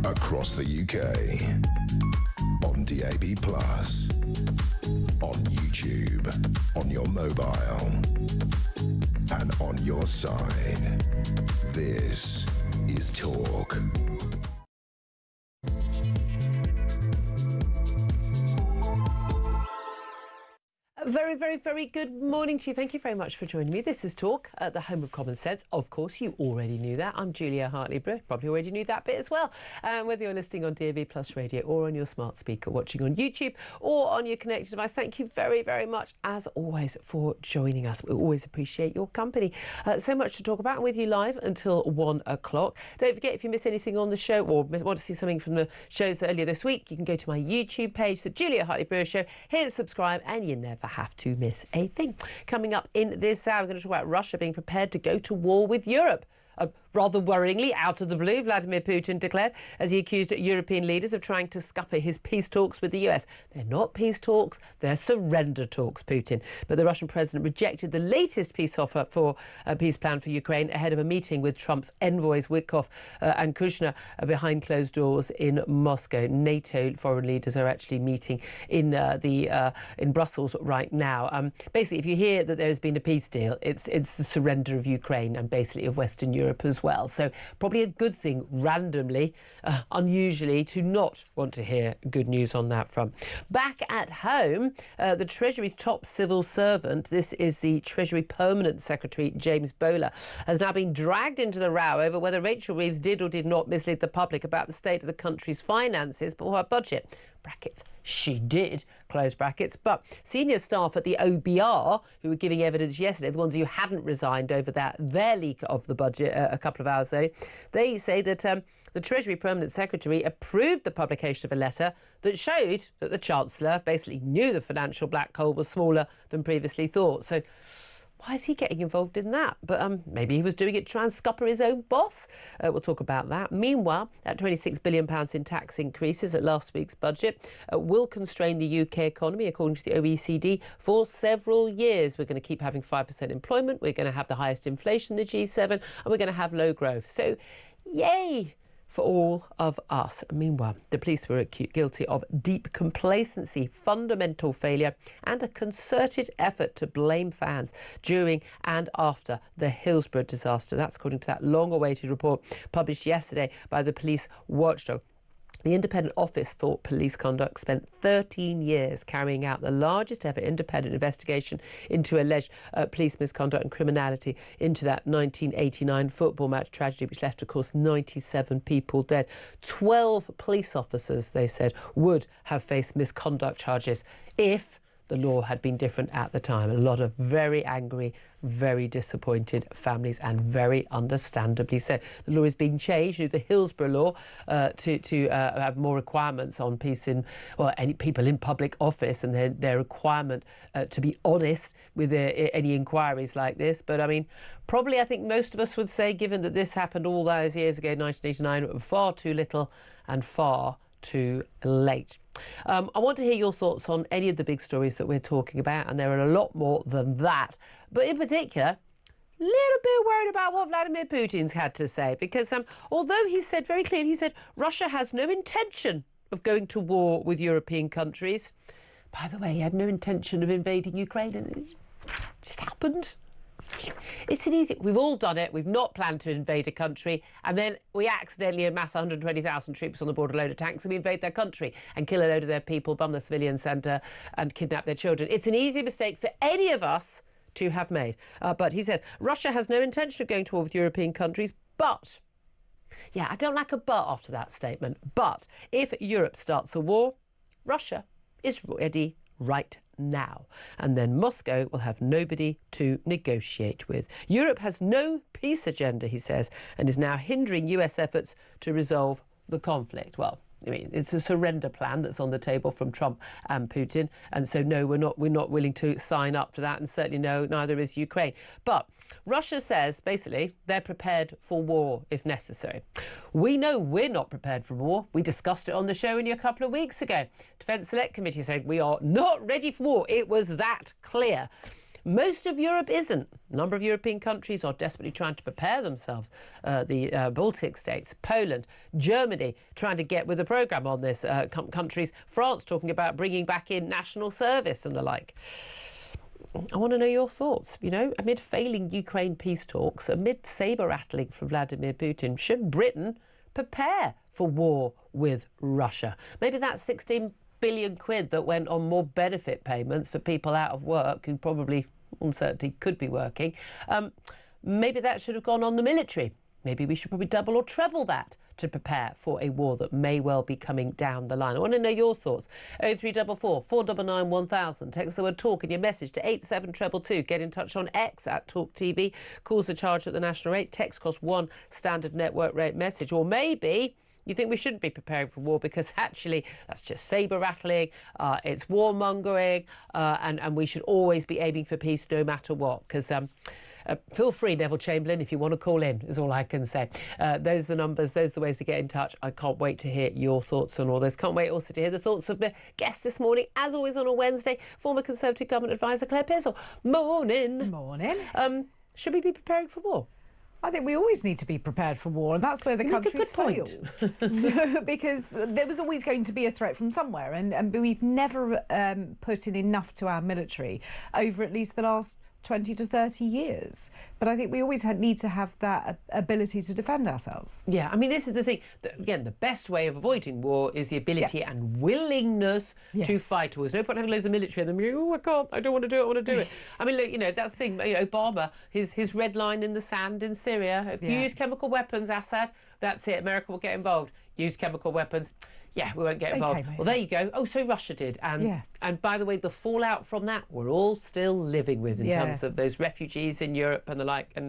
across the UK, on DAB+, on YouTube, on your mobile, and on your side. This is Talk. Very, very, very good morning to you. Thank you very much for joining me. This is Talk, at the home of common sense. Of course, you already knew that. I'm Julia Hartley-Brewer. Probably already knew that bit as well. Whether you're listening on DAB+ radio or on your smart speaker, watching on YouTube or on your connected device, thank you very, very much, as always, for joining us. We always appreciate your company. So much to talk about with you live until 1 o'clock. Don't forget, if you miss anything on the show or want to see something from the shows earlier this week, you can go to my YouTube page, The Julia Hartley-Brewer Show, hit subscribe, and you never have to miss a thing. Coming up in this hour, we're going to talk about Russia being prepared to go to war with Europe. Rather worryingly, out of the blue, Vladimir Putin declared as he accused European leaders of trying to scupper his peace talks with the US. They're not peace talks, they're surrender talks, Putin. But the Russian president rejected the latest peace offer for a peace plan for Ukraine ahead of a meeting with Trump's envoys Witkoff and Kushner behind closed doors in Moscow. NATO foreign leaders are actually meeting in Brussels right now. Basically, if you hear that there has been a peace deal, it's the surrender of Ukraine and basically of Western Europe as well. So probably a good thing, randomly, unusually, to not want to hear good news on that front. Back at home, the Treasury's top civil servant, this is the Treasury Permanent Secretary, James Bowler, has now been dragged into the row over whether Rachel Reeves did or did not mislead the public about the state of the country's finances for her budget. Brackets, she did, close brackets. But senior staff at the OBR, who were giving evidence yesterday, the ones who hadn't resigned over their leak of the budget a couple of hours ago, they say that the Treasury Permanent Secretary approved the publication of a letter that showed that the Chancellor basically knew the financial black hole was smaller than previously thought. So why is he getting involved in that? But maybe he was doing it to try and scupper his own boss. We'll talk about that. Meanwhile, that £26 billion in tax increases at last week's budget will constrain the UK economy, according to the OECD, for several years. We're going to keep having 5% employment. We're going to have the highest inflation in the G7, and we're going to have low growth. So, yay for all of us. Meanwhile, the police were guilty of deep complacency, fundamental failure, and a concerted effort to blame fans during and after the Hillsborough disaster. That's according to that long-awaited report published yesterday by the police watchdog. The Independent Office for Police Conduct spent 13 years carrying out the largest ever independent investigation into alleged police misconduct and criminality into that 1989 football match tragedy, which left, of course, 97 people dead. 12 police officers, they said, would have faced misconduct charges if the law had been different at the time. A lot of very angry, very disappointed families, and very understandably so. The law is being changed, the Hillsborough law, to have more requirements on any people in public office, and their requirement to be honest with any inquiries like this. But I mean, probably I think most of us would say, given that this happened all those years ago, 1989, far too little and far too late. I want to hear your thoughts on any of the big stories that we're talking about, and there are a lot more than that. But in particular, a little bit worried about what Vladimir Putin's had to say, because although he said very clearly, he said Russia has no intention of going to war with European countries. By the way, he had no intention of invading Ukraine, and it just happened. It's an easy... We've all done it. We've not planned to invade a country, and then we accidentally amass 120,000 troops on the board, a load of tanks, and we invade their country and kill a load of their people, bum the civilians, and kidnap their children. It's an easy mistake for any of us to have made. But he says Russia has no intention of going to war with European countries, but... Yeah, I don't like a but after that statement. But if Europe starts a war, Russia is ready right now, and then Moscow will have nobody to negotiate with. Europe has no peace agenda, he says, and is now hindering US efforts to resolve the conflict. Well, I mean, it's a surrender plan that's on the table from Trump and Putin, and so no, we're not willing to sign up to that, and certainly no, neither is Ukraine. But Russia says basically they're prepared for war if necessary. We know we're not prepared for war. We discussed it on the show only a couple of weeks ago. Defence Select Committee said we are not ready for war. It was that clear. Most of Europe isn't. A number of European countries are desperately trying to prepare themselves. The Baltic states, Poland, Germany, trying to get with the programme on this. Countries, France talking about bringing back in national service and the like. I want to know your thoughts. You know, amid failing Ukraine peace talks, amid sabre-rattling from Vladimir Putin, should Britain prepare for war with Russia? Maybe that 16 billion quid that went on more benefit payments for people out of work who probably, uncertainty, could be working. Maybe that should have gone on the military. Maybe we should probably double or treble that to prepare for a war that may well be coming down the line. I want to know your thoughts. 0344 499 1000. Text the word talk in your message to 87222. Get in touch on X at Talk TV. Calls are charged at the national rate. Text costs one standard network rate message. Or maybe you think we shouldn't be preparing for war because actually that's just sabre-rattling, it's warmongering, and we should always be aiming for peace no matter what. Because feel free, Neville Chamberlain, if you want to call in, is all I can say. Those are the numbers, those are the ways to get in touch. I can't wait to hear your thoughts on all this. Can't wait also to hear the thoughts of my guest this morning, as always on a Wednesday, former Conservative Government Advisor Claire Pearsall. Morning. Morning. Should we be preparing for war? I think we always need to be prepared for war, and that's where the country's failed. Because there was always going to be a threat from somewhere, and we've never put in enough to our military over at least the last 20 to 30 years. But I think we always need to have that ability to defend ourselves. Yeah, I mean, this is the thing. Again, the best way of avoiding war is the ability and willingness to fight wars. No point having loads of military and them going, oh, I can't, I don't want to do it, I want to do it. I mean, look, you know, that's the thing. You know, Obama, his red line in the sand in Syria. If you use chemical weapons, Assad, that's it. America will get involved. Use chemical weapons. Yeah, we won't get involved. Okay, well, there you go. Oh, so Russia did. And by the way, the fallout from that, we're all still living with in terms of those refugees in Europe and the like, and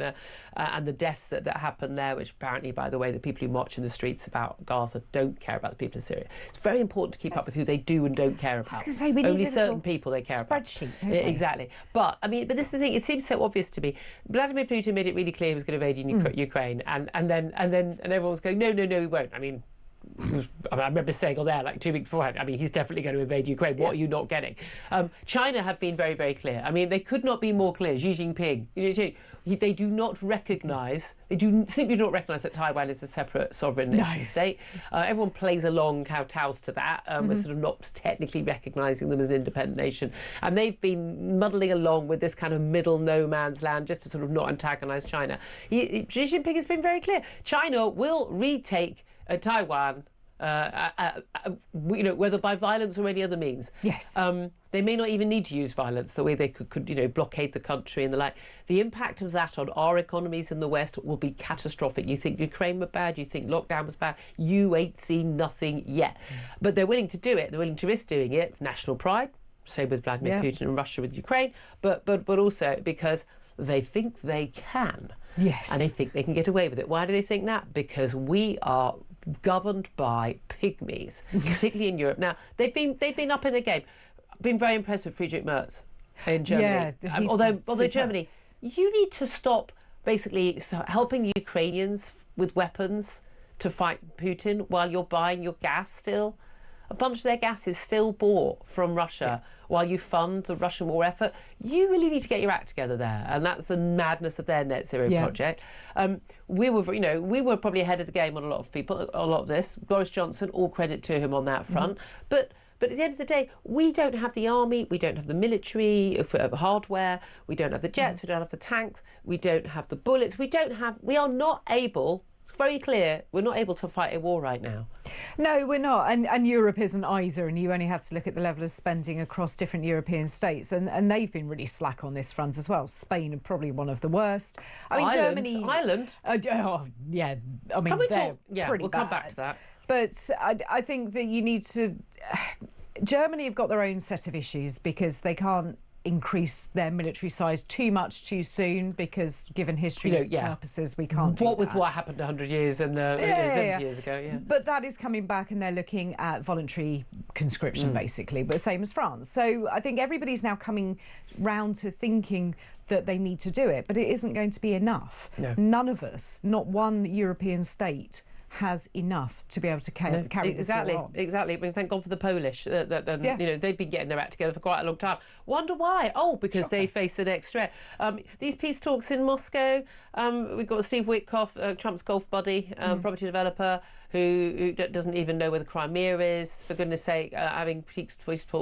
the deaths that happened there, which apparently, by the way, the people who march in the streets about Gaza don't care about the people of Syria. It's very important to keep up with who they do and don't care about. I was going to say, we need only certain people they care about. Spreadsheet, don't we? Exactly. But, I mean, but this is the thing, it seems so obvious to me. Vladimir Putin made it really clear he was going to invade Ukraine, and then everyone was going, no, he won't. I mean, I remember saying on there like 2 weeks beforehand, I mean, he's definitely going to invade Ukraine. What are you not getting? China have been very, very clear. I mean, they could not be more clear. Xi Jinping, they do not recognise, simply do not recognise that Taiwan is a separate sovereign nation state. Everyone plays along, kowtows to that. We're sort of not technically recognising them as an independent nation. And they've been muddling along with this kind of middle no man's land just to sort of not antagonise China. Xi Jinping has been very clear. China will retake Taiwan, whether by violence or any other means. Yes. They may not even need to use violence, the way they could blockade the country and the like. The impact of that on our economies in the West will be catastrophic. You think Ukraine was bad, you think lockdown was bad, you ain't seen nothing yet. But they're willing to do it, they're willing to risk doing it for national pride, same with Vladimir Putin and Russia with Ukraine, but also because they think they can. Yes. And they think they can get away with it. Why do they think that? Because we are governed by pygmies, particularly in Europe. Now, they've been up in the game. I've been very impressed with Friedrich Merz in Germany. Yeah, although Germany, you need to stop basically helping Ukrainians with weapons to fight Putin while you're buying your gas still. A bunch of their gas is still bought from Russia while you fund the Russian war effort. You really need to get your act together there, and that's the madness of their net zero project. We were probably ahead of the game on a lot of this. Boris Johnson, all credit to him on that front. But at the end of the day, we don't have the army, we don't have the military hardware, we don't have the jets, we don't have the tanks, we don't have the bullets, we are not able. It's very clear we're not able to fight a war right now. No, we're not, and Europe isn't either, and you only have to look at the level of spending across different European states, and they've been really slack on this front as well. Spain are probably one of the worst. I mean, Germany... Ireland? I mean, we'll come back to that. But I think that you need to... Germany have got their own set of issues because they can't increase their military size too much too soon, because given history's purposes we can't do that. What happened 100 years and 70 years ago. But that is coming back, and they're looking at voluntary conscription basically, but same as France. So I think everybody's now coming round to thinking that they need to do it, but it isn't going to be enough. None of us, not one European state, has enough to be able to carry this war on. Exactly. I mean, thank God for the Polish. You know, they've been getting their act together for quite a long time. Wonder why? Oh, because they face the next threat. These peace talks in Moscow. We've got Steve Witkoff, Trump's golf buddy, property developer, who doesn't even know where the Crimea is, for goodness sake, having peace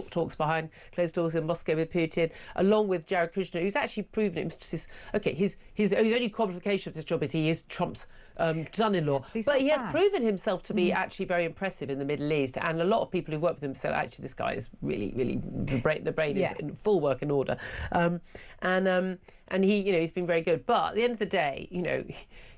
talks behind closed doors in Moscow with Putin, along with Jared Kushner, who's actually proven his only qualification of this job is he is Trump's son-in-law, but he has proven himself to be actually very impressive in the Middle East, and a lot of people who've worked with him said actually this guy is really the brain is in full working order, and he, you know, he's been very good. But at the end of the day, you know,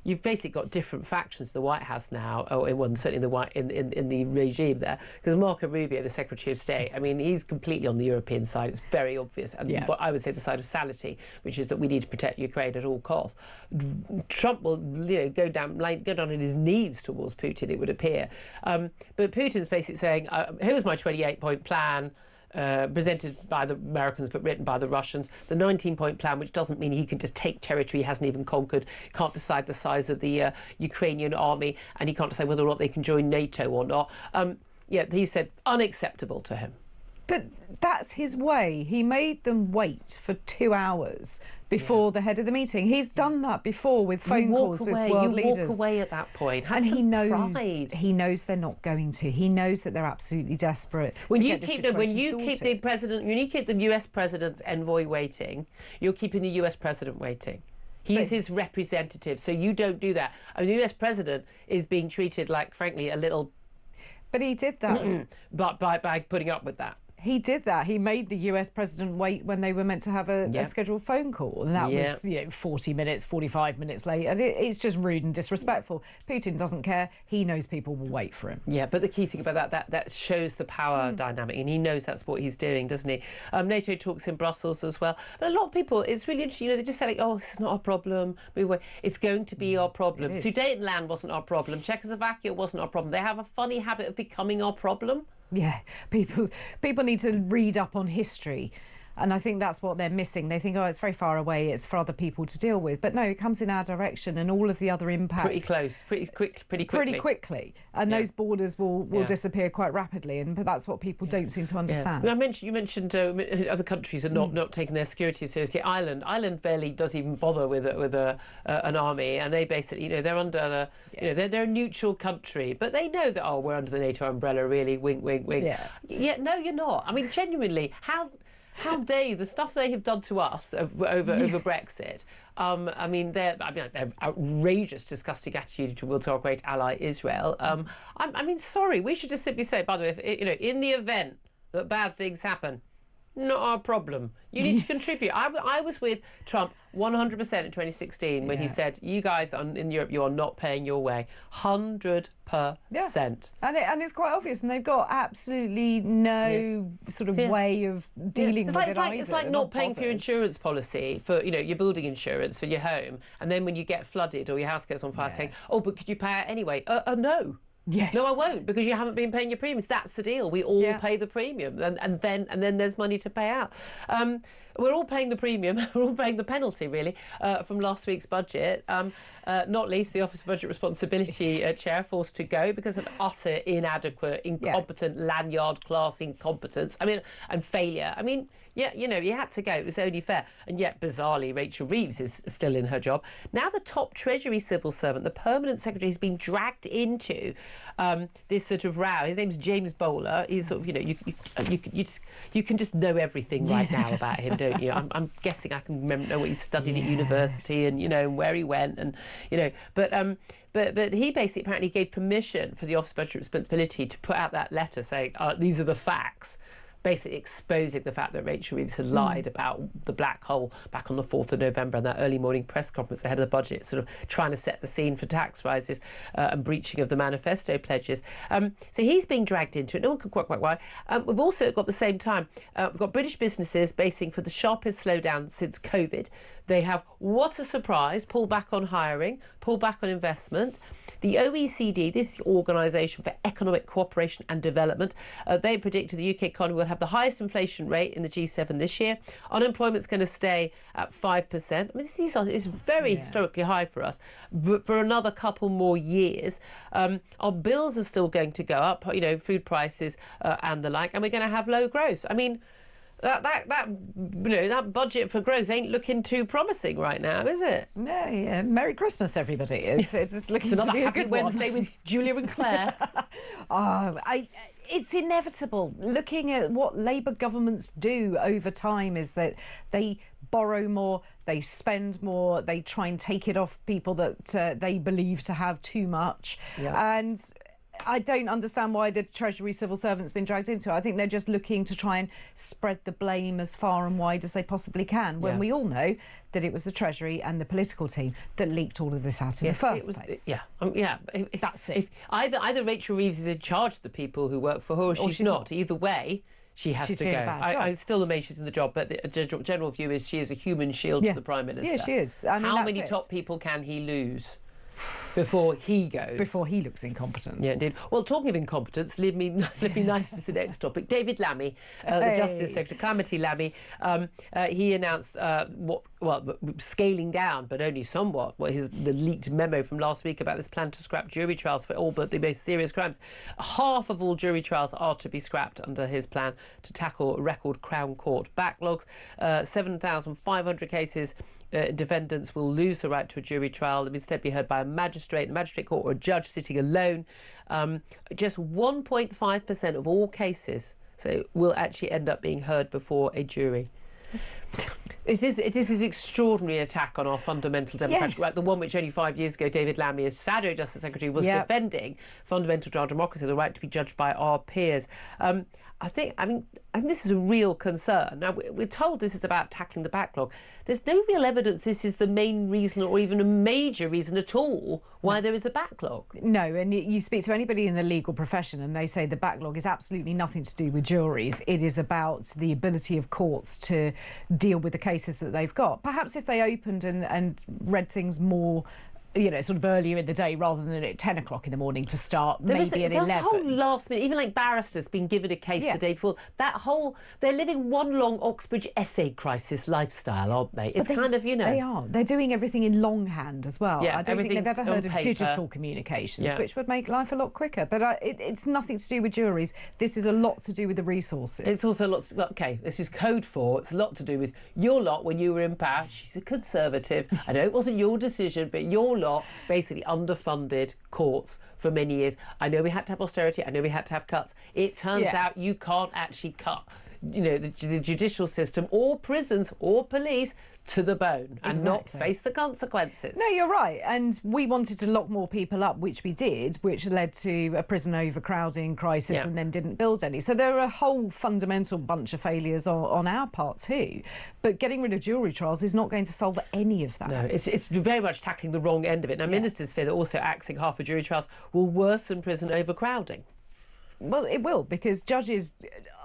you've basically got different factions in the White House now, or in one, certainly in the regime there, because Marco Rubio, the Secretary of State, I mean, he's completely on the European side. It's very obvious, and what I would say the side of sanity, which is that we need to protect Ukraine at all costs. Trump will, you know, go down on his knees towards Putin, it would appear. But Putin's basically saying, here's my 28-point plan. Presented by the Americans but written by the Russians, the 19-point plan, which doesn't mean he can just take territory he hasn't even conquered, can't decide the size of the Ukrainian army, and he can't decide whether or not they can join NATO or not. He said unacceptable to him. But that's his way. He made them wait for 2 hours before the head of the meeting. He's done that before with phone calls with world leaders. You walk away at that point. Have and some pride. He knows they're not going to. He knows that they're absolutely desperate. When you keep the US president's envoy waiting, you're keeping the US president waiting. He's his representative, so you don't do that. I mean, the US president is being treated like, frankly, a little. But he did that. But by putting up with that. He did that. He made the US president wait when they were meant to have a scheduled phone call. And that was, 40 minutes, 45 minutes late. And it's just rude and disrespectful. Putin doesn't care. He knows people will wait for him. Yeah, but the key thing about that shows the power dynamic. And he knows that's what he's doing, doesn't he? NATO talks in Brussels as well. But a lot of people, it's really interesting, you know, they just say, like, oh, this is not our problem. Move away. It's going to be our problem. Sudetenland wasn't our problem. Czechoslovakia wasn't our problem. They have a funny habit of becoming our problem. Yeah, people need to read up on history, and I think that's what they're missing. They think, oh, it's very far away, it's for other people to deal with. But no, it comes in our direction, and all of the other impacts pretty close, pretty quickly, and those borders will disappear quite rapidly. But that's what people don't seem to understand. Yeah. You mentioned other countries are not taking their security seriously. Ireland barely does even bother with an army, and they basically, you know, they're under they're a neutral country, but they know that we're under the NATO umbrella. Really, wink, wink, wink. Yeah, no, you're not. I mean, genuinely, how dare you? The stuff they have done to us over Brexit. I mean, their outrageous, disgusting attitude towards our great ally Israel. I mean, sorry, we should just simply say, by the way, if, you know, in the event that bad things happen, not our problem. You need to contribute. I was with Trump 100% in 2016 when he said, you guys in Europe, you are not paying your way. 100%. Yeah. And it's quite obvious, and they've got absolutely no sort of way of dealing with it either. It's like not paying for your insurance policy, for, you know, your building insurance for your home, and then when you get flooded or your house gets on fire saying, oh, but could you pay it anyway? No. Yes. No, I won't, because you haven't been paying your premiums. That's the deal. We all pay the premium, and then there's money to pay out. We're all paying the premium. We're all paying the penalty, really, from last week's budget. Not least the Office of Budget Responsibility chair forced to go because of utter inadequate, incompetent, lanyard class incompetence. I mean, and failure. I mean, you know, you had to go. It was only fair. And yet, bizarrely, Rachel Reeves is still in her job. Now the top Treasury civil servant, the permanent secretary, has been dragged into this sort of row. His name's James Bowler. He's sort of, you know, you can just know everything right now about him, don't you? I'm guessing I can know what he studied at university and, you know, where he went and, you know, but he basically apparently gave permission for the Office of Budget Responsibility to put out that letter saying, these are the facts, basically exposing the fact that Rachel Reeves had lied about the black hole back on the 4th of November and that early morning press conference ahead of the budget, sort of trying to set the scene for tax rises and breaching of the manifesto pledges. So he's being dragged into it. No one can quite why. We've also got, at the same time, we've got British businesses basing for the sharpest slowdown since COVID. They have, what a surprise, pulled back on hiring, pulled back on investment. The OECD, this is the Organisation for Economic Cooperation and Development, they predicted the UK economy will we'll have the highest inflation rate in the G7 this year. Unemployment's going to stay at 5%. I mean, this is very historically high for us for another couple more years. Our bills are still going to go up, food prices and the like, and we're going to have low growth. I mean, that budget for growth ain't looking too promising right now, is it? No, yeah. Merry Christmas, everybody. It's looking to be a good Wednesday with Julia and Claire. It's inevitable. Looking at what Labour governments do over time is that they borrow more, they spend more, they try and take it off people that they believe to have too much. Yeah. And I don't understand why the Treasury civil servant's been dragged into it. I think they're just looking to try and spread the blame as far and wide as they possibly can, when we all know that it was the Treasury and the political team that leaked all of this out in the first place. That's it. Either Rachel Reeves is in charge of the people who work for her, or she's not. Either way, she has to go. I'm still amazed she's in the job, but the general view is she is a human shield to the Prime Minister. Yeah, she is. I mean, how many top people can he lose before he goes? Before he looks incompetent. Yeah, indeed. Well, talking of incompetence, lead me nicely to the next topic. David Lammy, the Justice Secretary, Calamity Lammy, he announced scaling down, but only somewhat, the leaked memo from last week about this plan to scrap jury trials for all but the most serious crimes. Half of all jury trials are to be scrapped under his plan to tackle record Crown Court backlogs. 7,500 cases. Defendants will lose the right to a jury trial and instead be heard by a magistrate, the magistrate court, or a judge sitting alone. Just 1.5% of all cases will actually end up being heard before a jury. It is this extraordinary attack on our fundamental democratic right, the one which only 5 years ago David Lammy, as Shadow Justice Secretary, was defending, fundamental to our democracy, the right to be judged by our peers. I think this is a real concern. Now, we're told this is about tackling the backlog. There's no real evidence this is the main reason or even a major reason at all why there is a backlog. No, and you speak to anybody in the legal profession and they say the backlog is absolutely nothing to do with juries. It is about the ability of courts to deal with the cases that they've got. Perhaps if they opened and read things more, sort of earlier in the day rather than at 10 o'clock in the morning to start, maybe at 11. There's a whole last minute, even like barristers being given a case the day before. They're living one long Oxbridge essay crisis lifestyle, aren't they? It's They are. They're doing everything in longhand as well. Yeah, I don't think they've ever heard of paper. Digital communications, which would make life a lot quicker. But it's nothing to do with juries. This is a lot to do with the resources. It's also a lot this is code for. It's a lot to do with your lot when you were in power. She's a Conservative. I know it wasn't your decision, but your lot basically underfunded courts for many years. I know we had to have austerity. I know we had to have cuts. It turns out you can't actually cut, the judicial system or prisons or police to the bone and not face the consequences. No, you're right. And we wanted to lock more people up, which we did, which led to a prison overcrowding crisis and then didn't build any. So there are a whole fundamental bunch of failures on our part too. But getting rid of jury trials is not going to solve any of that. No, it's very much tackling the wrong end of it. Now, ministers fear that also axing half of jury trials will worsen prison overcrowding. Well, it will, because judges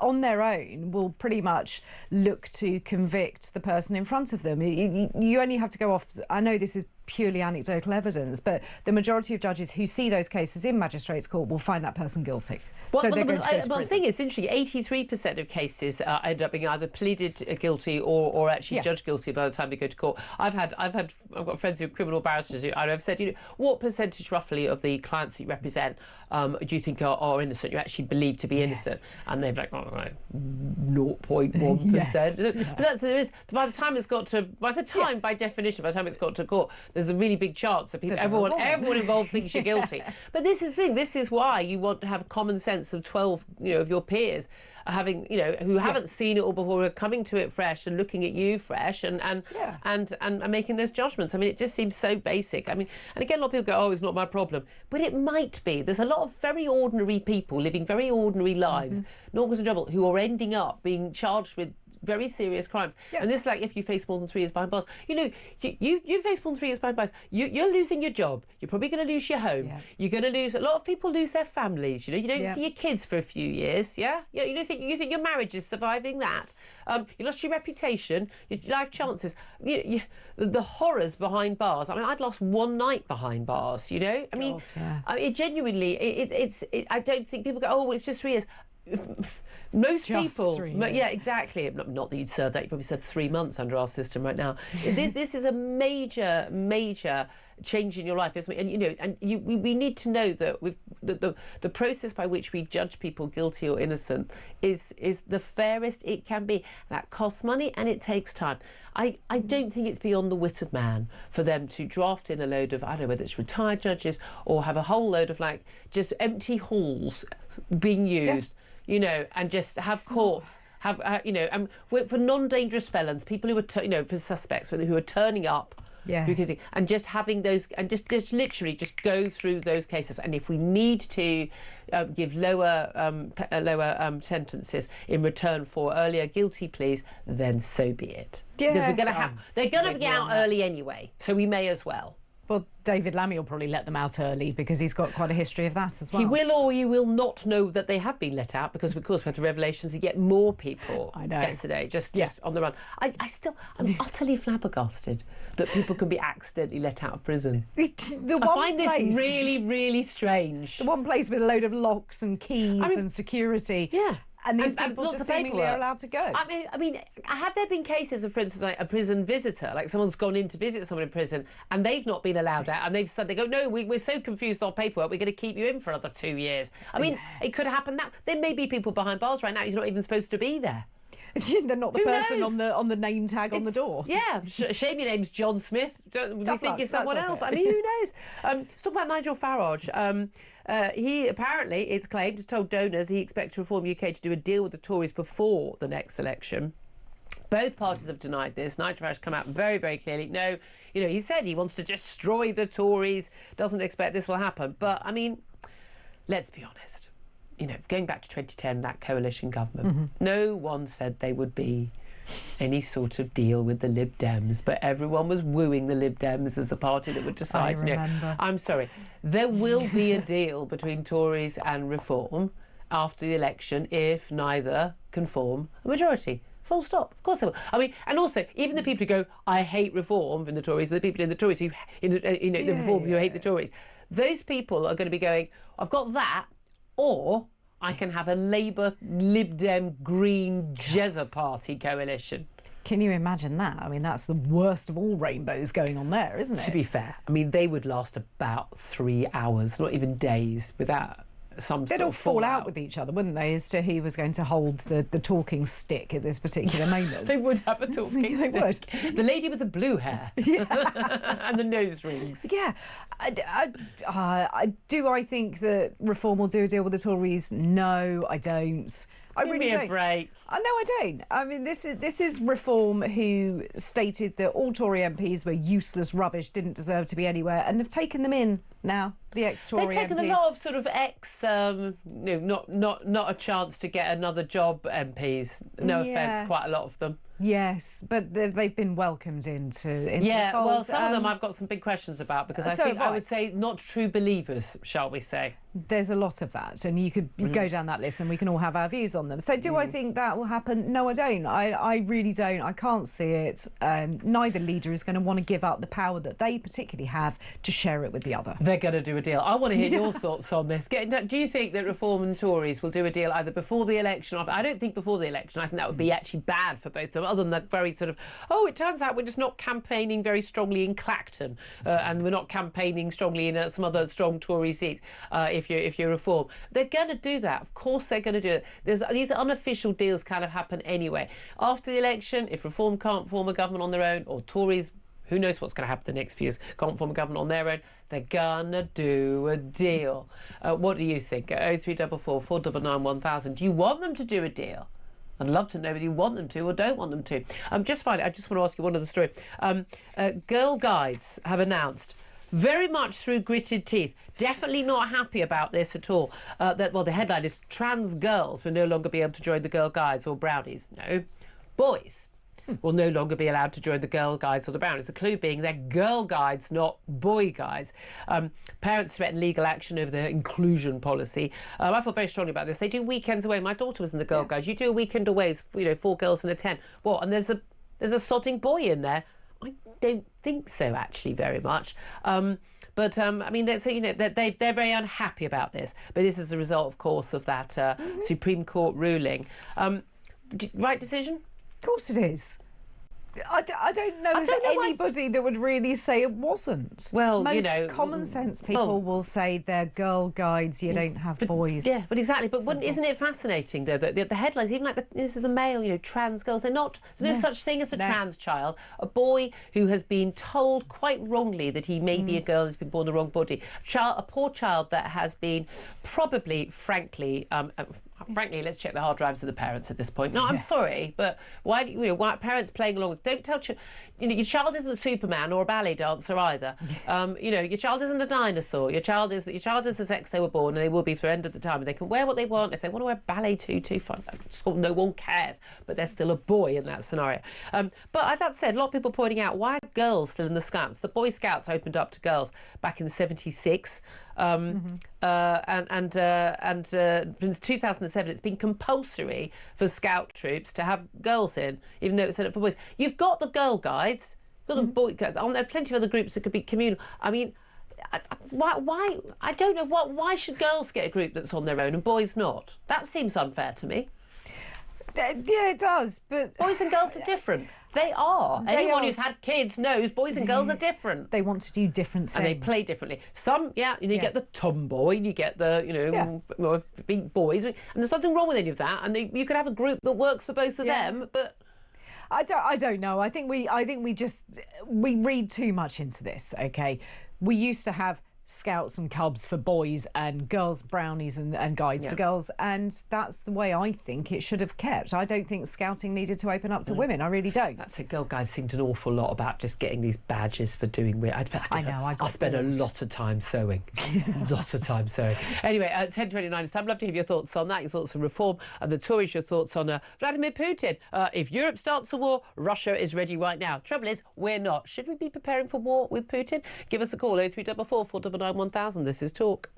on their own will pretty much look to convict the person in front of them. You only have to go off, I know this is purely anecdotal evidence, but the majority of judges who see those cases in magistrates' court will find that person guilty. Well, the thing is, interesting, 83% of cases end up being either pleaded guilty or actually judged guilty by the time they go to court. I've got friends who are criminal barristers who I've said, what percentage roughly of the clients that you represent do you think are innocent? You actually believe to be innocent, and they're like, 0.1%. But there is. By the time by definition, by the time it's got to court, there's a really big chance that everyone involved thinks you're guilty. But this is the thing. This is why you want to have common sense of 12, of your peers having, who haven't seen it all before, are coming to it fresh and looking at you fresh and making those judgments. I mean, it just seems so basic. I mean, and again, a lot of people go, it's not my problem. But it might be. There's a lot of very ordinary people living very ordinary lives, not in trouble, who are ending up being charged with very serious crimes. And this is like if you face more than 3 years behind bars. You face more than 3 years behind bars. You're losing your job. You're probably going to lose your home. You're going to lose. A lot of people lose their families. You don't see your kids for a few years. You don't think your marriage is surviving that. You lost your reputation, your life chances. The horrors behind bars. I mean, I'd lost one night behind bars. I mean, it genuinely. I don't think people go, it's just 3 years. most Just people, 3 years. yeah, exactly. Not that you'd serve that. You probably served 3 months under our system right now. This is a major change in your life, isn't it? And we need to know that the process by which we judge people guilty or innocent is the fairest it can be. That costs money and it takes time. I don't think it's beyond the wit of man for them to draft in a load of, I don't know whether it's retired judges or have a whole load of like just empty halls being used. And just have courts, have, and for non-dangerous felons, people who are, for suspects, who are turning up, and just having those, and just literally just go through those cases. And if we need to give lower sentences in return for earlier guilty pleas, then so be it. Yeah, because they're going to be out early anyway, so we may as well. Well, David Lammy will probably let them out early because he's got quite a history of that as well. He will or he will not know that they have been let out because, of course, we had the revelations. You get more people yesterday just on the run. I'm utterly flabbergasted that people can be accidentally let out of prison. I find this really, really strange. The one place with a load of locks and keys and security. Yeah. And these people just seemingly are allowed to go. I mean, have there been cases of, for instance, like a prison visitor, like someone's gone in to visit someone in prison and they've not been allowed out and they've said, they go, no, we're so confused with our paperwork, we're going to keep you in for another 2 years. I mean, it could happen that there may be people behind bars right now who's not even supposed to be there. They're not the person on the name tag on the door. Yeah, shame your name's John Smith. We think you're someone else. I mean, who knows? Let's talk about Nigel Farage. He apparently, it's claimed, told donors he expects Reform UK to do a deal with the Tories before the next election. Both parties have denied this. Nigel Farage come out very, very clearly. No, he said he wants to destroy the Tories, doesn't expect this will happen. But, I mean, let's be honest. Going back to 2010, that coalition government, no one said they would be any sort of deal with the Lib Dems, but everyone was wooing the Lib Dems as the party that would decide. I remember. I'm sorry. There will be a deal between Tories and Reform after the election if neither can form a majority. Full stop. Of course they will. I mean, and also, even the people who go, I hate Reform from the Tories, the people in the Tories who, the Reform who hate the Tories, those people are going to be going, I've got that, or I can have a Labour, Lib Dem, Green, Jezza Party coalition. Can you imagine that? I mean, that's the worst of all rainbows going on there, isn't it? To be fair, I mean, they would last about 3 hours, not even days, without some They'd sort all of fall out fallout with each other, wouldn't they, as to who was going to hold the talking stick at this particular moment. They would have a talking They stick. Would. The lady with the blue hair and the nose rings. Yeah. Do I think that Reform will do a deal with the Tories? No, I don't. I Give really me a don't. break. No, I don't. I mean, this is Reform who stated that all Tory MPs were useless rubbish, didn't deserve to be anywhere, and have taken them in now. The ex-Tory They've taken MPs. a lot of sort of not a chance to get another job MPs. No offence, quite a lot of them. Yes, but they've been welcomed into the fold. Well, some of them I've got some big questions about because I would say not true believers, shall we say. There's a lot of that, and you could go down that list and we can all have our views on them. So do I think that will happen? No, I don't. I really don't. I can't see it. Neither leader is going to want to give up the power that they particularly have to share it with the other. They're going to do a deal. I want to hear your thoughts on this. Do you think that Reform and Tories will do a deal either before the election or after? I don't think before the election. I think that would be actually bad for both of them, other than that very sort of, it turns out we're just not campaigning very strongly in Clacton and we're not campaigning strongly in some other strong Tory seats if you're Reform. They're going to do that. Of course they're going to do it. These unofficial deals kind of happen anyway. After the election, if Reform can't form a government on their own, or Tories, who knows what's going to happen the next few years, can't form a government on their own, they're gonna do a deal. What do you think? 0344 499 1000. Do you want them to do a deal? I'd love to know whether you want them to or don't want them to. Just finally, I just want to ask you one other story. Girl Guides have announced, very much through gritted teeth, definitely not happy about this at all, the headline is trans girls will no longer be able to join the Girl Guides or Brownies. No, boys will no longer be allowed to join the Girl Guides or the Brownies. The clue being they're Girl Guides, not Boy Guides. Parents threaten legal action over their inclusion policy. I feel very strongly about this. They do weekends away. My daughter was in the Girl Guides. You do a weekend away, 4 girls and a 10. What? And there's a sodding boy in there? I don't think so, actually, very much. But I mean, so, they're very unhappy about this. But this is a result, of course, of that Supreme Court ruling. Right decision? Of course it is. I don't know anybody that would really say it wasn't. Well, most common sense people will say they're girl guides. You don't have boys. Yeah, but exactly. But isn't it fascinating though that the headlines, even like this is the male, trans girls. They're not. There's no such thing as a trans child. A boy who has been told quite wrongly that he may be a girl, has been born the wrong body. A poor child that has been probably, frankly, let's check the hard drives of the parents at this point. No, I'm sorry, but why why parents playing along with? Don't tell your child isn't Superman or a ballet dancer either. Your child isn't a dinosaur. Your child is the sex they were born, and they will be for the end of the time. And they can wear what they want. If they want to wear ballet tutu, fine. No one cares. But they're still a boy in that scenario. But that said, a lot of people pointing out why are girls still in the Scouts? The Boy Scouts opened up to girls back in '76. Since 2007 it's been compulsory for Scout troops to have girls in, even though it's set up for boys. You've got the girl guides, you've got the boy guides. There are plenty of other groups that could be communal. I mean, why I don't know why should girls get a group that's on their own and boys not? That seems unfair to me. Yeah, it does, but boys and girls are different. They are. Anyone who's had kids knows boys and girls are different. They want to do different things. And they play differently. Some, you get the tomboy, and you get the, big boys. And there's nothing wrong with any of that. And you could have a group that works for both of them, but... I don't know. I think we read too much into this, okay? We used to have Scouts and Cubs for boys and girls brownies and guides for girls, and that's the way I think it should have kept. I don't think Scouting needed to open up to women. I really don't. That's it. Girl guides seemed an awful lot about just getting these badges for doing weird. I spent a lot of time sewing. Anyway, 10:29 is time. I'd love to hear your thoughts on that, your thoughts on reform and the Tories, your thoughts on Vladimir Putin. If Europe starts a war, Russia is ready right now. Trouble is, we're not. Should we be preparing for war with Putin? Give us a call, 0344 499 1000. This is Talk.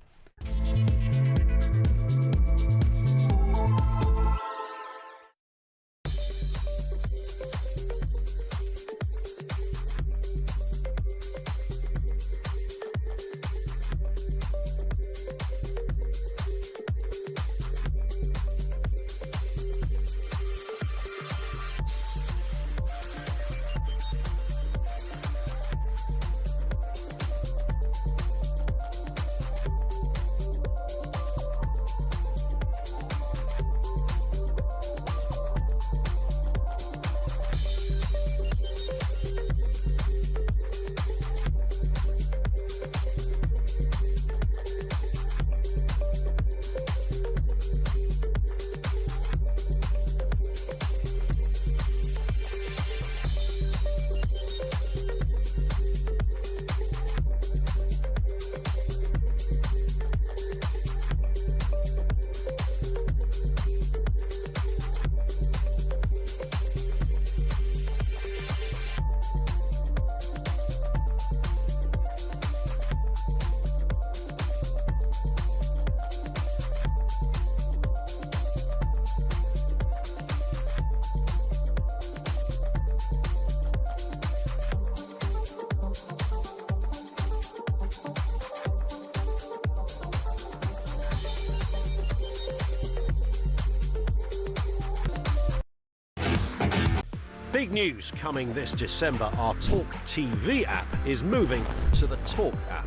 Big news coming this December. Our Talk TV app is moving to the Talk app.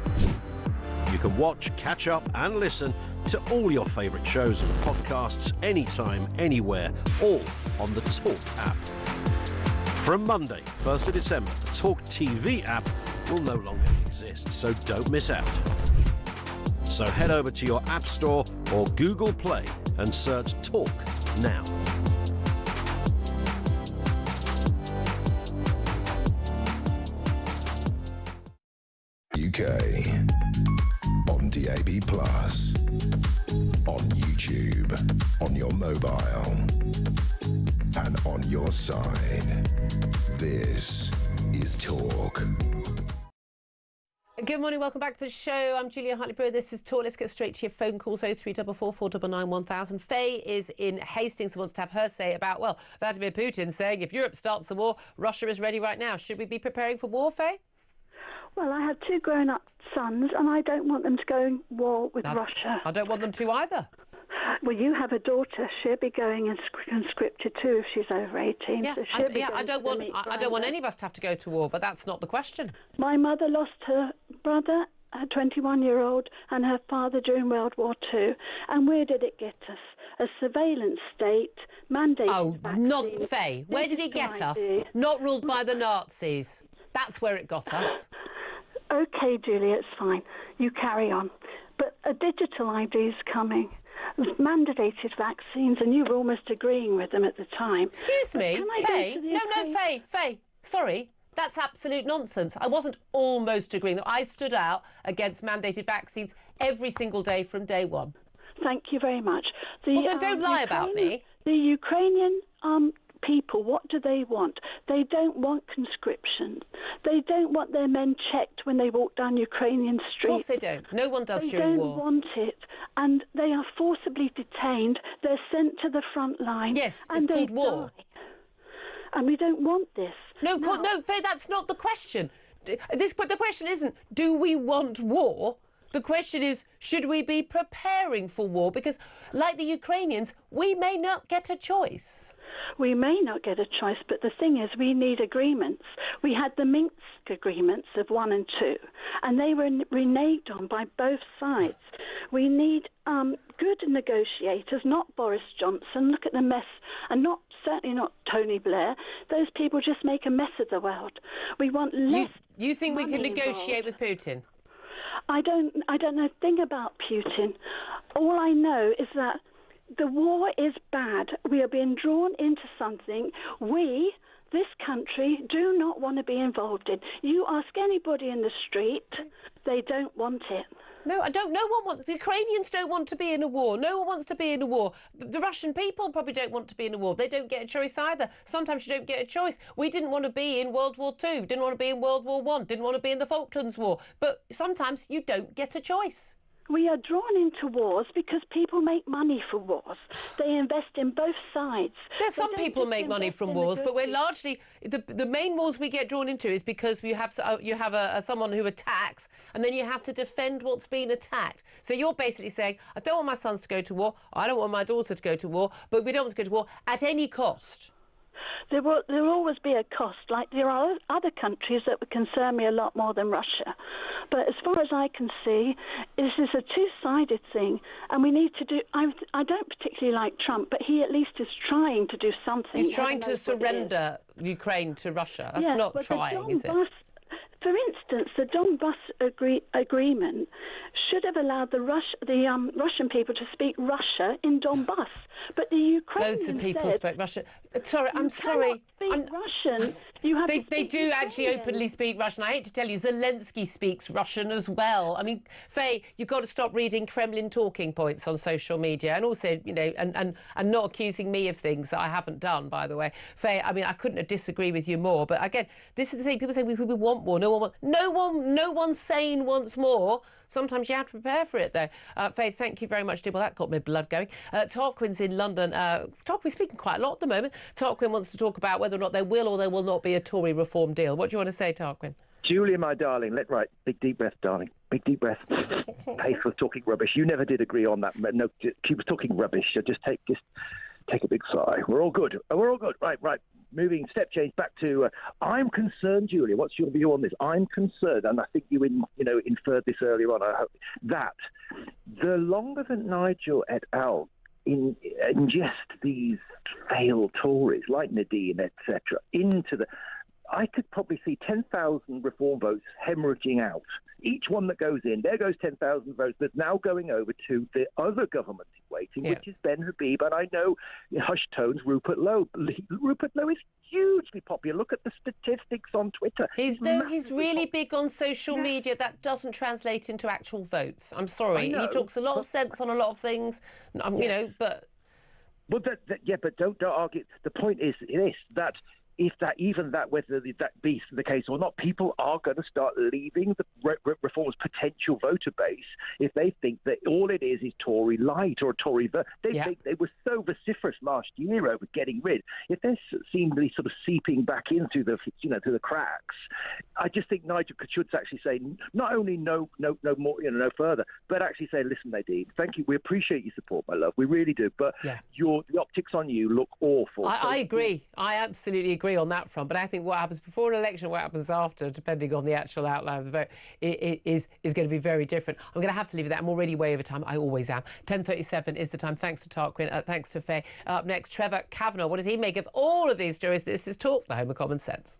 You can watch, catch up and listen to all your favourite shows and podcasts anytime, anywhere, all on the Talk app. From Monday, 1st of December, the Talk TV app will no longer exist, so don't miss out. So head over to your App Store or Google Play and search Talk now. UK on DAB+, on YouTube, on your mobile, and on your side. This is Talk. Good morning, welcome back to the show. I'm Julia Hartley-Brewer. This is Talk. Let's get straight to your phone calls, 0344 499 1000. Faye is in Hastings and wants to have her say about, Vladimir Putin saying if Europe starts a war, Russia is ready right now. Should we be preparing for war, Faye? Well, I have 2 grown-up sons, and I don't want them to go in war with Russia. I don't want them to either. Well, you have a daughter. She'll be going in conscripted too if she's over 18. Yeah, so I don't want any of us to have to go to war, but that's not the question. My mother lost her brother, a 21-year-old, and her father during World War II. And where did it get us? A surveillance state, mandated vaccines. Faye. Where did it get us? Not ruled by the Nazis. That's where it got us. OK, Julia, it's fine. You carry on. But a digital ID is coming. Mandated vaccines, and you were almost agreeing with them at the time. Excuse me, Faye? No, Faye. Sorry, that's absolute nonsense. I wasn't almost agreeing. I stood out against mandated vaccines every single day from day one. Thank you very much. Well, then don't lie about me. The Ukrainian people, what do they want? They don't want conscription. They don't want their men checked when they walk down Ukrainian streets. Of course they don't. No one does during war. They don't want it. And they are forcibly detained. They're sent to the front line. Yes, and it's called war. Die. And we don't want this. No, Faye, that's not the question. The question isn't, do we want war? The question is, should we be preparing for war? Because, like the Ukrainians, we may not get a choice. We may not get a choice, but the thing is, we need agreements. We had the Minsk agreements of 1 and 2, and they were reneged on by both sides. We need good negotiators, not Boris Johnson. Look at the mess, and certainly not Tony Blair. Those people just make a mess of the world. We want less. You think we can negotiate involved. with Putin? I don't know a thing about Putin. All I know is that the war is bad. We are being drawn into something this country, do not want to be involved in. You ask anybody in the street, they don't want it. No, I don't. No one wants. The Ukrainians don't want to be in a war. No one wants to be in a war. The Russian people probably don't want to be in a war. They don't get a choice either. Sometimes you don't get a choice. We didn't want to be in World War II. Didn't want to be in World War I. Didn't want to be in the Falklands War. But sometimes you don't get a choice. We are drawn into wars because people make money for wars. They invest in both sides. There's some people make money from wars, but we're largely the main wars we get drawn into is because you have someone who attacks, and then you have to defend what's been attacked. So you're basically saying, I don't want my sons to go to war, I don't want my daughter to go to war, but we don't want to go to war at any cost. There will always be a cost. Like there are other countries that would concern me a lot more than Russia. But as far as I can see, this is a two-sided thing, and we need to do. I don't particularly like Trump, but he at least is trying to do something. He's trying to surrender Ukraine to Russia. That's not trying, is it? For instance, the Donbas agreement should have allowed the Russian people to speak Russia in Donbas, but the Ukrainians loads of people spoke Russian. Sorry, I'm sorry. Russian. You have they do actually openly speak Russian. I hate to tell you, Zelensky speaks Russian as well. I mean, Faye, you've got to stop reading Kremlin talking points on social media, and also, and not accusing me of things that I haven't done. By the way, Faye, I mean, I couldn't disagree with you more. But again, this is the thing. People say we want more. No one sane wants more. Sometimes you have to prepare for it, though. Faye, thank you very much, dear. Well, that got my blood going. Tarquin's in London. Tarquin's speaking quite a lot at the moment. Tarquin wants to talk about whether or not there will or there will not be a Tory reform deal. What do you want to say, Tarquin? Julia, my darling, big deep breath, darling. Big deep breath. Pace was talking rubbish. You never did agree on that. No, she was talking rubbish. So just take a big sigh. We're all good. Right. Moving step change back to. I'm concerned, Julia. What's your view on this? I'm concerned, and I think you inferred this earlier on. I hope that the longer that Nigel et al. Ingest these failed Tories like Nadine, etc., into the. I could probably see 10,000 reform votes hemorrhaging out. Each one that goes in, there goes 10,000 votes that's now going over to the other government in waiting, which is Ben Habib, and I know, hushed tones, Rupert Lowe. Rupert Lowe is hugely popular. Look at the statistics on Twitter. He's really big on social media. That doesn't translate into actual votes. I'm sorry. He talks a lot of sense on a lot of things, but... But don't argue. The point is this, that if whether that be the case or not, people are going to start leaving the Reform's potential voter base if they think that all it is Tory light or Tory vote. They were so vociferous last year over getting rid. If they're seemingly sort of seeping back into the to the cracks, I just think Nigel should actually say not only no more, no further, but actually say, listen, Nadine, thank you, we appreciate your support, my love, we really do, but the optics on you look awful. I agree. I absolutely agree on that front. But I think what happens before an election, what happens after, depending on the actual outline of the vote, is going to be very different. I'm going to have to leave it there. I'm already way over time. I always am. 10:37 is the time. Thanks to Tarquin. Thanks to Faye. Up next, Trevor Kavanagh. What does he make of all of these stories? This is Talk, the home of common sense.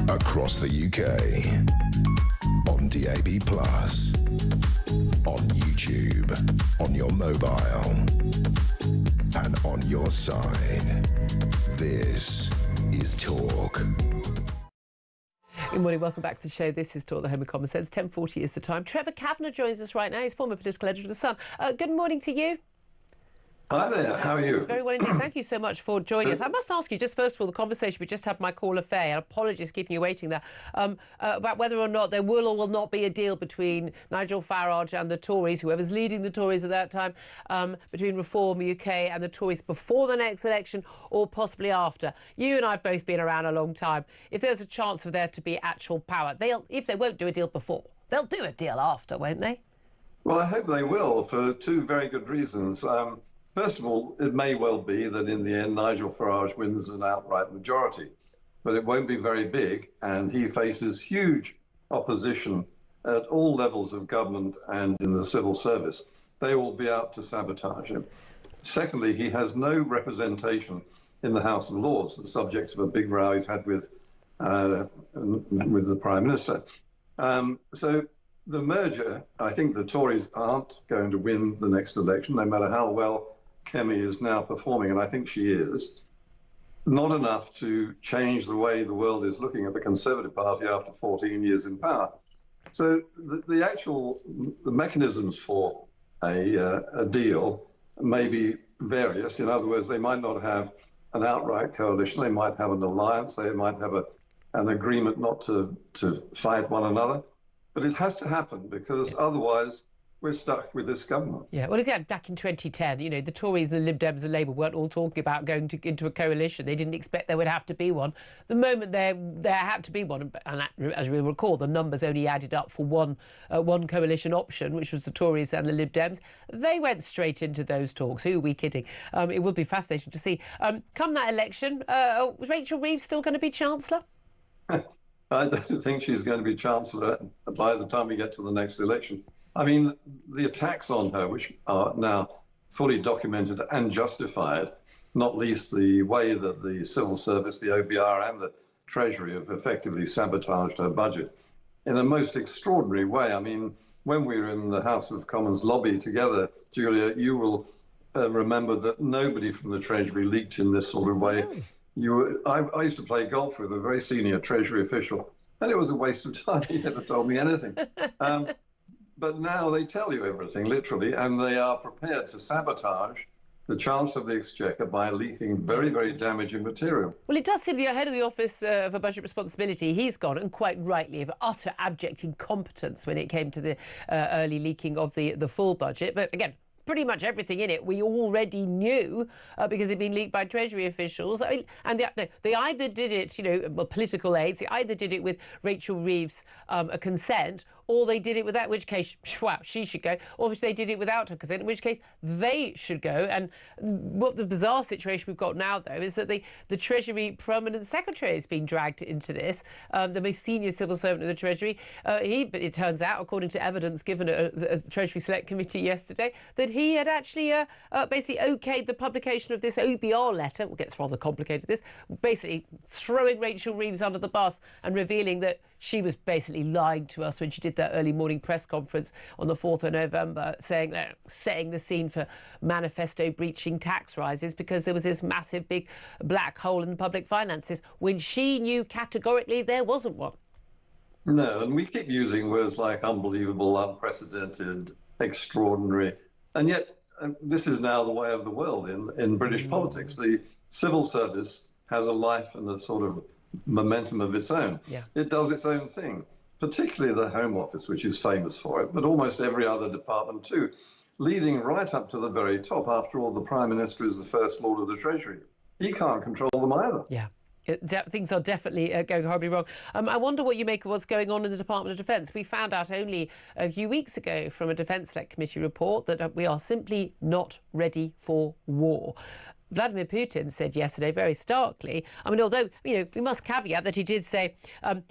Across the UK, on DAB+, on YouTube, on your mobile, and on your side. This is Talk. Good morning, welcome back to the show. This is Talk, the home of common sense. 10:40 is the time. Trevor Kavanagh joins us right now. He's former political editor of The Sun. Good morning to you. Hi there, how are you? Very well indeed. Thank you so much for joining us. I must ask you, just first of all, the conversation we just had with my caller Faye, and apologies for keeping you waiting there, about whether or not there will or will not be a deal between Nigel Farage and the Tories, whoever's leading the Tories at that time, between Reform UK and the Tories before the next election or possibly after. You and I have both been around a long time. If there's a chance for there to be actual power, if they won't do a deal before, they'll do a deal after, won't they? Well, I hope they will, for two very good reasons. First of all, it may well be that in the end Nigel Farage wins an outright majority, but it won't be very big, and he faces huge opposition at all levels of government and in the civil service. They will be out to sabotage him. Secondly, he has no representation in the House of Lords, the subject of a big row he's had with the Prime Minister. So the merger, I think the Tories aren't going to win the next election, no matter how well Kemi is now performing, and I think she is. Not enough to change the way the world is looking at the Conservative Party after 14 years in power. So the mechanisms for a deal may be various. In other words, they might not have an outright coalition. They might have an alliance. They might have an agreement not to fight one another. But it has to happen, because otherwise we're stuck with this government. Yeah, well, again, back in 2010, the Tories, the Lib Dems and Labour weren't all talking about going into a coalition. They didn't expect there would have to be one. The moment there had to be one, and as we recall, the numbers only added up for one coalition option, which was the Tories and the Lib Dems. They went straight into those talks. Who are we kidding? It would be fascinating to see. Come that election, was Rachel Reeves still going to be Chancellor? I don't think she's going to be Chancellor by the time we get to the next election. I mean, the attacks on her, which are now fully documented and justified, not least the way that the civil service, the OBR and the Treasury have effectively sabotaged her budget in a most extraordinary way. I mean, when we were in the House of Commons lobby together, Julia, you will remember that nobody from the Treasury leaked in this sort of way. I used to play golf with a very senior Treasury official, and it was a waste of time. He never told me anything. But now they tell you everything, literally, and they are prepared to sabotage the Chancellor of the Exchequer by leaking very, very damaging material. Well, it does seem the head of the Office for Budget Responsibility, he's gone, and quite rightly, of utter abject incompetence when it came to the early leaking of the full budget. But again, pretty much everything in it we already knew because it'd been leaked by Treasury officials. I mean, and they either did it, political aides, they either did it with Rachel Reeves' consent, or they did it without, which case, wow, she should go, or if they did it without her consent, in which case they should go. And what the bizarre situation we've got now, though, is that the Treasury Permanent Secretary has been dragged into this, the most senior civil servant of the Treasury. It turns out, according to evidence given at a Treasury Select Committee yesterday, that he had actually basically okayed the publication of this OBR letter. It gets rather complicated, this, basically throwing Rachel Reeves under the bus and revealing that she was basically lying to us when she did that early morning press conference on the 4th of November, setting the scene for manifesto breaching tax rises because there was this massive big black hole in the public finances when she knew categorically there wasn't one. No, and we keep using words like unbelievable, unprecedented, extraordinary, and yet this is now the way of the world in British politics. The civil service has a life and a sort of momentum of its own. Yeah. It does its own thing, particularly the Home Office, which is famous for it, but almost every other department too, leading right up to the very top. After all, the Prime Minister is the First Lord of the Treasury. He can't control them either. Yeah. Things are definitely going horribly wrong. I wonder what you make of what's going on in the Department of Defence. We found out only a few weeks ago from a Defence Select Committee report that we are simply not ready for war. Vladimir Putin said yesterday, very starkly, I mean, although, we must caveat that he did say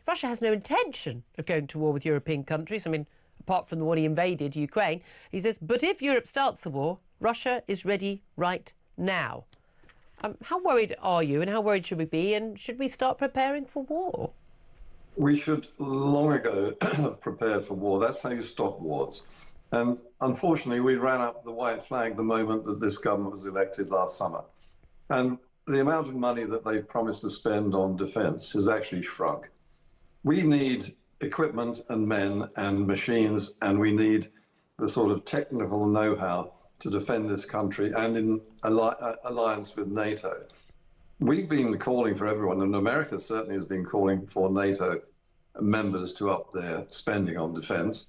Russia has no intention of going to war with European countries. I mean, apart from the one he invaded, Ukraine. He says, but if Europe starts a war, Russia is ready right now. How worried are you and how worried should we be? And should we start preparing for war? We should long ago have prepared for war. That's how you stop wars. And unfortunately, we ran up the white flag the moment that this government was elected last summer. And the amount of money that they promised to spend on defence has actually shrunk. We need equipment and men and machines, and we need the sort of technical know-how to defend this country and in alliance with NATO. We've been calling for everyone, and America certainly has been calling for NATO members to up their spending on defence.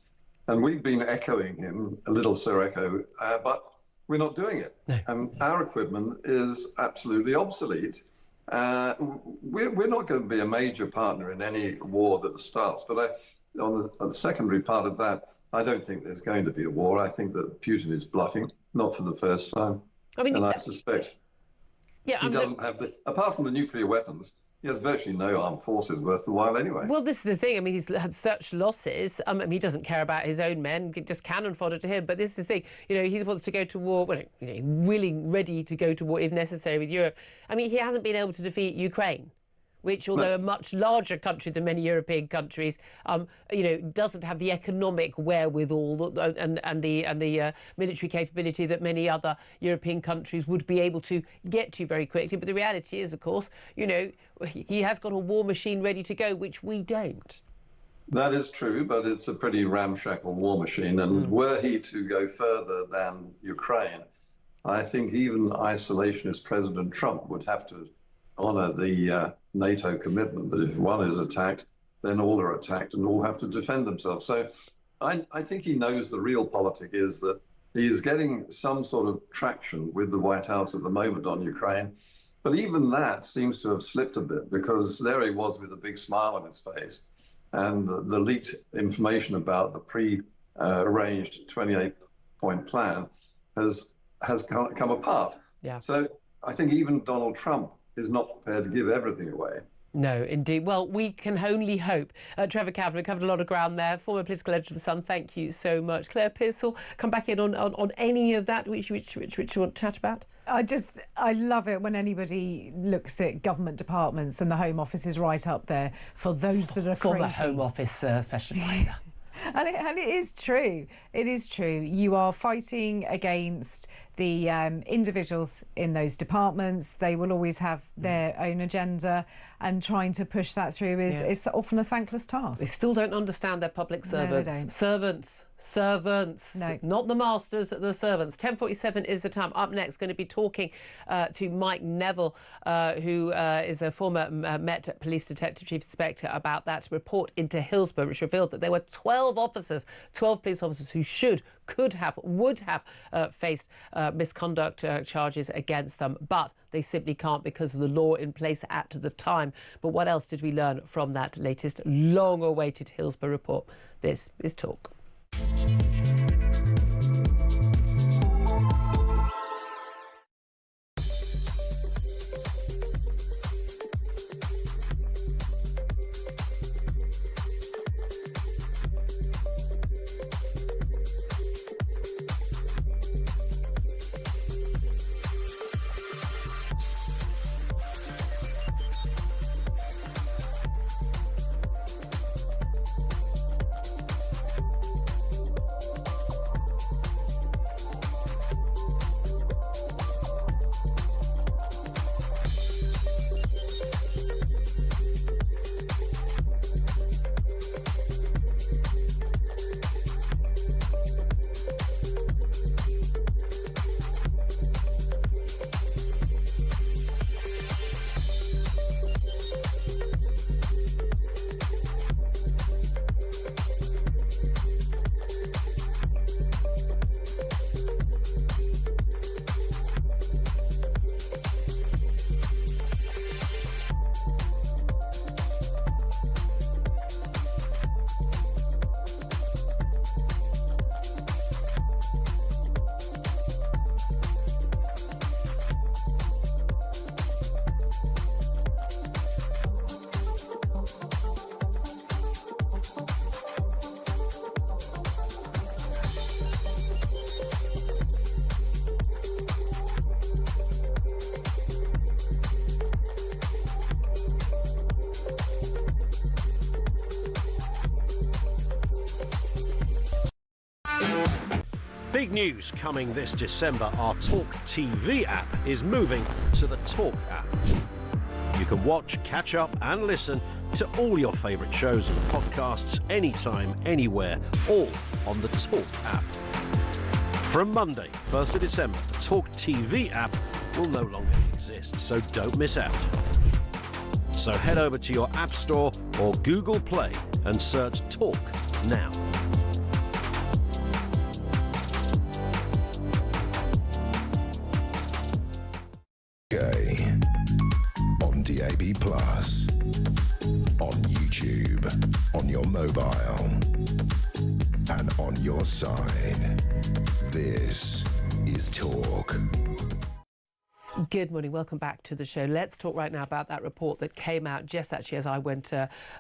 And we've been echoing him, a little Sir Echo, but we're not doing it. No. And our equipment is absolutely obsolete. We're not going to be a major partner in any war that starts. But on the secondary part of that, I don't think there's going to be a war. I think that Putin is bluffing, not for the first time. I suspect he doesn't have apart from the nuclear weapons, he has virtually no armed forces worth the while anyway. Well, this is the thing. I mean, he's had such losses. He doesn't care about his own men, just cannon fodder to him. But this is the thing. He wants to go to war, ready to go to war if necessary with Europe. I mean, he hasn't been able to defeat Ukraine, which, although a much larger country than many European countries, doesn't have the economic wherewithal and the military capability that many other European countries would be able to get to very quickly. But the reality is, of course, he has got a war machine ready to go, which we don't. That is true, but it's a pretty ramshackle war machine. And were he to go further than Ukraine, I think even isolationist President Trump would have to honour the NATO commitment that if one is attacked, then all are attacked and all have to defend themselves. So I think he knows the real politic is that he is getting some sort of traction with the White House at the moment on Ukraine. But even that seems to have slipped a bit because there he was with a big smile on his face. And the leaked information about the pre-arranged 28-point plan has come apart. Yeah. So I think even Donald Trump is not prepared to give everything away. No, indeed. Well, we can only hope. Trevor Kavanagh covered a lot of ground there. Former political editor of The Sun, thank you so much. Claire Pearsall, come back in on any of that which you want to chat about? I love it when anybody looks at government departments and the Home Office is right up there for those that are Former crazy. Home Office Special Advisor. And it is true. It is true. You are fighting against the individuals in those departments. They will always have their own agenda, and trying to push that through is often a thankless task. They still don't understand their public servants. No, they don't. Servants, No. not the masters, the servants. 10:47 is the time. Up next, going to be talking to Mike Neville, who is a former Met Police Detective Chief Inspector, about that report into Hillsborough, which revealed that there were 12 police officers who could have, would have faced misconduct charges against them, but they simply can't because of the law in place at the time. But what else did we learn from that latest long-awaited Hillsborough report? This is Talk. Big news coming this December. Our Talk TV app is moving to the Talk app. You can watch, catch up and listen to all your favourite shows and podcasts anytime, anywhere, all on the Talk app. From Monday, 1st of December, the Talk TV app will no longer exist, so don't miss out. So head over to your App Store or Google Play and search Talk now. On DAB+, on YouTube, on your mobile, and on your side. This is Talk. Good morning. Welcome back to the show. Let's talk right now about that report that came out just actually as I went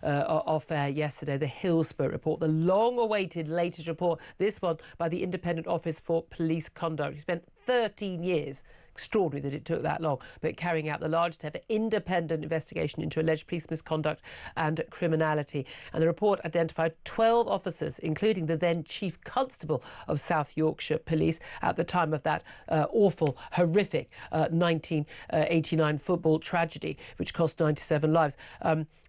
off air yesterday, the Hillsborough report, the long-awaited latest report, this one by the Independent Office for Police Conduct. It spent 13 years. Extraordinary that it took that long, but carrying out the largest ever independent investigation into alleged police misconduct and criminality. And the report identified 12 officers, including the then Chief Constable of South Yorkshire Police at the time of that awful, horrific 1989 football tragedy, which cost 97 lives.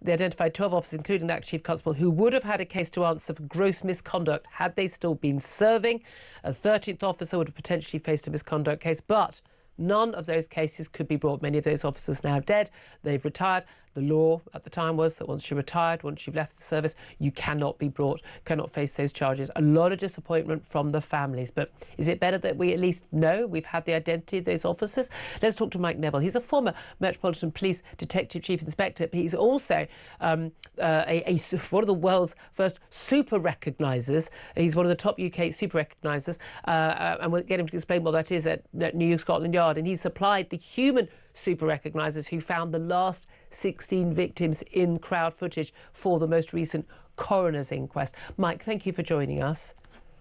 They identified 12 officers, including that Chief Constable, who would have had a case to answer for gross misconduct had they still been serving. A 13th officer would have potentially faced a misconduct case, but none of those cases could be brought. Many of those officers now dead. They've retired. The law at the time was that once you're retired, once you've left the service, you cannot be brought, cannot face those charges. A lot of disappointment from the families. But is it better that we at least know we've had the identity of those officers? Let's talk to Mike Neville. He's a former Metropolitan Police Detective Chief Inspector, but he's also one of the world's first super recognisers. He's one of the top UK super recognisers, and we'll get him to explain what that is at New Scotland Yard. And he's applied the human super recognisers who found the last 16 victims in crowd footage for the most recent coroner's inquest. Mike, thank you for joining us.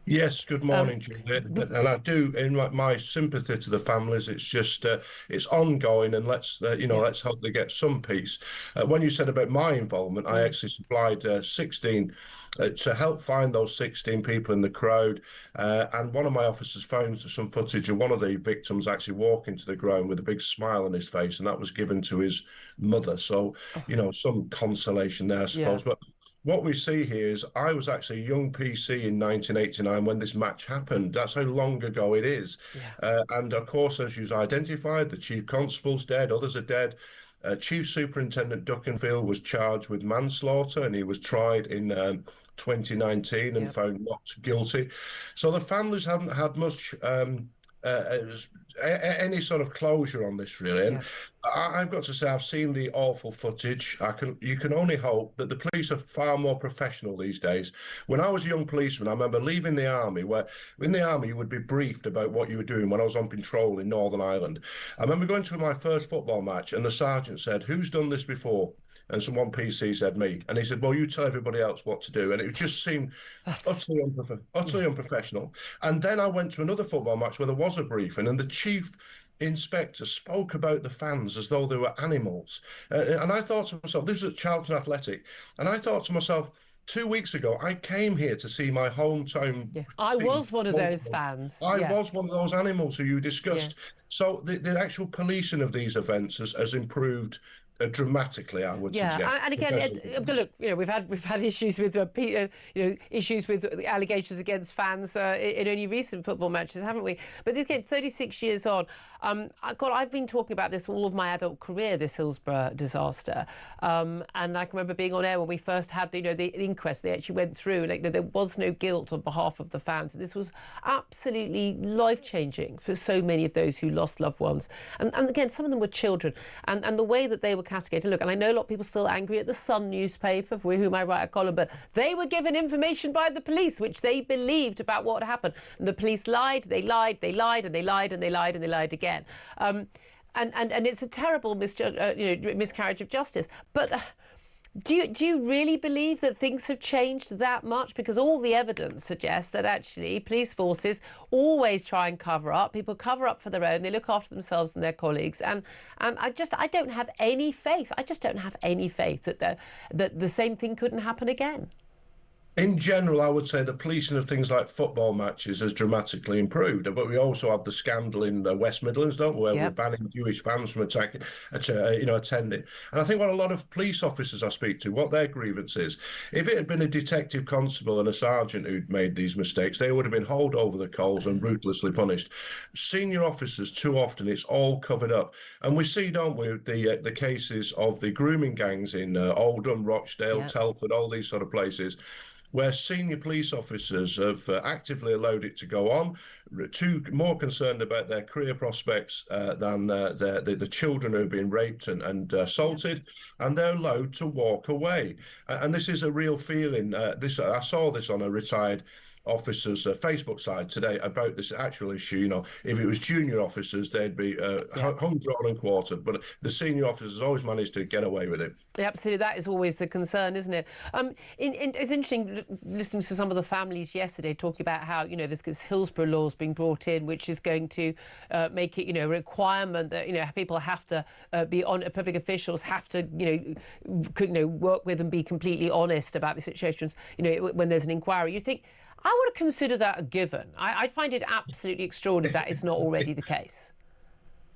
Yes, good morning, Julia. And I do, in my sympathy to the families, it's just, it's ongoing, and let's hope they get some peace. When you said about my involvement, I actually supplied 16 to help find those 16 people in the crowd. And one of my officers found some footage of one of the victims actually walking to the ground with a big smile on his face, and that was given to his mother. So, some consolation there, I suppose. But what we see here is I was actually a young PC in 1989 when this match happened. That's how long ago it is. And of course, as you've identified, the chief constable's dead, others are dead. Chief Superintendent Duckenfield was charged with manslaughter, and he was tried in 2019 and found not guilty. So the families haven't had much any sort of closure on this, really. And I've got to say, I've seen the awful footage. You can only hope that the police are far more professional these days. When I was a young policeman, I remember leaving the army, where in the army you would be briefed about what you were doing when I was on patrol in Northern Ireland. I remember going to my first football match, and the sergeant said, "Who's done this before?" And one PC said, "Me." And he said, "Well, you tell everybody else what to do." And it just seemed utterly unprofessional. And then I went to another football match where there was a briefing, and the chief inspector spoke about the fans as though they were animals. And I thought to myself, this was at Charlton Athletic, and I thought to myself, 2 weeks ago, I came here to see my hometown. I was one of those fans. I was one of those animals who you discussed. So the actual policing of these events has improved dramatically, I would suggest. And again, look, we've had issues with issues with the allegations against fans in only recent football matches, haven't we? But again, 36 years on, I've been talking about this all of my adult career, this Hillsborough disaster, and I can remember being on air when we first had the inquest. They actually went through, there was no guilt on behalf of the fans. This was absolutely life-changing for so many of those who lost loved ones, and again, some of them were children, and the way that they were castigated. Look, and I know a lot of people still angry at the Sun newspaper, for whom I write a column, but they were given information by the police which they believed about what happened, and the police lied, they lied, they lied, and they lied, and they lied, and they lied again. And it's a terrible miscarriage of justice. But do you really believe that things have changed that much? Because all the evidence suggests that actually police forces always try and cover up. People cover up for their own. They look after themselves and their colleagues. And I don't have any faith. I just don't have any faith that the same thing couldn't happen again. In general, I would say the policing of things like football matches has dramatically improved. But we also have the scandal in the West Midlands, don't we, where we're banning Jewish fans from attending. And I think what a lot of police officers I speak to, what their grievance is, if it had been a detective constable and a sergeant who'd made these mistakes, they would have been hauled over the coals and ruthlessly punished. Senior officers, too often, it's all covered up. And we see, don't we, the cases of the grooming gangs in Oldham, Rochdale, Telford, all these sort of places, where senior police officers have actively allowed it to go on, more concerned about their career prospects than the children who have been raped and assaulted, and they're allowed to walk away. And this is a real feeling. I saw this on a retired officers' Facebook side today about this actual issue. If it was junior officers, they'd be hung, drawn and quartered, but the senior officers always managed to get away with it. Yeah, absolutely, that is always the concern, isn't it? It's interesting listening to some of the families yesterday talking about how this Hillsborough law is being brought in, which is going to make it a requirement that people have to be on. Public officials have to work with and be completely honest about the situations. When there's an inquiry, you think, I would consider that a given. I find it absolutely extraordinary that is not already the case.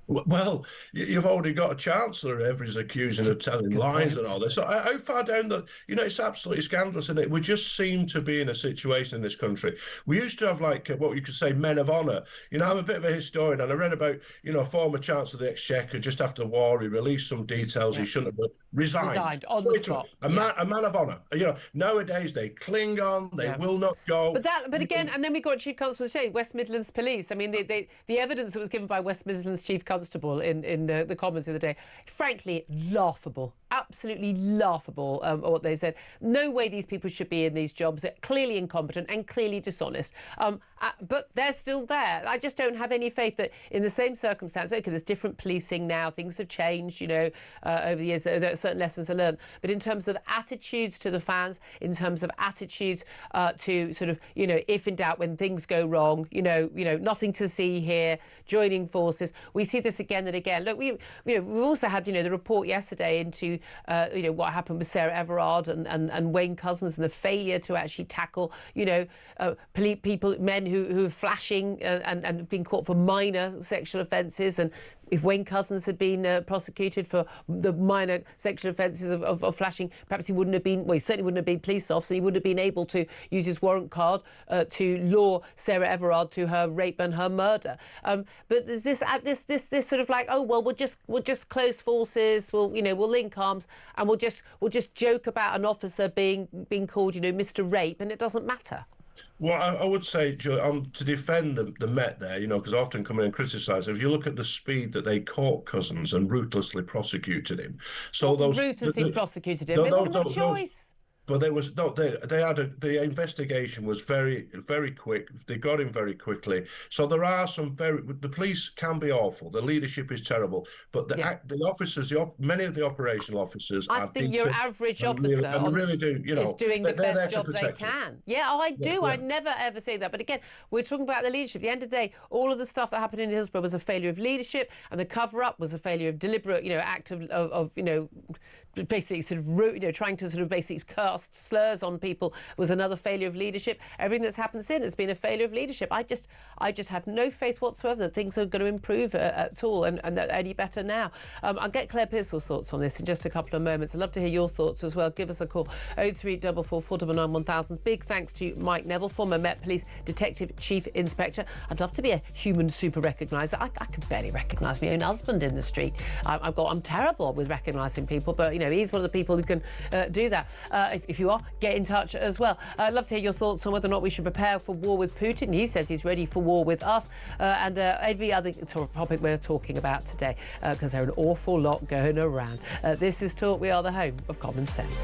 Well, you've already got a chancellor everybody's accusing of telling lies and all this. So how far down it's absolutely scandalous, isn't it? We just seem to be in a situation in this country. We used to have what you could say men of honour. I'm a bit of a historian, and I read about, a former Chancellor of the Exchequer just after the war. He released some details he shouldn't have resigned on the spot. A man of honour. Nowadays they cling on, they will not go. But again, and then we got Chief Constable saying West Midlands Police. I mean, the evidence that was given by West Midlands Chief Constable in the Commons the other day, frankly, laughable. absolutely laughable what they said. No way these people should be in these jobs. They're clearly incompetent and clearly dishonest. But they're still there. I just don't have any faith that in the same circumstance, okay, there's different policing now, things have changed, over the years, there are certain lessons are learned. But in terms of attitudes to the fans, in terms of attitudes to sort of, if in doubt, when things go wrong, nothing to see here, joining forces. We see this again and again. Look, we've also had, the report yesterday into, what happened with Sarah Everard and Wayne Couzens and the failure to actually tackle, people, men who are flashing and being caught for minor sexual offences. And if Wayne Couzens had been prosecuted for the minor sexual offences of flashing, perhaps he wouldn't have been, well, he certainly wouldn't have been police officer. He wouldn't have been able to use his warrant card to lure Sarah Everard to her rape and her murder. But there's this sort of like, oh, well, we'll just close forces, we'll link arms, and we'll just joke about an officer being called, Mr. Rape, and it doesn't matter. Well, I would say, to defend the Met there, because I often come in and criticise, if you look at the speed that they caught Couzens and ruthlessly prosecuted him. So ruthlessly prosecuted him. There wasn't a choice. But there was the investigation was very, very quick. They got him very quickly. So there are the police can be awful. The leadership is terrible. But the officers, many of the operational officers, I think your average officer is doing the best job they can. Yeah, I do. Yeah. I never ever say that. But again, we're talking about the leadership. At the end of the day, all of the stuff that happened in Hillsborough was a failure of leadership, and the cover-up was a failure of deliberate, act of basically sort of, trying to sort of basically cast slurs on people was another failure of leadership. Everything that's happened since has been a failure of leadership. I just have no faith whatsoever that things are going to improve at all and that any better now. I'll get Claire Pearsall's thoughts on this in just a couple of moments. I'd love to hear your thoughts as well. Give us a call, 03444 499 1000. Big thanks to Mike Neville, former Met Police Detective Chief Inspector. I'd love to be a human super recogniser. I can barely recognise my own husband in the street. I'm terrible with recognising people, but he's one of the people who can do that. If you are, get in touch as well. I'd love to hear your thoughts on whether or not we should prepare for war with Putin. He says he's ready for war with us, and every other topic we're talking about today, because there are an awful lot going around. This is Talk. We are the home of common sense.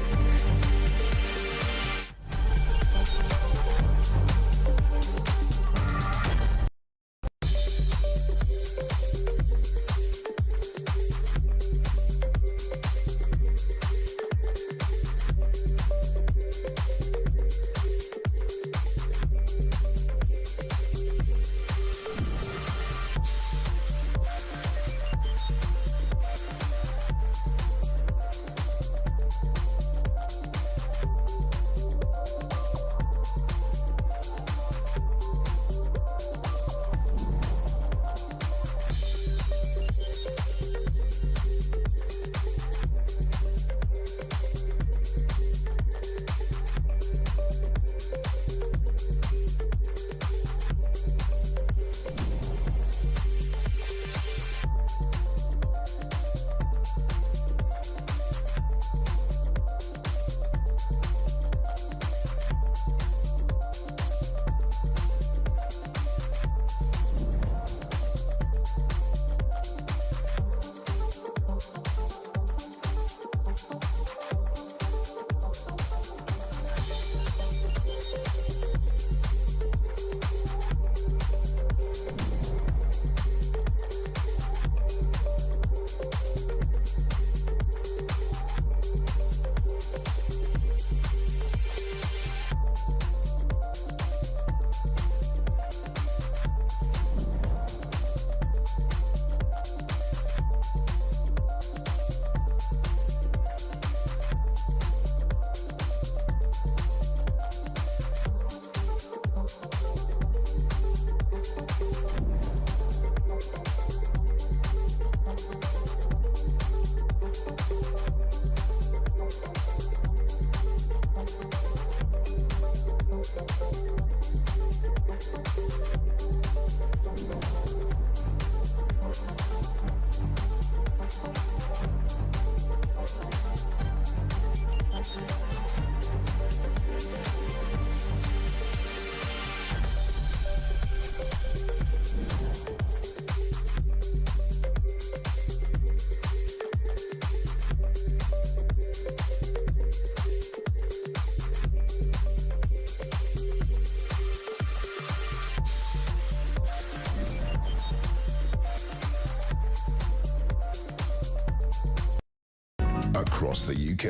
across the UK.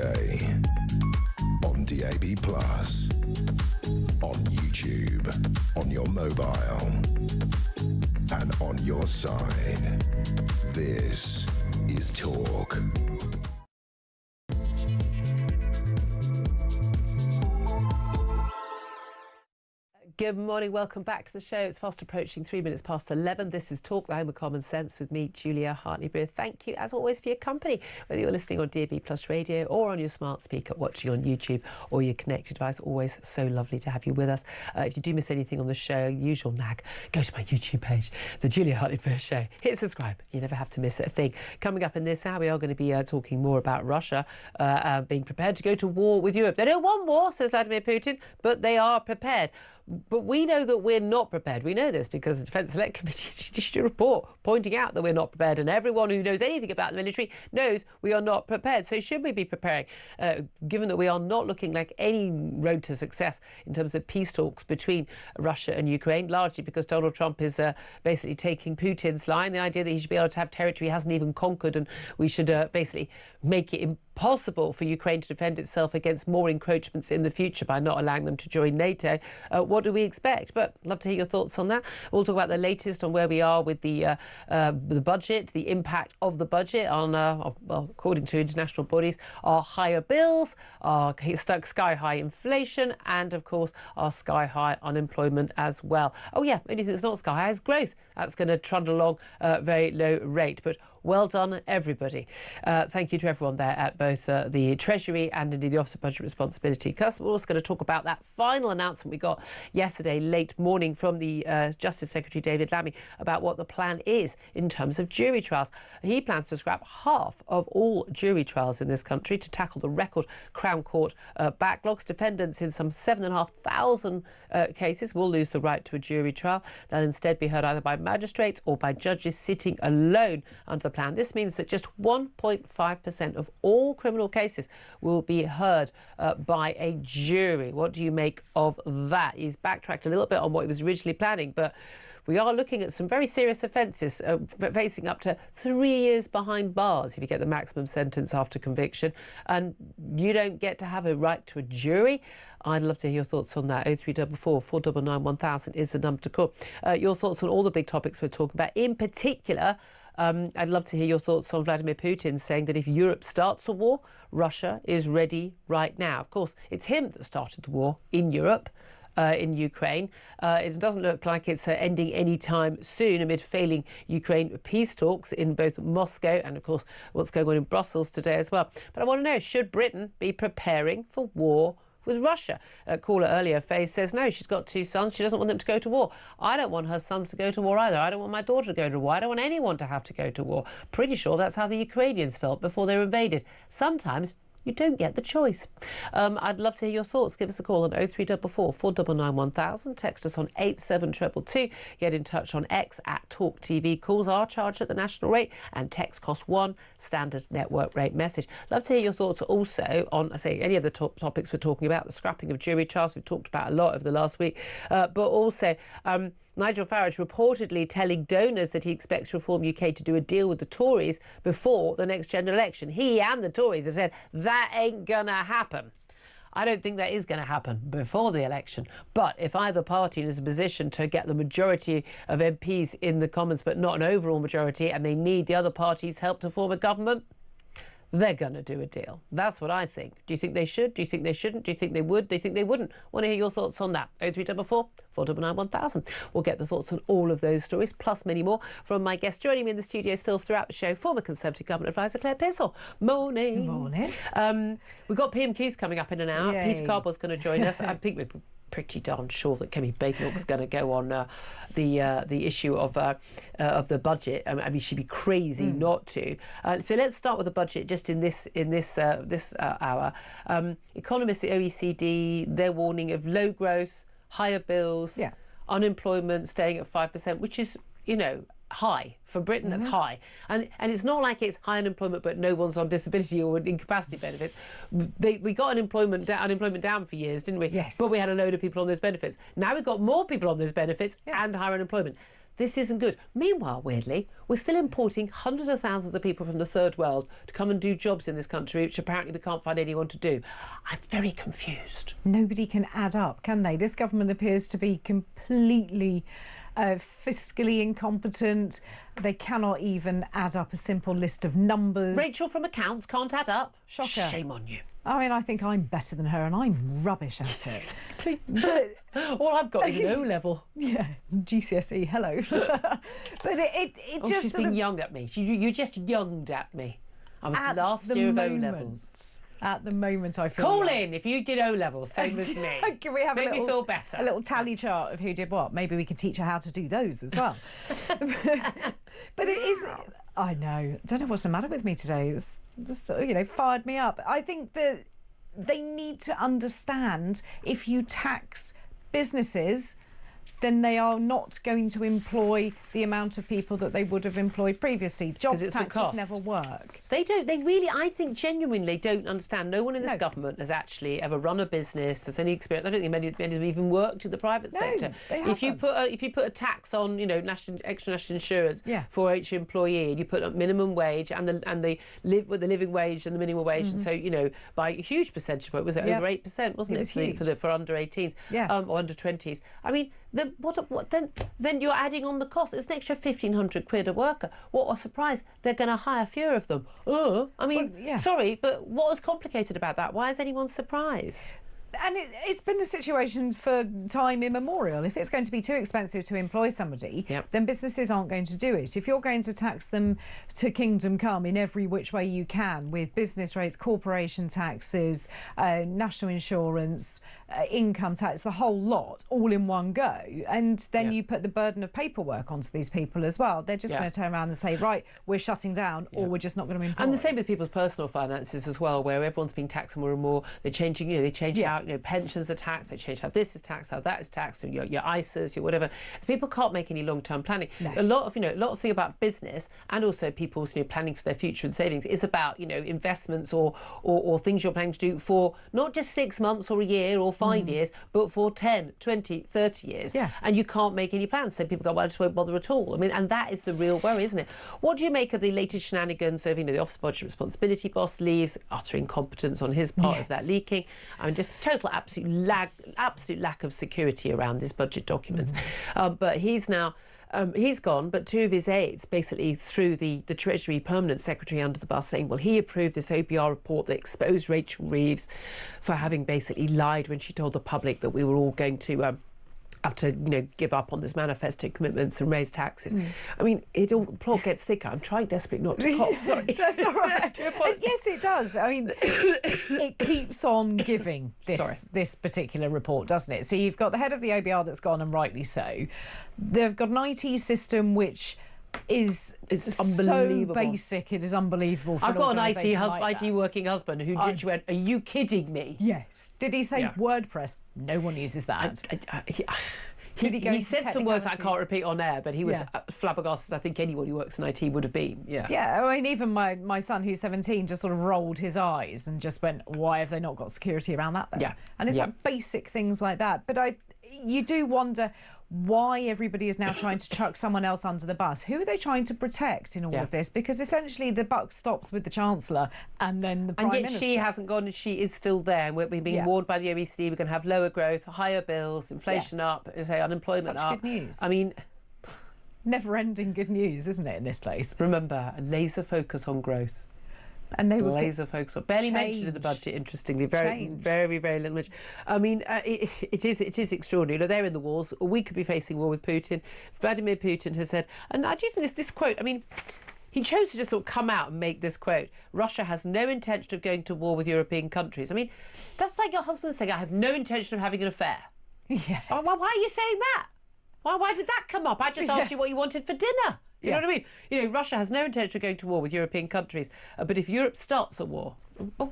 On DAB+, on YouTube, on your mobile, and on your side. This is Talk. Good morning, welcome back to the show. It's fast approaching 3 minutes past 11. This is Talk, the home of common sense with me, Julia Hartley-Brewer. Thank you, as always, for your company, whether you're listening on DAB+ radio or on your smart speaker, watching on YouTube or your connected device. Always so lovely to have you with us. If you do miss anything on the show, usual nag, go to my YouTube page, The Julia Hartley-Brewer Show. Hit subscribe. You never have to miss a thing. Coming up in this hour, we are going to be talking more about Russia being prepared to go to war with Europe. They don't want war, says Vladimir Putin, but they are prepared. But we know that we're not prepared. We know this because the Defence Select Committee issued a report pointing out that we're not prepared, and everyone who knows anything about the military knows we are not prepared. So should we be preparing, given that we are not looking like any road to success in terms of peace talks between Russia and Ukraine, largely because Donald Trump is basically taking Putin's line, the idea that he should be able to have territory he hasn't even conquered, and we should basically make it impossible for Ukraine to defend itself against more encroachments in the future by not allowing them to join NATO. What do we expect? But I'd love to hear your thoughts on that. We'll talk about the latest on where we are with the budget, the impact of the budget on, well, according to international bodies, our higher bills, our sky-high inflation, and, of course, our sky-high unemployment as well. Oh, yeah, anything that's not sky-high is growth. That's going to trundle along at a very low rate. But well done, everybody. Thank you to everyone there at both the Treasury and indeed the Office of Budget Responsibility. We're also going to talk about that final announcement we got yesterday late morning from the Justice Secretary David Lammy about what the plan is in terms of jury trials. He plans to scrap half of all jury trials in this country to tackle the record Crown Court backlogs. Defendants in some 7,500 cases will lose the right to a jury trial. They'll instead be heard either by magistrates or by judges sitting alone under the plan. This means that just 1.5% of all criminal cases will be heard by a jury. What do you make of that? He's backtracked a little bit on what he was originally planning, but we are looking at some very serious offences, facing up to 3 years behind bars if you get the maximum sentence after conviction, and you don't get to have a right to a jury. I'd love to hear your thoughts on that. 0344 499 1000 is the number to call. Your thoughts on all the big topics we're talking about. In particular, I'd love to hear your thoughts on Vladimir Putin saying that if Europe starts a war, Russia is ready right now. Of course, it's him that started the war in Europe. In Ukraine. It doesn't look like it's ending anytime soon amid failing Ukraine peace talks in both Moscow and, of course, what's going on in Brussels today as well. But I want to know, should Britain be preparing for war with Russia? A caller earlier, Faye, says no, she's got 2 sons. She doesn't want them to go to war. I don't want her sons to go to war either. I don't want my daughter to go to war. I don't want anyone to have to go to war. Pretty sure that's how the Ukrainians felt before they were invaded. Sometimes you don't get the choice. I'd love to hear your thoughts. Give us a call on 0344 499 1000. Text us on 87222. Get in touch on X at Talk TV. Calls are charged at the national rate and text costs $1 standard network rate message. Love to hear your thoughts also on, I say, any of the topics we're talking about. The scrapping of jury trials we've talked about a lot over the last week, but also Nigel Farage reportedly telling donors that he expects Reform UK to do a deal with the Tories before the next general election. He and the Tories have said that ain't gonna happen. I don't think that is going to happen before the election. But if either party is in a position to get the majority of MPs in the Commons, but not an overall majority, and they need the other party's help to form a government, they're going to do a deal. That's what I think. Do you think they should? Do you think they shouldn't? Do you think they would? Do you think they wouldn't? Want to hear your thoughts on that. 0344 499 1000. We'll get the thoughts on all of those stories, plus many more, from my guest joining me in the studio still throughout the show, former Conservative Government Advisor Claire Pearsall. Morning. Morning. We've got PMQs coming up in an hour. Yay. Peter Cardwell's going to join us. I think we're pretty darn sure that Kemi Bakewell's going to go on the issue of the budget. I mean, she'd be crazy not to. So let's start with the budget just in this hour. Economists at OECD, they're warning of low growth, higher bills, unemployment staying at 5%, which is, you know, high for Britain. That's high, and it's not like it's high unemployment but no one's on disability or incapacity benefits. We got unemployment down for years, didn't we? Yes. But we had a load of people on those benefits. Now we've got more people on those benefits and higher unemployment. this isn't good. Meanwhile, weirdly, we're still importing hundreds of thousands of people from the third world to come and do jobs in this country, which apparently we can't find anyone to do. I'm very confused. Nobody can add up, can they? This government appears to be completely fiscally incompetent. They cannot even add up a simple list of numbers. Rachel from accounts can't add up. Shocker. Shame on you. I mean, I think I'm better than her and I'm rubbish at it. Exactly. But all I've got is an O level. yeah, GCSE, hello. But it just she's been young at me. You just younged at me. I was at last the year of moment, O levels. At the moment, I feel Call like... in if you did O levels, same as me. Can we have Make me feel better. A little tally chart of who did what? Maybe we could teach her how to do those as well. But it is... I know. I don't know what's the matter with me today. It's just, fired me up. I think that they need to understand if you tax businesses, then they are not going to employ the amount of people that they would have employed previously. Jobs taxes never work. They don't. They really, I think, genuinely don't understand. No one in this government has actually ever run a business, has any experience. I don't think many of them even worked in the private sector. If you put a tax on, extra national insurance for each employee, and you put a minimum wage and the living wage and the minimum wage, and so by a huge percentage point, was it over 8%, wasn't it, for under 18s or under 20s? I mean. Then you're adding on the cost. It's an extra £1,500 a worker. What a surprise! They're going to hire fewer of them. Sorry, but what was complicated about that? Why is anyone surprised? And it's been the situation for time immemorial. If it's going to be too expensive to employ somebody, then businesses aren't going to do it. If you're going to tax them to kingdom come in every which way you can, with business rates, corporation taxes, national insurance, income tax, the whole lot, all in one go, and then you put the burden of paperwork onto these people as well, they're just going to turn around and say, right, we're shutting down, or we're just not going to employ. And the same with people's personal finances as well, where everyone's being taxed more and more. They're changing, they change out. Pensions are taxed, they change how this is taxed, how that is taxed, your ISAs, your whatever. So people can't make any long-term planning. No. A lot of thing about business and also people's planning for their future and savings is about investments or things you're planning to do for not just 6 months or a year or 5 years, but for 10, 20, 30 years. Yeah. And you can't make any plans. So people go, well, I just won't bother at all. I mean, and that is the real worry, isn't it? What do you make of the latest shenanigans of the Office Budget Responsibility boss leaves, utter incompetence on his part of that leaking? I mean, just total absolute lack of security around this budget documents. But he's now he's gone, but two of his aides basically threw the Treasury Permanent Secretary under the bus, saying, well, he approved this OPR report that exposed Rachel Reeves for having basically lied when she told the public that we were all going to have to, give up on this manifesto commitments and raise taxes. I mean, the plot gets thicker. I'm trying desperately not to cough. Sorry. That's all right. Yes, it does. I mean, it keeps on giving this particular report, doesn't it? So you've got the head of the OBR that's gone, and rightly so. They've got an IT system which is unbelievable. So basic, it is unbelievable. I've got an IT working husband who literally went, are you kidding me? Yes. Did he say WordPress? No one uses that. He said some words I can't repeat on air, but he was flabbergasted, as I think anyone who works in IT would have been. Yeah, I mean, even my son, who's 17, just sort of rolled his eyes and just went, why have they not got security around that then? Yeah. And it's like basic things like that. But you do wonder why everybody is now trying to chuck someone else under the bus. Who are they trying to protect in all of this? Because essentially the buck stops with the Chancellor and then the Prime Minister. And yet she hasn't gone and she is still there. We're being warned by the OECD. We're going to have lower growth, higher bills, inflation up, unemployment up. Such good news. I mean... never-ending good news, isn't it, in this place? Remember, a laser focus on growth. And they were laser focus on barely mentioned in the budget. Interestingly, very little mention. I mean, it is extraordinary. They're in the wars. We could be facing war with Putin. Vladimir Putin has said, and I do think this quote. I mean, he chose to just sort of come out and make this quote: "Russia has no intention of going to war with European countries." I mean, that's like your husband saying, "I have no intention of having an affair." Yeah. Why are you saying that? Why did that come up? I just asked you what you wanted for dinner. You know what I mean? Russia has no intention of going to war with European countries, but if Europe starts a war,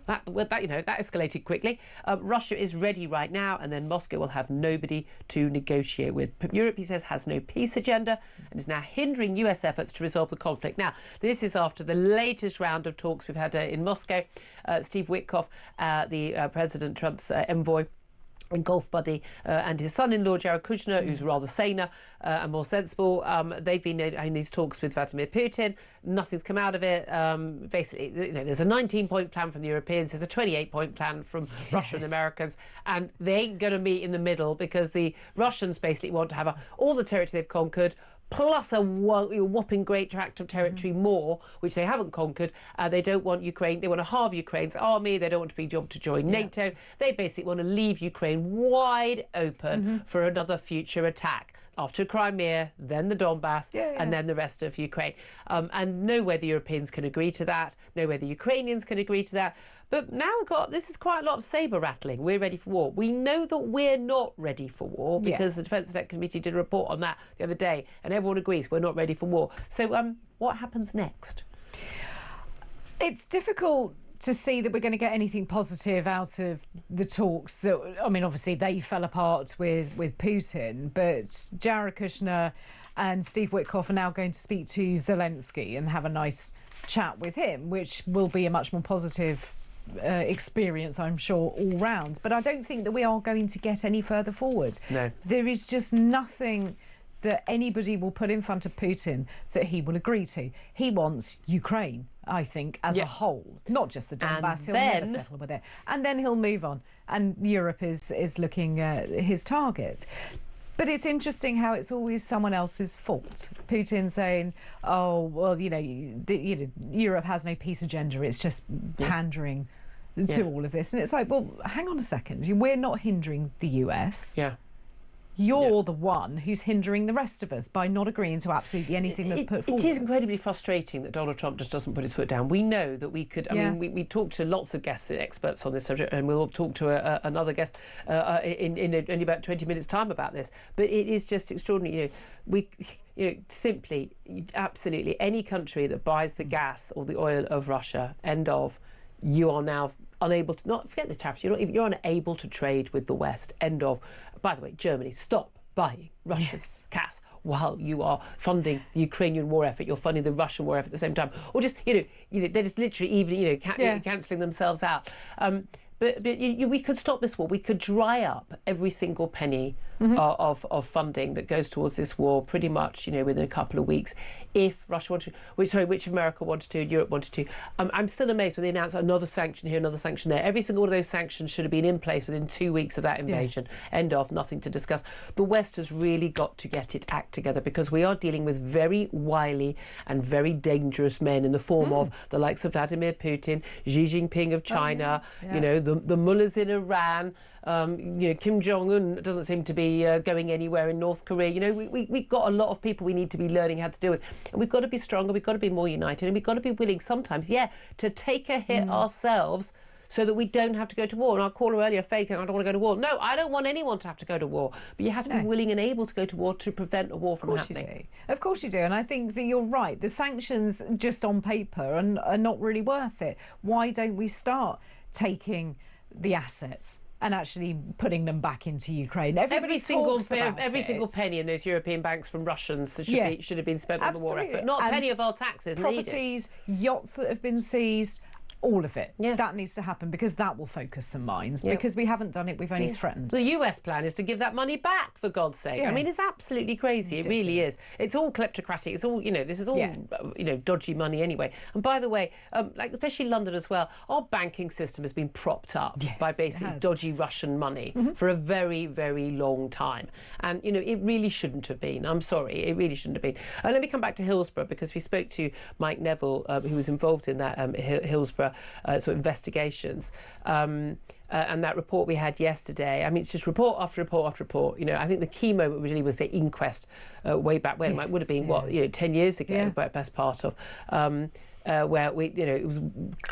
that escalated quickly. Russia is ready right now, and then Moscow will have nobody to negotiate with. Europe, he says, has no peace agenda and is now hindering US efforts to resolve the conflict. Now, this is after the latest round of talks we've had in Moscow. Steve Witkoff, the President Trump's envoy, and golf buddy and his son-in-law Jared Kushner, who's rather saner and more sensible. They've been in these talks with Vladimir Putin. Nothing's come out of it. Basically, there's a 19-point plan from the Europeans. There's a 28-point plan from Russia and Americans, and they ain't going to meet in the middle because the Russians basically want to have all the territory they've conquered, plus a whopping great tract of territory more, which they haven't conquered. They don't want Ukraine. They want to halve Ukraine's army. They don't want to be able to join NATO. They basically want to leave Ukraine wide open for another future attack. After Crimea, then the Donbass, and then the rest of Ukraine. And nowhere the Europeans can agree to that, nowhere the Ukrainians can agree to that. But now this is quite a lot of sabre rattling. We're ready for war. We know that we're not ready for war because the Defence Select Committee did a report on that the other day, and everyone agrees we're not ready for war. So what happens next? It's difficult to see that we're going to get anything positive out of the talks. That, I mean, obviously they fell apart with Putin, but Jared Kushner and Steve Witkoff are now going to speak to Zelensky and have a nice chat with him, which will be a much more positive experience, I'm sure, all round. But I don't think that we are going to get any further forward. No. There is just nothing that anybody will put in front of Putin that he will agree to. He wants Ukraine, I think, as a whole, not just the Donbass. He'll never settle with it. And then he'll move on. And Europe is looking at his target. But it's interesting how it's always someone else's fault. Putin saying, oh, well, Europe has no peace agenda. It's just pandering to all of this. And it's like, well, hang on a second. We're not hindering the US. Yeah. You're the one who's hindering the rest of us by not agreeing to absolutely anything that's put forward. It is incredibly frustrating that Donald Trump just doesn't put his foot down. We know that we could... I mean, we talked to lots of guests and experts on this subject, and we'll talk to another guest in only about 20 minutes' time about this. But it is just extraordinary. Simply, absolutely, any country that buys the gas or the oil of Russia, end of, you are now unable to... Not forget the tariffs. You're unable to trade with the West, end of. By the way, Germany, stop buying Russian gas while you are funding the Ukrainian war effort. You're funding the Russian war effort at the same time, or just they're just literally even cancelling themselves out. But we could stop this war. We could dry up every single penny of funding that goes towards this war pretty much, within a couple of weeks, if Russia wanted to, which America wanted to, and Europe wanted to. I'm still amazed when they announced another sanction here, another sanction there. Every single one of those sanctions should have been in place within 2 weeks of that invasion. End of, nothing to discuss. The West has really got to get its act together, because we are dealing with very wily and very dangerous men in the form of the likes of Vladimir Putin, Xi Jinping of China, the mullahs in Iran, Kim Jong-un doesn't seem to be going anywhere in North Korea. We've got a lot of people we need to be learning how to deal with. And we've got to be stronger, we've got to be more united, and we've got to be willing sometimes, to take a hit ourselves so that we don't have to go to war. And our caller earlier faking, I don't want to go to war. No, I don't want anyone to have to go to war. But you have to be willing and able to go to war to prevent a war from happening. Of course you do. And I think that you're right. The sanctions just on paper are not really worth it. Why don't we start taking the assets and actually putting them back into Ukraine? Every single penny in those European banks from Russians should have been spent on the war effort. Not a penny of our taxes. Properties, yachts that have been seized, all of it. That needs to happen, because that will focus some minds. Because we haven't done it, we've only threatened. The US plan is to give that money back, for God's sake. I mean, it's absolutely crazy. It really is. It's all kleptocratic. It's all, this is all, dodgy money anyway. And by the way, especially London as well, our banking system has been propped up by basically dodgy Russian money for a very, very long time. And, it really shouldn't have been. I'm sorry, it really shouldn't have been. Let me come back to Hillsborough, because we spoke to Mike Neville, who was involved in that Hillsborough sort of investigations, and that report we had yesterday. I mean, it's just report after report after report. I think the key moment really was the inquest way back when. It would have been 10 years ago, but best part of. Where it was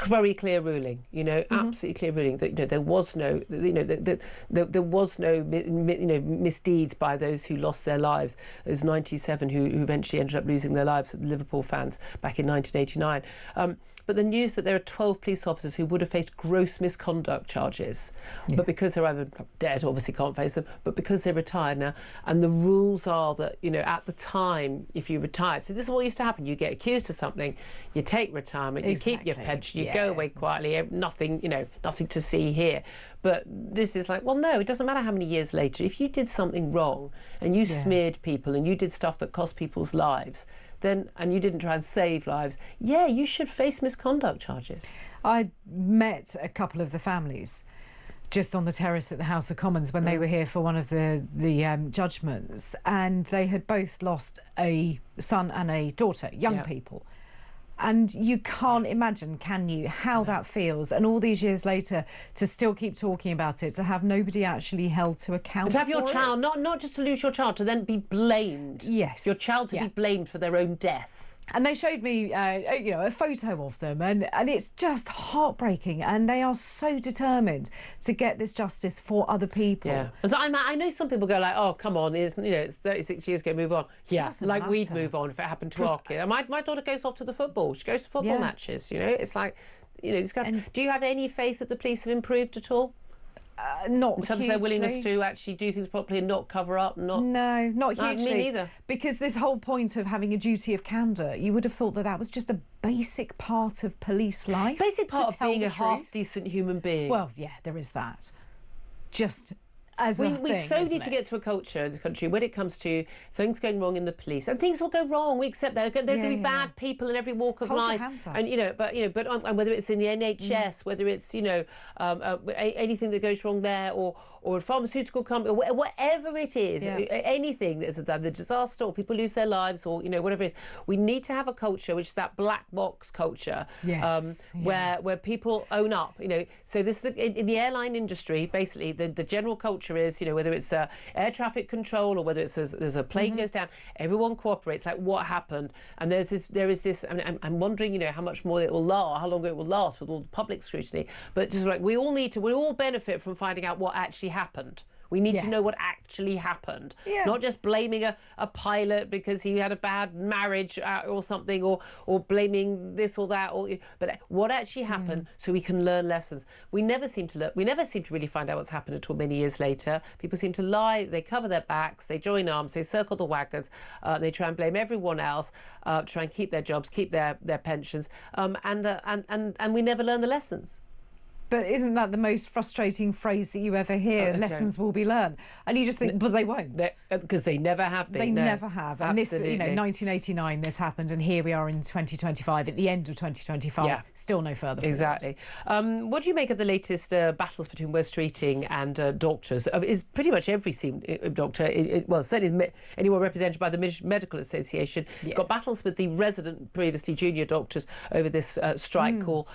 very clear ruling, absolutely clear ruling that there was no, there was no, misdeeds by those who lost their lives. Those 97 who eventually ended up losing their lives, the Liverpool fans, back in 1989. But the news that there are 12 police officers who would have faced gross misconduct charges, but because they're either dead, obviously can't face them, but because they're retired now, and the rules are that, at the time, if you retired, so this is what used to happen, you get accused of something, you're 10 take retirement, you keep your pension, you Yeah. go away quietly, nothing, nothing to see here. But this is like, well, no, it doesn't matter how many years later. If you did something wrong and you smeared people and you did stuff that cost people's lives, then, and you didn't try and save lives, you should face misconduct charges. I met a couple of the families just on the terrace at the House of Commons when they were here for one of the judgments, and they had both lost a son and a daughter, young people. And you can't imagine, can you, how that feels, and all these years later to still keep talking about it, to have nobody actually held to account. To have your for child, it. not just to lose your child, to then be blamed. Yes. Your child to be blamed for their own death. And they showed me, a photo of them, and it's just heartbreaking. And they are so determined to get this justice for other people. Yeah, so I know some people go like, "Oh, come on, it's 36 years ago, move on." Yeah, doesn't like matter. we'd move on if it happened to our kid. My daughter goes off to the football. She goes to football matches. It's like, it's kind of, do you have any faith that the police have improved at all? Not in terms of their willingness to actually do things properly and not cover up, No, not hugely. Me neither. Because this whole point of having a duty of candour, you would have thought that was just a basic part of police life. Basic part of being a truth. half-decent human being. Well, yeah, there is that. Just as we thing, so need to get to a culture in this country when it comes to things going wrong in the police, and things will go wrong. We accept that there are going to be bad people in every walk of Hold your life, hands up. and and whether it's in the NHS, whether it's anything that goes wrong there, or a pharmaceutical company, or whatever it is, anything that's the disaster, or people lose their lives, or whatever it is, we need to have a culture which is that black box culture, where people own up. So this in the airline industry, basically the general culture is, whether it's air traffic control or whether there's a plane goes down, everyone cooperates. Like, what happened? And there is this. I mean, I'm wondering, how much more it will last, how long it will last with all the public scrutiny. But just like we all benefit from finding out what actually happened. We need to know what actually happened, not just blaming a pilot because he had a bad marriage or something, or blaming this or that, but what actually happened, so we can learn lessons. We never seem to learn. We never seem to really find out what's happened until many years later. People seem to lie. They cover their backs. They join arms. They circle the wagons. They try and blame everyone else. Try and keep their jobs, keep their pensions, and we never learn the lessons. But isn't that the most frustrating phrase that you ever hear? Lessons will be learned. And you just think, but they won't. Because they never have been. They never have. And this, 1989, this happened, and here we are in 2025, at the end of 2025, still no further. Exactly. What do you make of the latest battles between Wes Streeting and doctors? Is pretty much every doctor, certainly anyone represented by the Medical Association, got battles with the resident, previously junior doctors over this strike call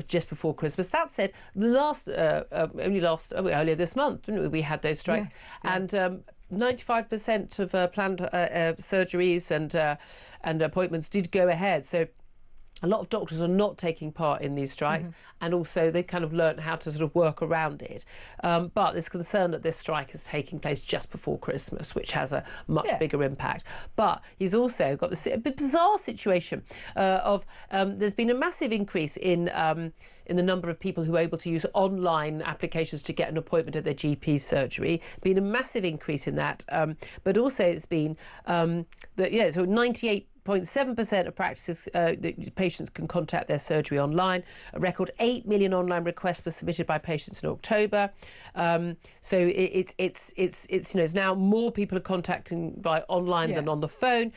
just before Christmas. That said, earlier this month, didn't we? We had those strikes, and 95% of planned surgeries and appointments did go ahead. So a lot of doctors are not taking part in these strikes, and also they kind of learnt how to sort of work around it. But there's concern that this strike is taking place just before Christmas, which has a much bigger impact. But he's also got this bizarre situation of there's been a massive increase in the number of people who are able to use online applications to get an appointment at their GP surgery. Been a massive increase in that, but also it's been so 98.7% of practices, patients can contact their surgery online. A record 8 million online requests were submitted by patients in October. So it's now more people are contacting by online than on the phone.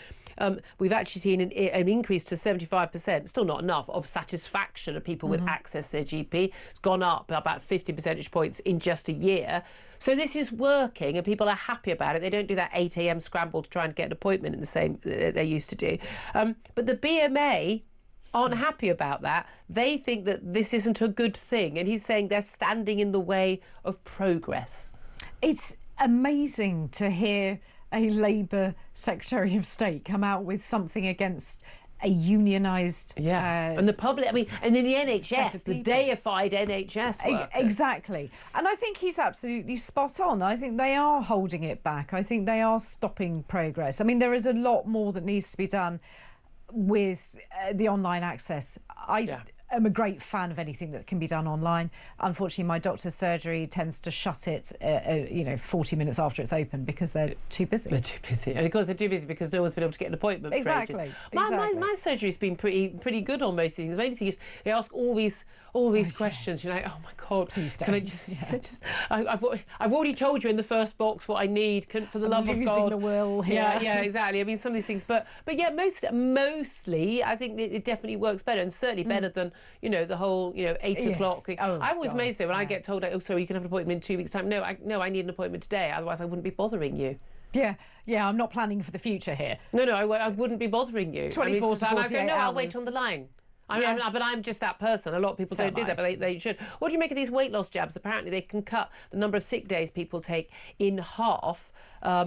We've actually seen an increase to 75%, still not enough, of satisfaction of people with access to their GP. It's gone up about 50 percentage points in just a year. So this is working and people are happy about it. They don't do that 8 a.m. scramble to try and get an appointment in the same they used to do. But the BMA aren't happy about that. They think that this isn't a good thing. And he's saying they're standing in the way of progress. It's amazing to hear a Labour Secretary of State come out with something against a unionised... and the public, and in the NHS, the deified NHS workers. Exactly. And I think he's absolutely spot on. I think they are holding it back. I think they are stopping progress. I mean, there is a lot more that needs to be done with the online access. am a great fan of anything that can be done online. Unfortunately, my doctor's surgery tends to shut it, 40 minutes after it's open because they're too busy. They're too busy. And of course, they're too busy because no one's been able to get an appointment. Exactly. My surgery's been pretty good on most things. The main thing is they ask all these questions. You're like, oh my God, please don't. Can I just? I've already told you in the first box what I need. For the love of God. Losing the will here. Yeah, exactly. I mean, some of these things, but yeah, mostly, I think it definitely works better, and certainly better than the whole 8 o'clock thing. Oh, I'm always amazed though when I get told, oh, sorry, you can have an appointment in 2 weeks' time. No, I need an appointment today. Otherwise, I wouldn't be bothering you. Yeah, I'm not planning for the future here. No, I wouldn't be bothering you. 24 to 48 hours. I'll wait on the line. But I'm just that person. A lot of people don't do that, but they should. What do you make of these weight loss jabs? Apparently, they can cut the number of sick days people take in half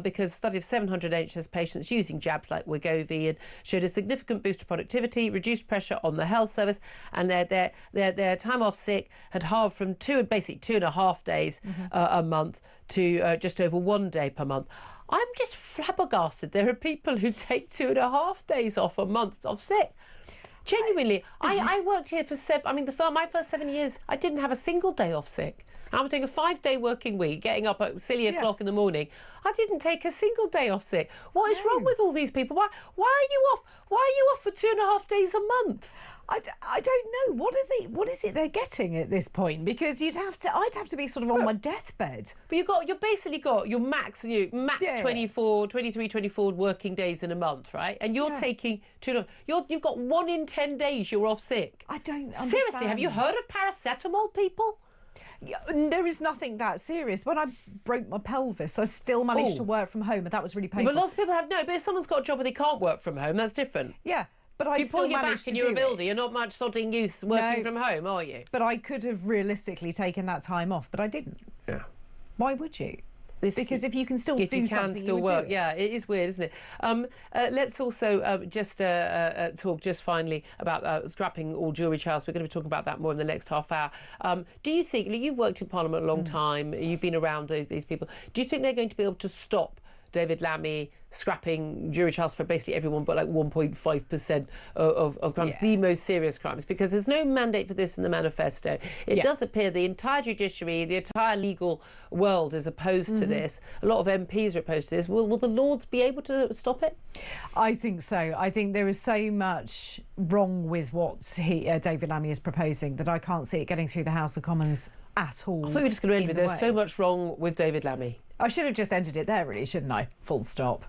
because a study of 700 NHS patients using jabs like Wegovy and showed a significant boost to productivity, reduced pressure on the health service, and their time off sick had halved from 2.5 days a month to just over 1 day per month. I'm just flabbergasted. There are people who take 2.5 days off a month off sick. Genuinely, I worked here for my first 7 years, I didn't have a single day off sick. And I was doing a 5-day working week, getting up at silly o'clock in the morning. I didn't take a single day off sick. What is wrong with all these people? Why are you off? Why are you off for 2.5 days a month? I don't know. What is it they're getting at this point? Because I'd have to be sort of on my deathbed. But you basically got your max 24 working days in a month, right? And you're taking you've got 1 in 10 days you're off sick. I don't understand. Seriously, have you heard of paracetamol, people? There is nothing that serious. When I broke my pelvis, I still managed to work from home, and that was really painful. But lots of people have but if someone's got a job where they can't work from home, that's different. Yeah. But I you still pull your managed back and to you're a do builder. it. You're not much sodding use working from home, are you? But I could have realistically taken that time off, but I didn't. Yeah. Why would you? Because if you can still do something, you would work. do it. Yeah, it is weird, isn't it? Let's also just talk just finally about scrapping all jewellery trials. We're going to be talking about that more in the next half hour. Do you think, you've worked in Parliament a long time, you've been around these people, do you think they're going to be able to stop David Lammy scrapping jury trials for basically everyone but like 1.5% of crimes, the most serious crimes? Because there's no mandate for this in the manifesto. It does appear the entire judiciary, the entire legal world is opposed to this. A lot of MPs are opposed to this. Will the Lords be able to stop it? I think so. I think there is so much wrong with what David Lammy is proposing that I can't see it getting through the House of Commons at all. I thought we were just going to end with there's so much wrong with David Lammy. I should have just ended it there, really, shouldn't I? Full stop.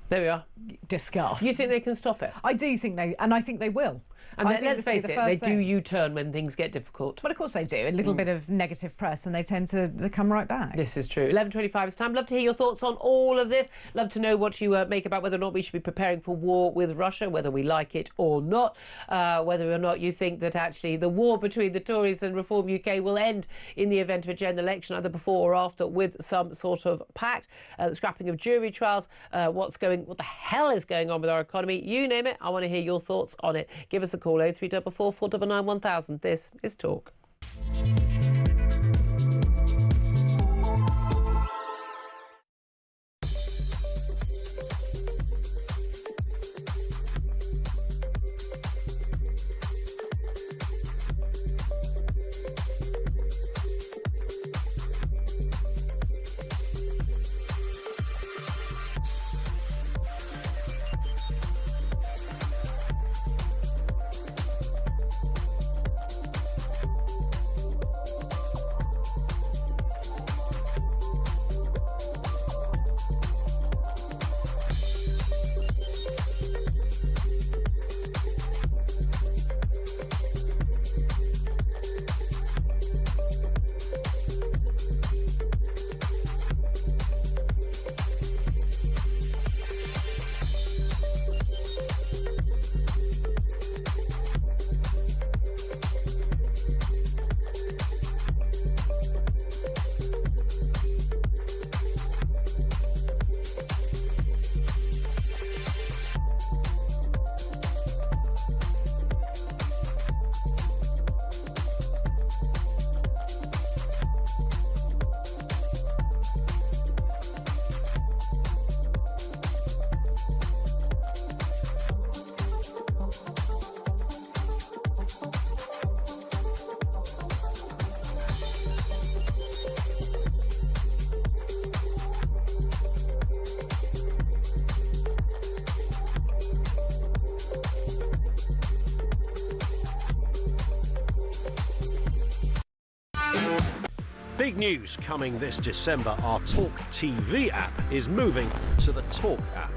There we are. Discuss. You think they can stop it? I do think and I think they will. And let's face it, they do U-turn when things get difficult. But of course they do. A little bit of negative press and they tend to come right back. This is true. 11:25 is time. Love to hear your thoughts on all of this. Love to know what you make about whether or not we should be preparing for war with Russia, whether we like it or not, whether or not you think that actually the war between the Tories and Reform UK will end in the event of a general election, either before or after, with some sort of pact. The scrapping of jury trials, what the hell is going on with our economy? You name it. I want to hear your thoughts on it. Give us a call, 0344 499 1000. This is Talk. Big news coming this December. Our Talk TV app is moving to the Talk app.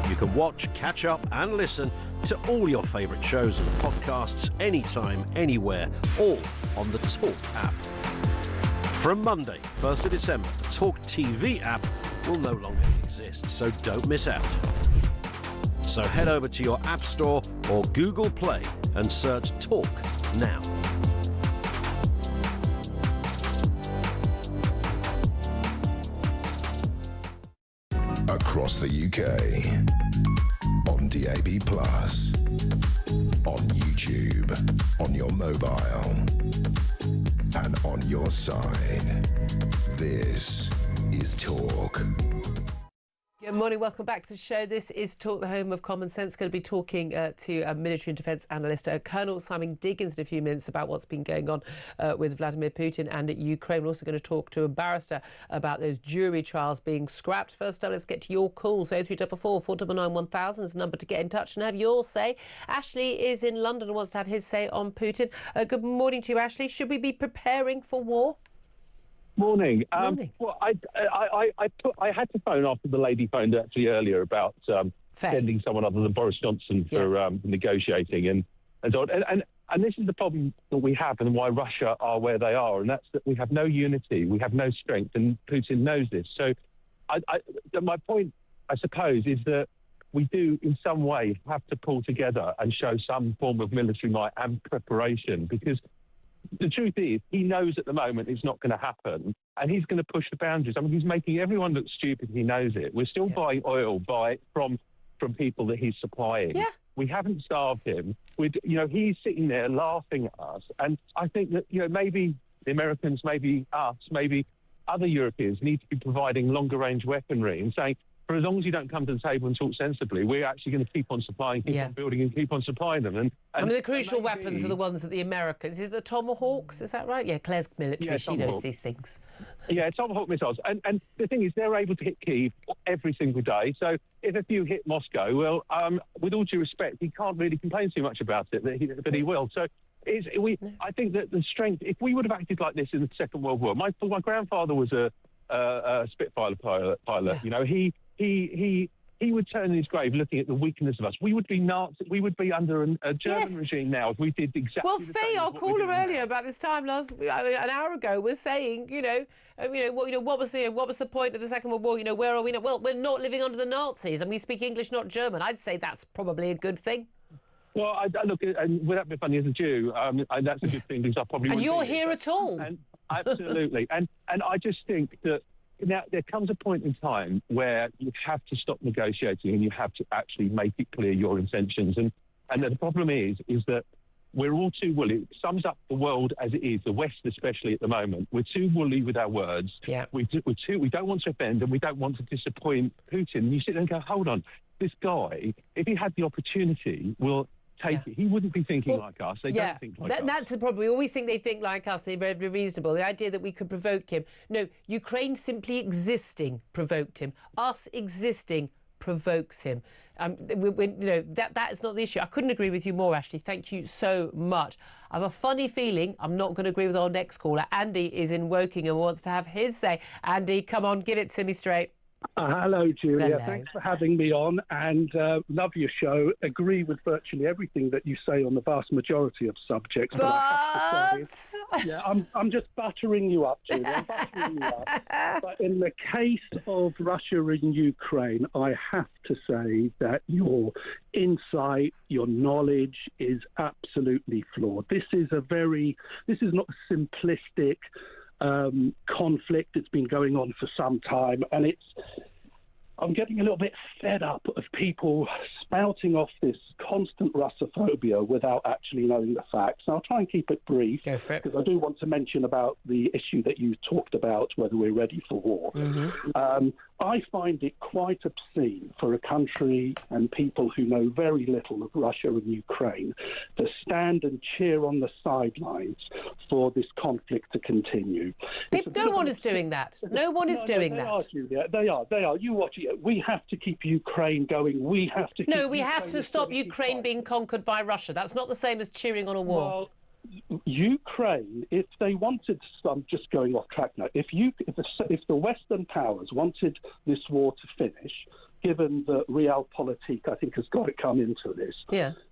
You can watch, catch up and listen to all your favourite shows and podcasts anytime, anywhere, all on the Talk app. From Monday, 1st of December, the Talk TV app will no longer exist, so don't miss out. So head over to your App Store or Google Play and search Talk now. Across the UK, on DAB+, on YouTube, on your mobile, and on your side. This is Talk. Good morning, welcome back to the show. This is Talk, the home of common sense. Going to be talking to military and defence analyst Colonel Simon Diggins in a few minutes about what's been going on with Vladimir Putin and Ukraine. We're also going to talk to a barrister about those jury trials being scrapped. First up, let's get to your calls. 0344 499 1000 is the number to get in touch and have your say. Ashley is in London and wants to have his say on Putin. Good morning to you, Ashley. Should we be preparing for war? Morning. Morning. Well, I had to phone after the lady phoned actually earlier about sending someone other than Boris Johnson for negotiating and so on. And this is the problem that we have and why Russia are where they are, and that's that we have no unity, we have no strength, and Putin knows this. So my point, I suppose, is that we do in some way have to pull together and show some form of military might and preparation, because the truth is, he knows at the moment it's not going to happen, and he's going to push the boundaries. I mean, he's making everyone look stupid. He knows it. We're still buying oil from people that he's supplying. Yeah. We haven't starved him. He's sitting there laughing at us. And I think that, maybe the Americans, maybe us, maybe other Europeans need to be providing longer-range weaponry and saying, for as long as you don't come to the table and talk sensibly, we're actually going to keep on supplying, keep on building and keep on supplying them. And the crucial weapons are the ones that the Americans... Is it the Tomahawks? Is that right? Yeah, Claire's military. She knows these things. Yeah, Tomahawk missiles. And the thing is, they're able to hit Kyiv every single day. So if a few hit Moscow, well, with all due respect, he can't really complain too much about it, but he will. So I think that the strength... If we would have acted like this in the Second World War... My grandfather was a Spitfire pilot. He would turn in his grave looking at the weakness of us. We would be Nazi. We would be under a German regime now if we did exactly the same. Well, Faye, our caller earlier about this time an hour ago was saying, what was the point of the Second World War? Where are we now? Well, we're not living under the Nazis, and we speak English, not German. I'd say that's probably a good thing. Well, I look, and without being funny as a Jew, that's a good thing because I probably. And you're here at all. Absolutely, and I just think that. Now, there comes a point in time where you have to stop negotiating and you have to actually make it clear your intentions. And the problem is that we're all too woolly. It sums up the world as it is, the West especially at the moment. We're too woolly with our words. Yeah. We don't want to offend and we don't want to disappoint Putin. You sit there and go, hold on, this guy, if he had the opportunity, will take it. He wouldn't be thinking like us. They don't think like us. That's the problem. We always think they think like us. They're very reasonable. The idea that we could provoke him. No, Ukraine simply existing provoked him. Us existing provokes him. That is not the issue. I couldn't agree with you more, Ashley. Thank you so much. I have a funny feeling I'm not going to agree with our next caller. Andy is in Woking and wants to have his say. Andy, come on, give it to me straight. Hello, Julia. Hello. Thanks for having me on, and love your show. Agree with virtually everything that you say on the vast majority of subjects. But I have to say, I'm just buttering you up, Julia. But in the case of Russia and Ukraine, I have to say that your insight, your knowledge is absolutely flawed. This is not a simplistic conflict. It's been going on for some time, and I'm getting a little bit fed up of people spouting off this constant Russophobia without actually knowing the facts. And I'll try and keep it brief because I do want to mention about the issue that you talked about, whether we're ready for war. Mm-hmm. I find it quite obscene for a country and people who know very little of Russia and Ukraine to stand and cheer on the sidelines for this conflict to continue. No one is doing that. No one is doing that. They are, Julia. They are. You watch it. We have to keep Ukraine going. We have to. We have to stop Ukraine being conquered by Russia. That's not the same as cheering on a war. Ukraine, if they wanted, I'm just going off track now, if the Western powers wanted this war to finish, given that realpolitik, I think, has got to come into this,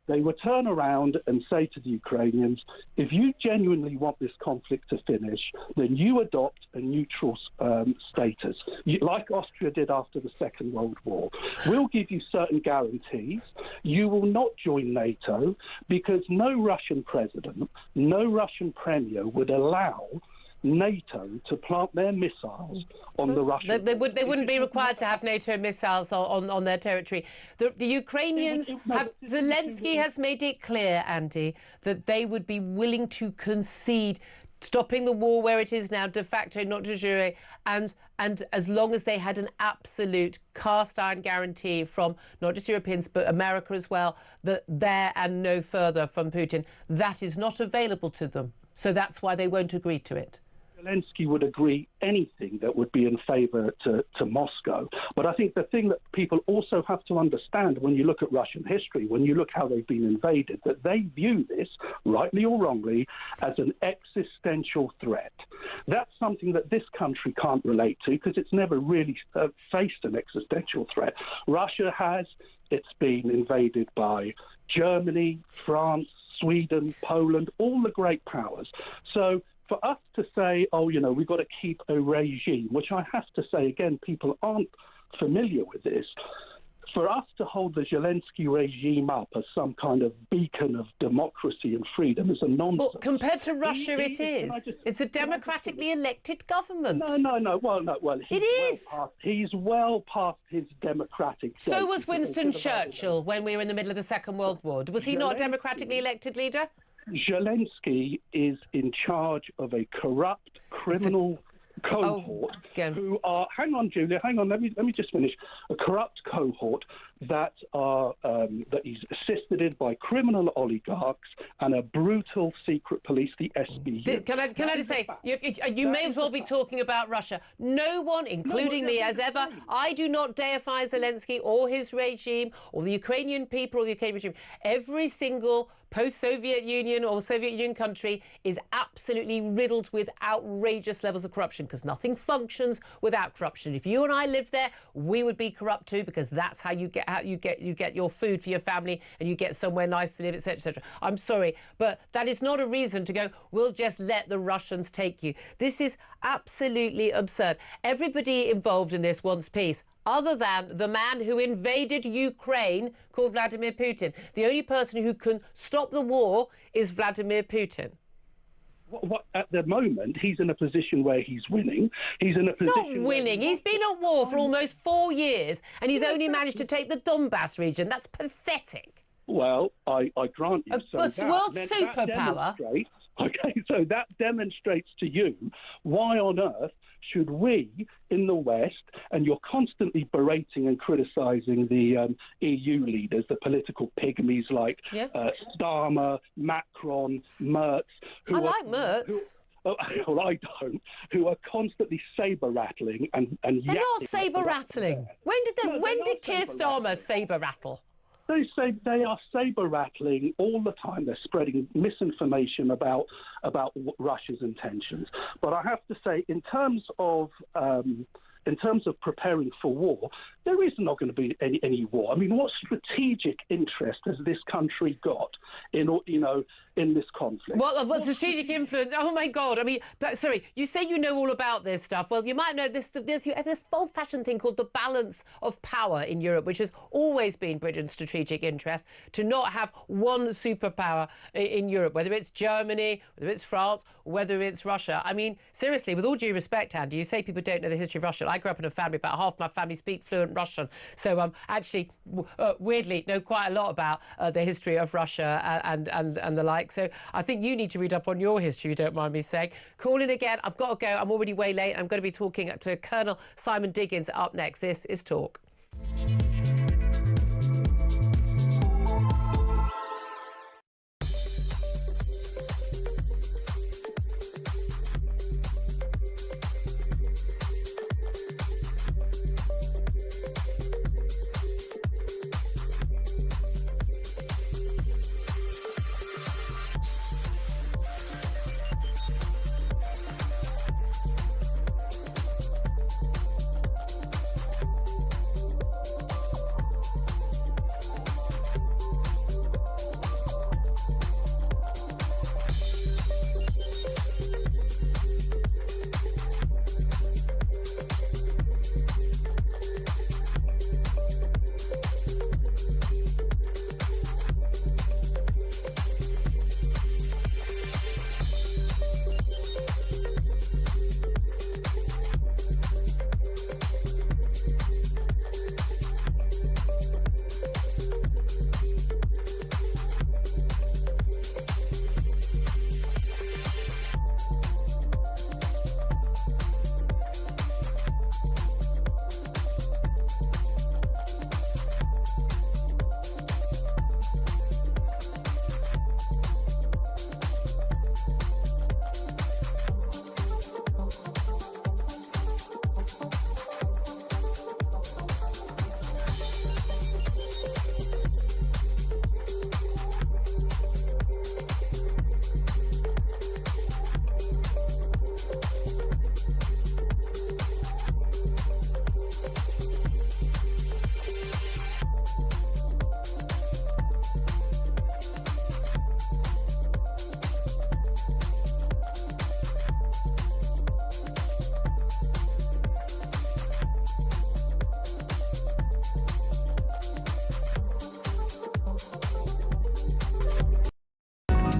they would turn around and say to the Ukrainians, if you genuinely want this conflict to finish, then you adopt a neutral status, like Austria did after the Second World War. We'll give you certain guarantees. You will not join NATO because no Russian president, no Russian premier would allow NATO to plant their missiles on the Russian. They wouldn't be required to have NATO missiles on their territory. The Ukrainians Zelensky has made it clear, Andy, that they would be willing to concede stopping the war where it is now, de facto, not de jure, and as long as they had an absolute cast iron guarantee from not just Europeans but America as well, that there and no further from Putin, that is not available to them. So that's why they won't agree to it. Zelensky would agree anything that would be in favour to Moscow. But I think the thing that people also have to understand when you look at Russian history, when you look how they've been invaded, that they view this, rightly or wrongly, as an existential threat. That's something that this country can't relate to because it's never really faced an existential threat. Russia has. It's been invaded by Germany, France, Sweden, Poland, all the great powers. So for us to say, we've got to keep a regime, which I have to say, again, people aren't familiar with this, for us to hold the Zelensky regime up as some kind of beacon of democracy and freedom is a nonsense. Well, compared to Russia, it is. It's a democratically elected government. No. Well, he's well past his democratic. So was Winston Churchill when we were in the middle of the Second World War. Was he not a democratically elected leader? Zelensky is in charge of a corrupt criminal cohort who are, hang on, Julia, let me just finish. A corrupt cohort that is assisted in by criminal oligarchs and a brutal secret police, the SBU. Can I just say, you may as well be talking about Russia. No one, including me, as ever, I do not deify Zelensky or his regime or the Ukrainian people or the Ukrainian regime. Every single post-Soviet Union or Soviet Union country is absolutely riddled with outrageous levels of corruption because nothing functions without corruption. If you and I lived there, we would be corrupt too because that's how you get your food for your family and you get somewhere nice to live, etc., etc. I'm sorry, but that is not a reason to go, we'll just let the Russians take you. This is absolutely absurd. Everybody involved in this wants peace, other than the man who invaded Ukraine called Vladimir Putin. The only person who can stop the war is Vladimir Putin. At the moment, he's in a position where he's winning. He's in a position. Not winning. He's been at war for almost 4 years, and he's only managed to take the Donbass region. That's pathetic. Well, I grant you. A world superpower. Okay, so that demonstrates to you why on earth should we in the West, and you're constantly berating and criticising the EU leaders, the political pygmies like Starmer, Macron, Merz. I like Merz. Well, I don't. Who are constantly saber-rattling and they're not saber-rattling. When did Keir Starmer saber-rattle? They say they are saber-rattling all the time. They're spreading misinformation about Russia's intentions. But I have to say, in terms of preparing for war, there is not going to be any war. I mean, what strategic interest has this country got in this conflict? Well, what strategic influence? Oh my God! I mean, sorry, you say you know all about this stuff. Well, you might know this. There's this old-fashioned thing called the balance of power in Europe, which has always been Britain's strategic interest, to not have one superpower in Europe, whether it's Germany, whether it's France, whether it's Russia. I mean, seriously, with all due respect, Andy, you say people don't know the history of Russia. I grew up in a family, about half my family speak fluent Russian. So actually, weirdly, know quite a lot about the history of Russia and the like. So I think you need to read up on your history, if you don't mind me saying. Call in again. I've got to go. I'm already way late. I'm going to be talking to Colonel Simon Diggins up next. This is Talk.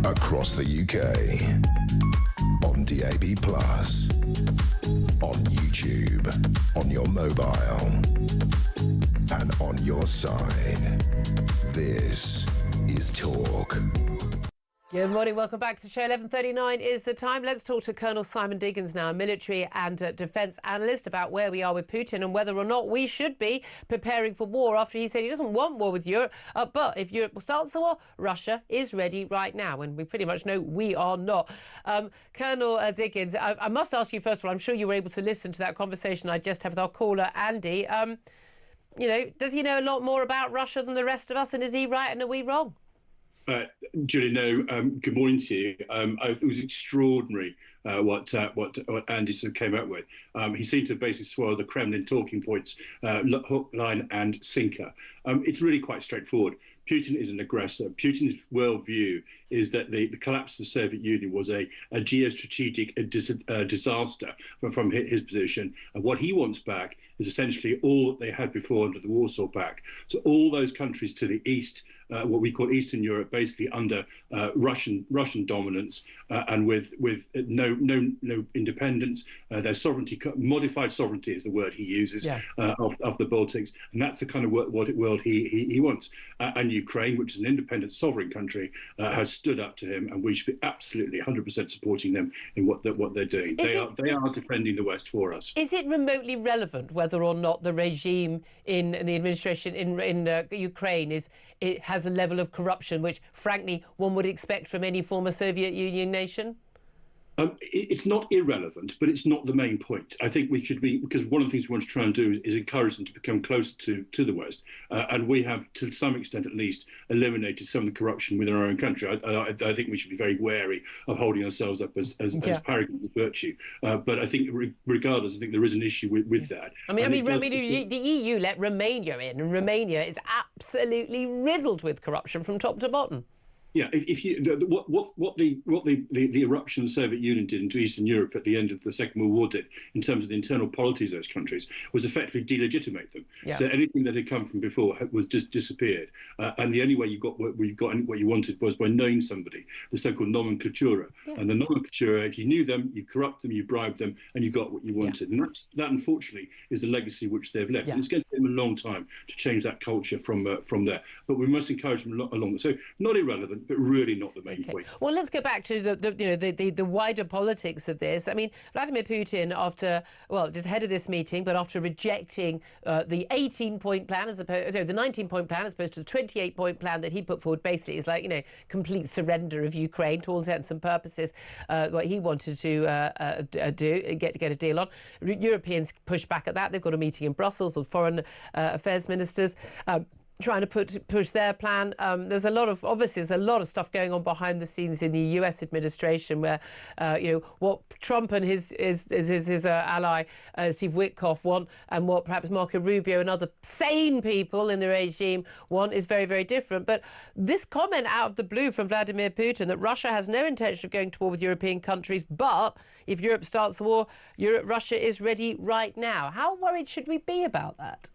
across the UK, on DAB+, on YouTube, on your mobile, and on your side. This is Talk. Good morning, welcome back to the show. 11:39 is the time. Let's talk to Colonel Simon Diggins now, a military and defence analyst, about where we are with Putin and whether or not we should be preparing for war after he said he doesn't want war with Europe. But if Europe starts the war, Russia is ready right now, and we pretty much know we are not. Colonel Diggins, I must ask you first of all, I'm sure you were able to listen to that conversation I just had with our caller, Andy. You know, does he know a lot more about Russia than the rest of us, and is he right and are we wrong? Julie, no. Good morning to you. It was extraordinary what Andy sort of came up with. He seemed to basically swallow the Kremlin talking points, hook, line, and sinker. It's really quite straightforward. Putin is an aggressor. Putin's worldview is that the collapse of the Soviet Union was a geostrategic disaster from his position. And what he wants back is essentially all that they had before under the Warsaw Pact. So all those countries to the east, what we call Eastern Europe, basically under Russian dominance and with no independence. Their sovereignty, modified sovereignty is the word he uses, of the Baltics. And that's the kind of world he wants. And Ukraine, which is an independent sovereign country, has stood up to him, and we should be absolutely 100% supporting them in what they're doing. They are defending the West for us. Is it remotely relevant whether or not the regime in the administration in Ukraine has a level of corruption which, frankly, one would expect from any former Soviet Union nation? It's not irrelevant, but it's not the main point. I think we should be, because one of the things we want to try and do is encourage them to become closer to the West. And we have, to some extent at least, eliminated some of the corruption within our own country. I think we should be very wary of holding ourselves up as paragons of virtue. But I think, regardless, I think there is an issue with that. The EU let Romania in, and Romania is absolutely riddled with corruption from top to bottom. Yeah, what the eruption of the Soviet Union did into Eastern Europe at the end of the Second World War did, in terms of the internal polities of those countries, was effectively delegitimate them. Yeah. So anything that had come from before was just disappeared. And the only way you got what you wanted was by knowing somebody, the so-called nomenclatura. Yeah. And the nomenclatura, if you knew them, you corrupt them, you bribed them, and you got what you wanted. Yeah. And that, unfortunately, is the legacy which they've left. Yeah. And it's going to take them a long time to change that culture from there. But we must encourage them along. So not irrelevant, but really not the main point. Well, let's go back to the wider politics of this. I mean, Vladimir Putin, just ahead of this meeting, but after rejecting the 18-point plan the 19-point plan as opposed to the 28-point plan that he put forward, basically is like, complete surrender of Ukraine to all intents and purposes, what he wanted to get a deal on. Europeans push back at that. They've got a meeting in Brussels with foreign affairs ministers. Trying to push their plan. There's a lot of stuff going on behind the scenes in the US administration where, what Trump and his ally, Steve Witkoff, want, and what perhaps Marco Rubio and other sane people in the regime want is very, very different. But this comment out of the blue from Vladimir Putin that Russia has no intention of going to war with European countries, but if Europe starts a war, Russia is ready right now. How worried should we be about that?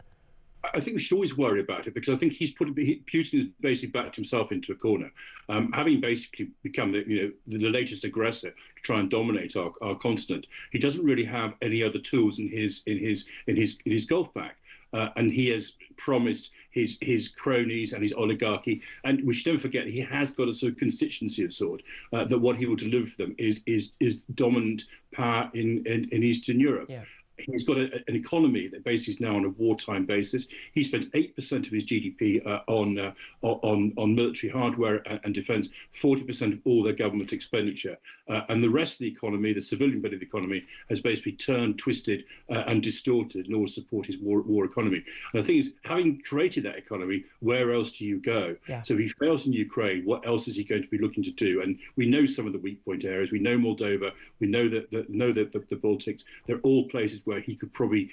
I think we should always worry about it, because I think Putin has basically backed himself into a corner, having basically become the latest aggressor to try and dominate our continent. He doesn't really have any other tools in his golf bag, and he has promised his cronies and his oligarchy, and we should never forget he has got a sort of constituency of sort that what he will deliver for them is dominant power in Eastern Europe. Yeah. He's got an economy that basically is now on a wartime basis. He spends 8% of his GDP on military hardware and defence, 40% of all their government expenditure. And the rest of the economy, the civilian bit of the economy, has basically turned, twisted and distorted in order to support his war economy. And the thing is, having created that economy, where else do you go? Yeah. So if he fails in Ukraine, what else is he going to be looking to do? And we know some of the weak point areas. We know Moldova. We know that the Baltics. They're all places where he could probably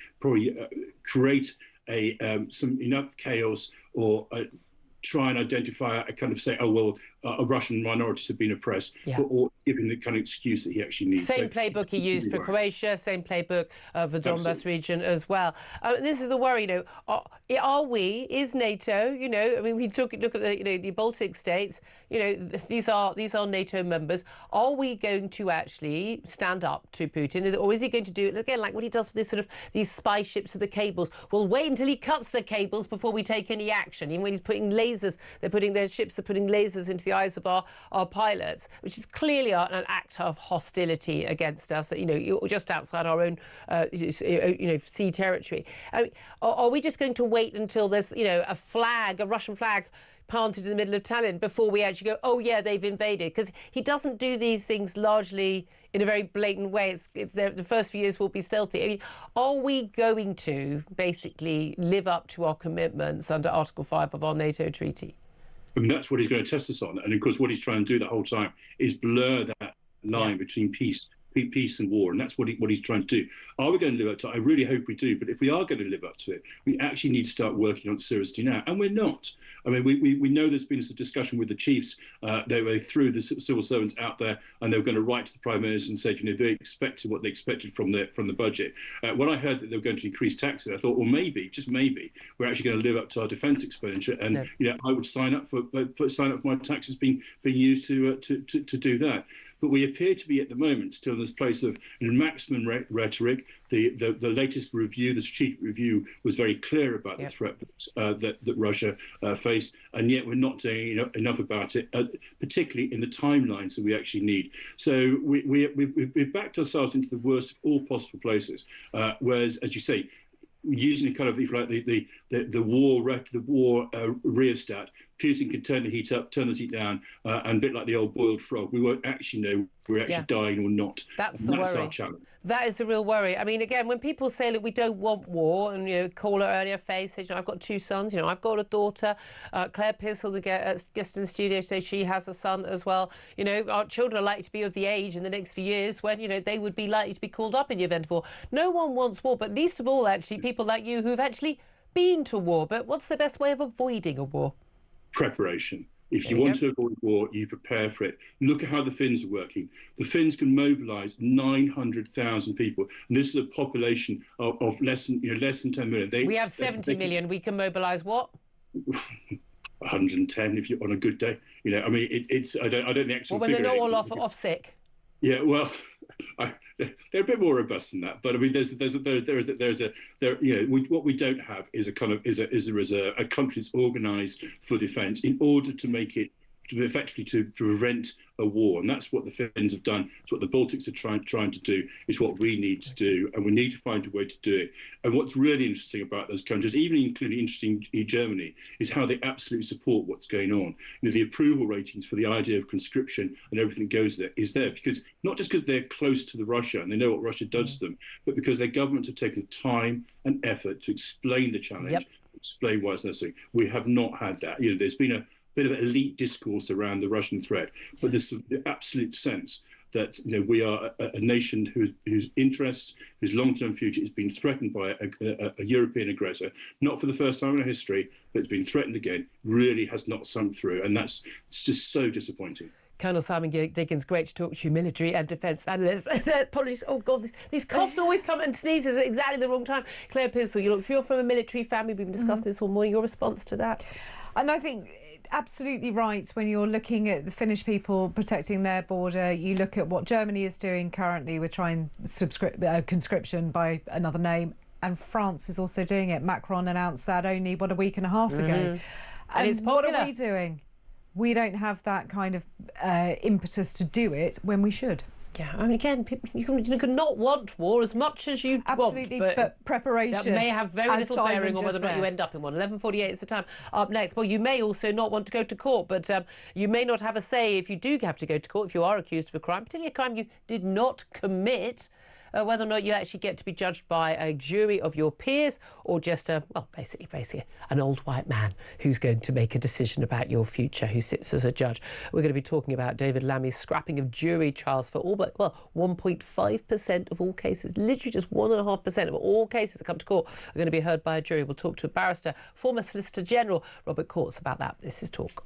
create some enough chaos or try and identify a kind of say, oh, well, Russian minorities have been oppressed, or giving the kind of excuse that he actually needs. Same playbook he used for Croatia, same playbook for the Donbass region as well. This is a worry, is NATO, I mean, we look at the Baltic states, these are NATO members. Are we going to actually stand up to Putin? Or is he going to do it again, like what he does with this these spy ships with the cables? We'll wait until he cuts the cables before we take any action. Even when he's putting lasers, their ships are putting lasers into the eyes of our pilots, which is clearly an act of hostility against us. You're just outside our own, sea territory. Are we just going to wait until there's, a Russian flag planted in the middle of Tallinn before we actually go, oh yeah, they've invaded? Because he doesn't do these things largely in a very blatant way. The first few years will be stealthy. I mean, are we going to basically live up to our commitments under Article 5 of our NATO treaty? I mean, that's what he's going to test us on. And of course, what he's trying to do the whole time is blur that line between peace and war, and that's what he's trying to do. Are we going to live up to it? I really hope we do, but if we are going to live up to it, we actually need to start working on it seriously now, and we're not. I mean, we know there's been some discussion with the chiefs. They threw the civil servants out there, and they were going to write to the Prime Minister and say, they expected what they expected from the budget. When I heard that they were going to increase taxes, I thought, well, maybe, just maybe, we're actually going to live up to our defence expenditure, and I would sign up for my taxes being used to do that. But we appear to be at the moment still in this place of maximum rhetoric. The latest review, the strategic review, was very clear about the threat that Russia faced, and yet we're not doing enough about it, particularly in the timelines that we actually need. So we've backed ourselves into the worst of all possible places, whereas, as you say, using kind of, if you like, the war rheostat, Putin can turn the heat up, turn the heat down, and a bit like the old boiled frog, we won't actually know we're actually dying or not. That's our challenge. That is the real worry. I mean, again, when people say, look, we don't want war, and caller earlier, Faye says, I've got 2 sons, I've got a daughter. Claire Pissell, the guest in the studio today, she has a son as well. Our children are likely to be of the age in the next few years when, they would be likely to be called up in the event of war. No one wants war, but least of all, actually, people like you who've actually been to war. But what's the best way of avoiding a war? Preparation. If you want to avoid war, you prepare for it. Look at how the Finns are working. The Finns can mobilise 900,000 people, and this is a population of less than 10 million. We have 70 million. We can mobilise what? 110 if you're on a good day. I mean, it's. I don't think actually. Well, when they're not all off sick. Yeah, well, they're a bit more robust than that. But I mean, what we don't have is a kind of is a country that's organised for defence in order to make it effectively to prevent a war, and that's what the Finns have done. It's what the Baltics are trying to do. It's what we need to do, and we need to find a way to do it. And what's really interesting about those countries, even including interesting in Germany, is how they absolutely support what's going on. The approval ratings for the idea of conscription and everything that goes there is there because not just because they're close to the Russia and they know what Russia does to them, but because their governments have taken the time and effort to explain the challenge, explain why it's necessary. We have not had that. There's been a bit of elite discourse around the Russian threat, but there's the absolute sense that we are a nation whose interests, whose long-term future is being threatened by a European aggressor, not for the first time in our history, but it's been threatened again, really has not sunk through, and it's just so disappointing. Colonel Simon Dickens, great to talk to you, military and defence analyst. Apologies, oh God, these coughs always come and sneezes at exactly the wrong time. Claire Pissell, you're from a military family, we've been discussing this all morning, your response to that? And I think absolutely right. When you're looking at the Finnish people protecting their border, you look at what Germany is doing currently with trying conscription by another name, and France is also doing it. Macron announced that only a week and a half ago. And it's what are we doing? We don't have that kind of impetus to do it when we should. Yeah, I mean, again, you can not want war as much as you absolutely want, but preparation that may have very little bearing on whether or not you end up in one. 11:48 is the time. Up next, well, you may also not want to go to court, but you may not have a say if you do have to go to court, if you are accused of a crime, particularly a crime you did not commit. whether or not you actually get to be judged by a jury of your peers or just basically an old white man who's going to make a decision about your future, who sits as a judge. We're going to be talking about David Lammy's scrapping of jury trials for all but, 1.5% of all cases. Literally just 1.5% of all cases that come to court are going to be heard by a jury. We'll talk to a barrister, former Solicitor General Robert Courts, about that. This is Talk.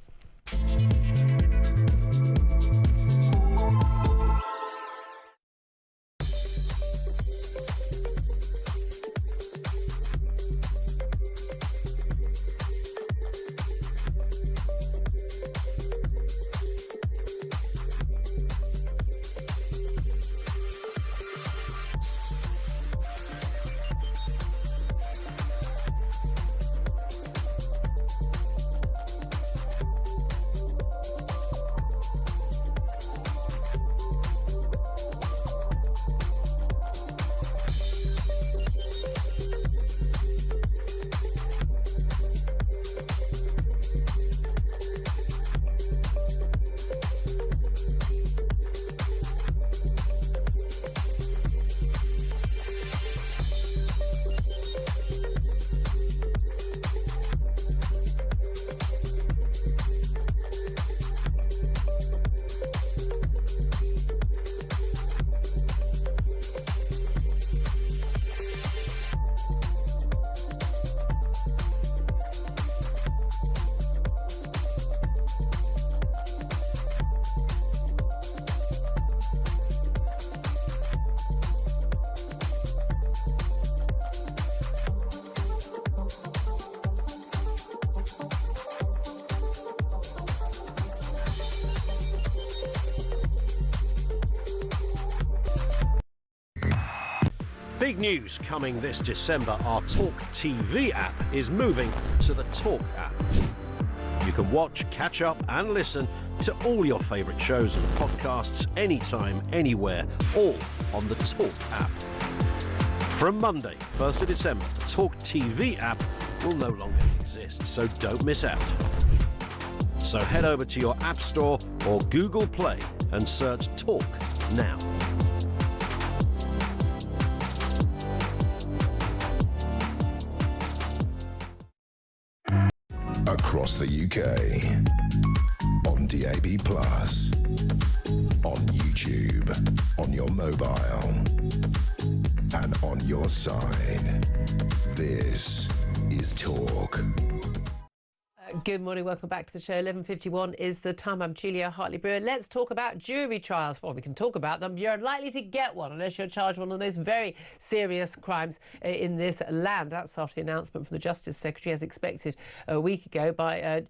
Big news coming this December. Our Talk TV app is moving to the Talk app. You can watch, catch up and listen to all your favourite shows and podcasts anytime, anywhere, all on the Talk app. From Monday, 1st of December, the Talk TV app will no longer exist, so don't miss out. So head over to your App Store or Google Play and search Talk now. Across the UK, on DAB+, on YouTube, on your mobile, and on your side. This is Talk. Good morning, welcome back to the show. 11:51 is the time. I'm Julia Hartley-Brewer. Let's talk about jury trials. Well, we can talk about them. You're unlikely to get one unless you're charged with one of the most very serious crimes in this land. That's after the announcement from the Justice Secretary, as expected a week ago by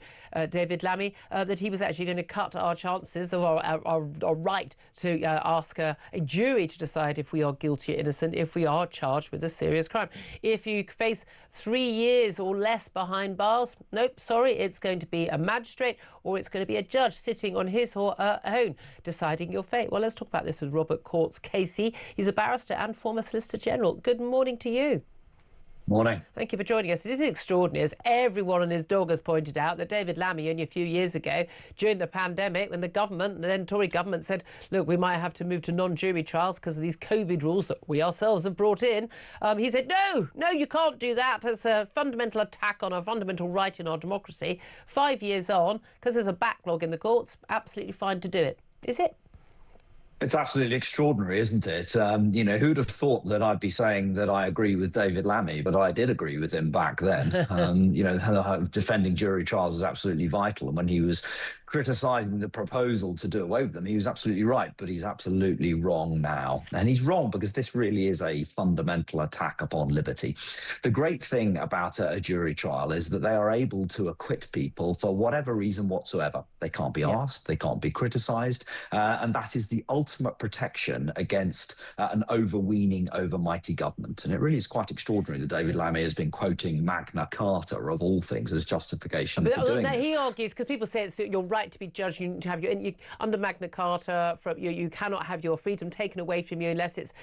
David Lammy, that he was actually going to cut our chances of our right to ask a jury to decide if we are guilty or innocent, if we are charged with a serious crime. If you face 3 years or less behind bars, nope, sorry, it's going to be a magistrate or it's going to be a judge sitting on his or her own deciding your fate. Well, let's talk about this with Robert Courts, KC. He's a barrister and former Solicitor General. Good morning to you. Morning. Thank you for joining us. It is extraordinary, as everyone and his dog has pointed out, that David Lammy only a few years ago, during the pandemic, when the government, the then Tory government, said, look, we might have to move to non-jury trials because of these COVID rules that we ourselves have brought in. He said, no, you can't do that. It's a fundamental attack on a fundamental right in our democracy. 5 years on, because there's a backlog in the courts, absolutely fine to do it. Is it? It's absolutely extraordinary, isn't it? Who'd have thought that I'd be saying that I agree with David Lammy, but I did agree with him back then. Defending jury trials is absolutely vital. And when he was criticising the proposal to do away with them, he was absolutely right, but he's absolutely wrong now. And he's wrong because this really is a fundamental attack upon liberty. The great thing about a jury trial is that they are able to acquit people for whatever reason whatsoever. They can't be asked, they can't be criticised, and that is the ultimate protection against an overweening, overmighty government. And it really is quite extraordinary that David Lammy has been quoting Magna Carta, of all things, as justification for doing this. He argues, because people say it's your right right to be judged. You need to have under Magna Carta. You cannot have your freedom taken away from you unless it's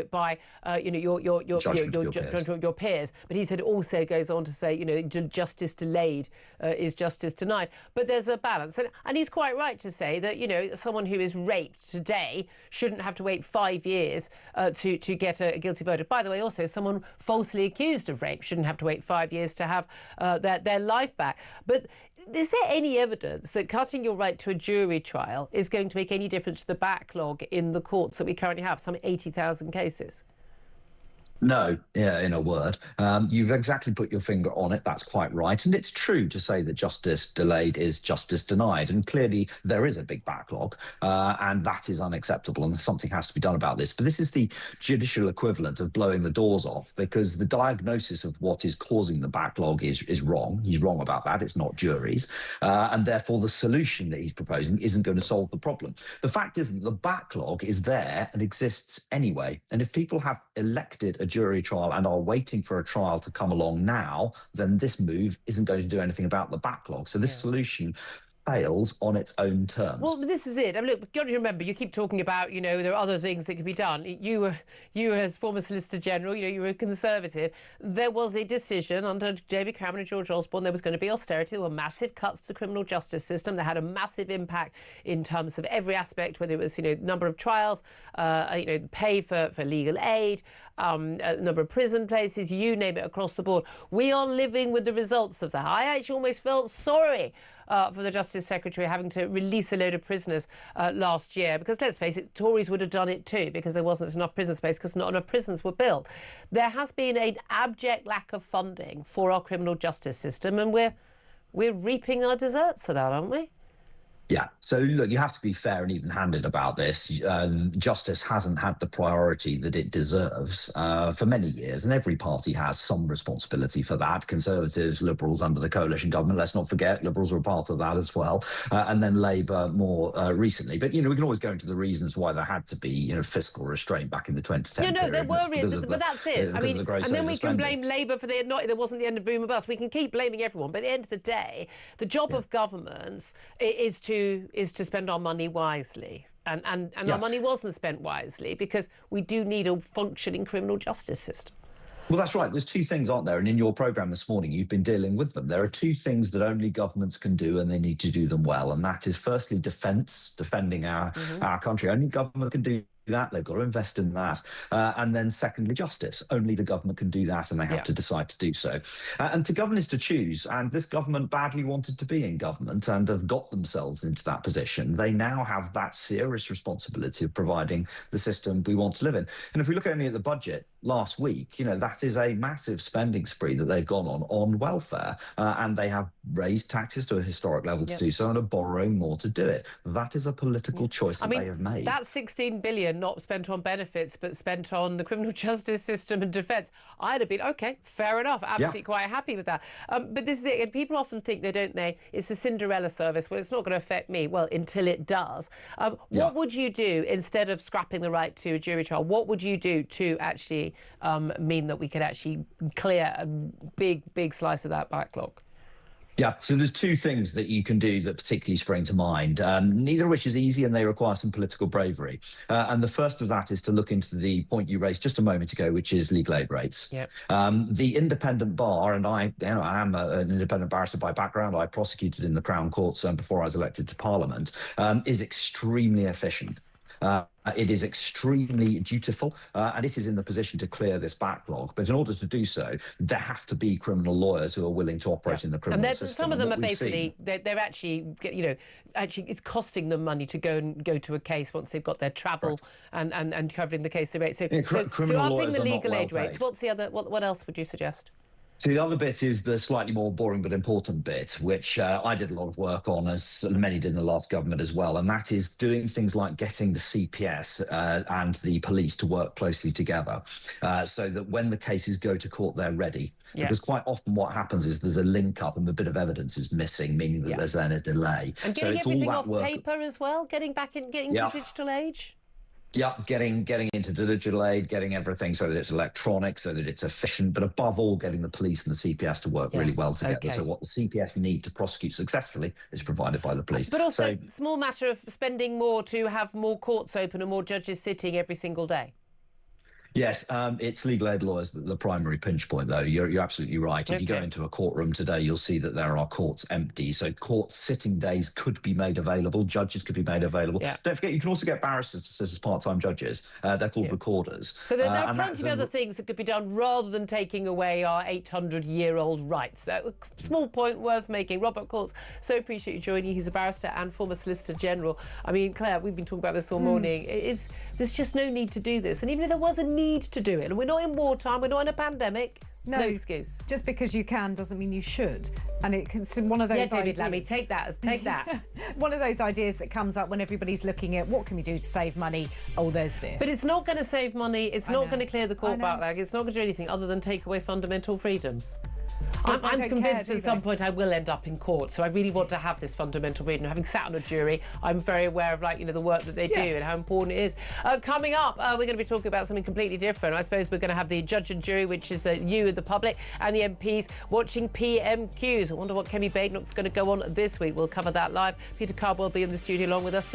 by your peers. But he said also goes on to say justice delayed is justice denied. But there's a balance, and he's quite right to say that someone who is raped today shouldn't have to wait 5 years to get a guilty verdict. By the way, also someone falsely accused of rape shouldn't have to wait 5 years to have their life back. But is there any evidence that cutting your right to a jury trial is going to make any difference to the backlog in the courts that we currently have, some 80,000 cases? No, in a word. You've exactly put your finger on it. That's quite right. And it's true to say that justice delayed is justice denied. And clearly there is a big backlog, and that is unacceptable, and something has to be done about this. But this is the judicial equivalent of blowing the doors off, because the diagnosis of what is causing the backlog is wrong. He's wrong about that. It's not juries. And therefore the solution that he's proposing isn't going to solve the problem. The fact is that the backlog is there and exists anyway. And if people have elected a jury trial and are waiting for a trial to come along now, then this move isn't going to do anything about the backlog. So this solution fails on its own terms. Well, this is it. I mean, look, you've got to remember, you keep talking about, there are other things that could be done. You as former Solicitor General, you were a Conservative. There was a decision under David Cameron and George Osborne. There was going to be austerity. There were massive cuts to the criminal justice system. They had a massive impact in terms of every aspect, whether it was, number of trials, pay for legal aid, number of prison places, you name it, across the board. We are living with the results of that. I actually almost felt sorry for the Justice Secretary having to release a load of prisoners last year, because let's face it, Tories would have done it too, because there wasn't enough prison space, because not enough prisons were built. There has been an abject lack of funding for our criminal justice system, and we're reaping our deserts of that, aren't we? Yeah. So, look, you have to be fair and even-handed about this. Justice hasn't had the priority that it deserves for many years, and every party has some responsibility for that. Conservatives, Liberals under the coalition government, let's not forget, Liberals were part of that as well, and then Labour more recently. But, we can always go into the reasons why there had to be, fiscal restraint back in the 2010 period. There were reasons, but that's it. I mean, and then we can blame Labour for there wasn't the end of boom and bust. We can keep blaming everyone, but at the end of the day, the job of governments is to spend our money wisely. And our money wasn't spent wisely, because we do need a functioning criminal justice system. Well, that's right. There's two things, aren't there? And in your programme this morning, you've been dealing with them. There are two things that only governments can do, and they need to do them well. And that is, firstly, defending our country. Only government can do that. They've got to invest in that. And then secondly, justice. Only the government can do that, and they have to decide to do so. And to govern is to choose. And this government badly wanted to be in government and have got themselves into that position. They now have that serious responsibility of providing the system we want to live in. And if we look only at the budget last week, that is a massive spending spree that they've gone on welfare. And they have raised taxes to a historic level to do so, and are borrowing more to do it. That is a political choice that they have made. That's 16 billion not spent on benefits, but spent on the criminal justice system and defence. I'd have been, OK, fair enough, absolutely quite happy with that. But this is it. And people often think, don't they, it's the Cinderella service. Well, it's not going to affect me. Well, until it does. What would you do instead of scrapping the right to a jury trial? What would you do to actually mean that we could actually clear a big slice of that backlog? Yeah, so there's two things that you can do that particularly spring to mind, neither of which is easy, and they require some political bravery. And the first of that is to look into the point you raised just a moment ago, which is legal aid rates. Yep. The independent bar, and I am an independent barrister by background. I prosecuted in the Crown Courts before I was elected to Parliament, is extremely efficient. It is extremely dutiful, and it is in the position to clear this backlog. But in order to do so, there have to be criminal lawyers who are willing to operate in the criminal system. Some of them are basically, they're actually, actually it's costing them money to go to a case once they've got their travel and covering the case rate. So upping the legal aid rates. What's the other? What else would you suggest? So the other bit is the slightly more boring but important bit, which I did a lot of work on, as many did in the last government as well, and that is doing things like getting the CPS and the police to work closely together so that when the cases go to court, they're ready. Yeah. Because quite often what happens is there's a link up and a bit of evidence is missing, meaning that there's then a delay. And getting everything off paper as well, getting to the digital age? Yeah, getting into digital aid, getting everything so that it's electronic, so that it's efficient, but above all, getting the police and the CPS to work really well together. Okay. So what the CPS need to prosecute successfully is provided by the police. But also, small matter of spending more to have more courts open and more judges sitting every single day. Yes, it's legal aid law is the primary pinch point, though. You're absolutely right. If you go into a courtroom today, you'll see that there are courts empty. So court sitting days could be made available. Judges could be made available. Yeah. Don't forget, you can also get barristers as part-time judges. They're called recorders. So there are plenty of other things that could be done rather than taking away our 800-year-old rights. So, small point worth making. Robert Courts, so appreciate you joining. He's a barrister and former Solicitor General. I mean, Claire, we've been talking about this all morning. There's just no need to do this. And even if there was a need to do it, and we're not in wartime, we're not in a pandemic, no excuse. Just because you can doesn't mean you should. And it's one of those ideas. David Lammy, take that. One of those ideas that comes up when everybody's looking at what can we do to save money. Oh, there's this. But it's not going to save money. It's not going to clear the court backlog. It's not going to do anything other than take away fundamental freedoms. I'm convinced at some point I will end up in court, so I really want to have this fundamental freedom. Having sat on a jury, I'm very aware of the work that they do and how important it is. Coming up, we're going to be talking about something completely different. I suppose we're going to have the judge and jury, which is you and the public, and the MPs watching PMQs. I wonder what Kemi Badenoch's going to go on this week. We'll cover that live. Peter Cardwell will be in the studio along with us.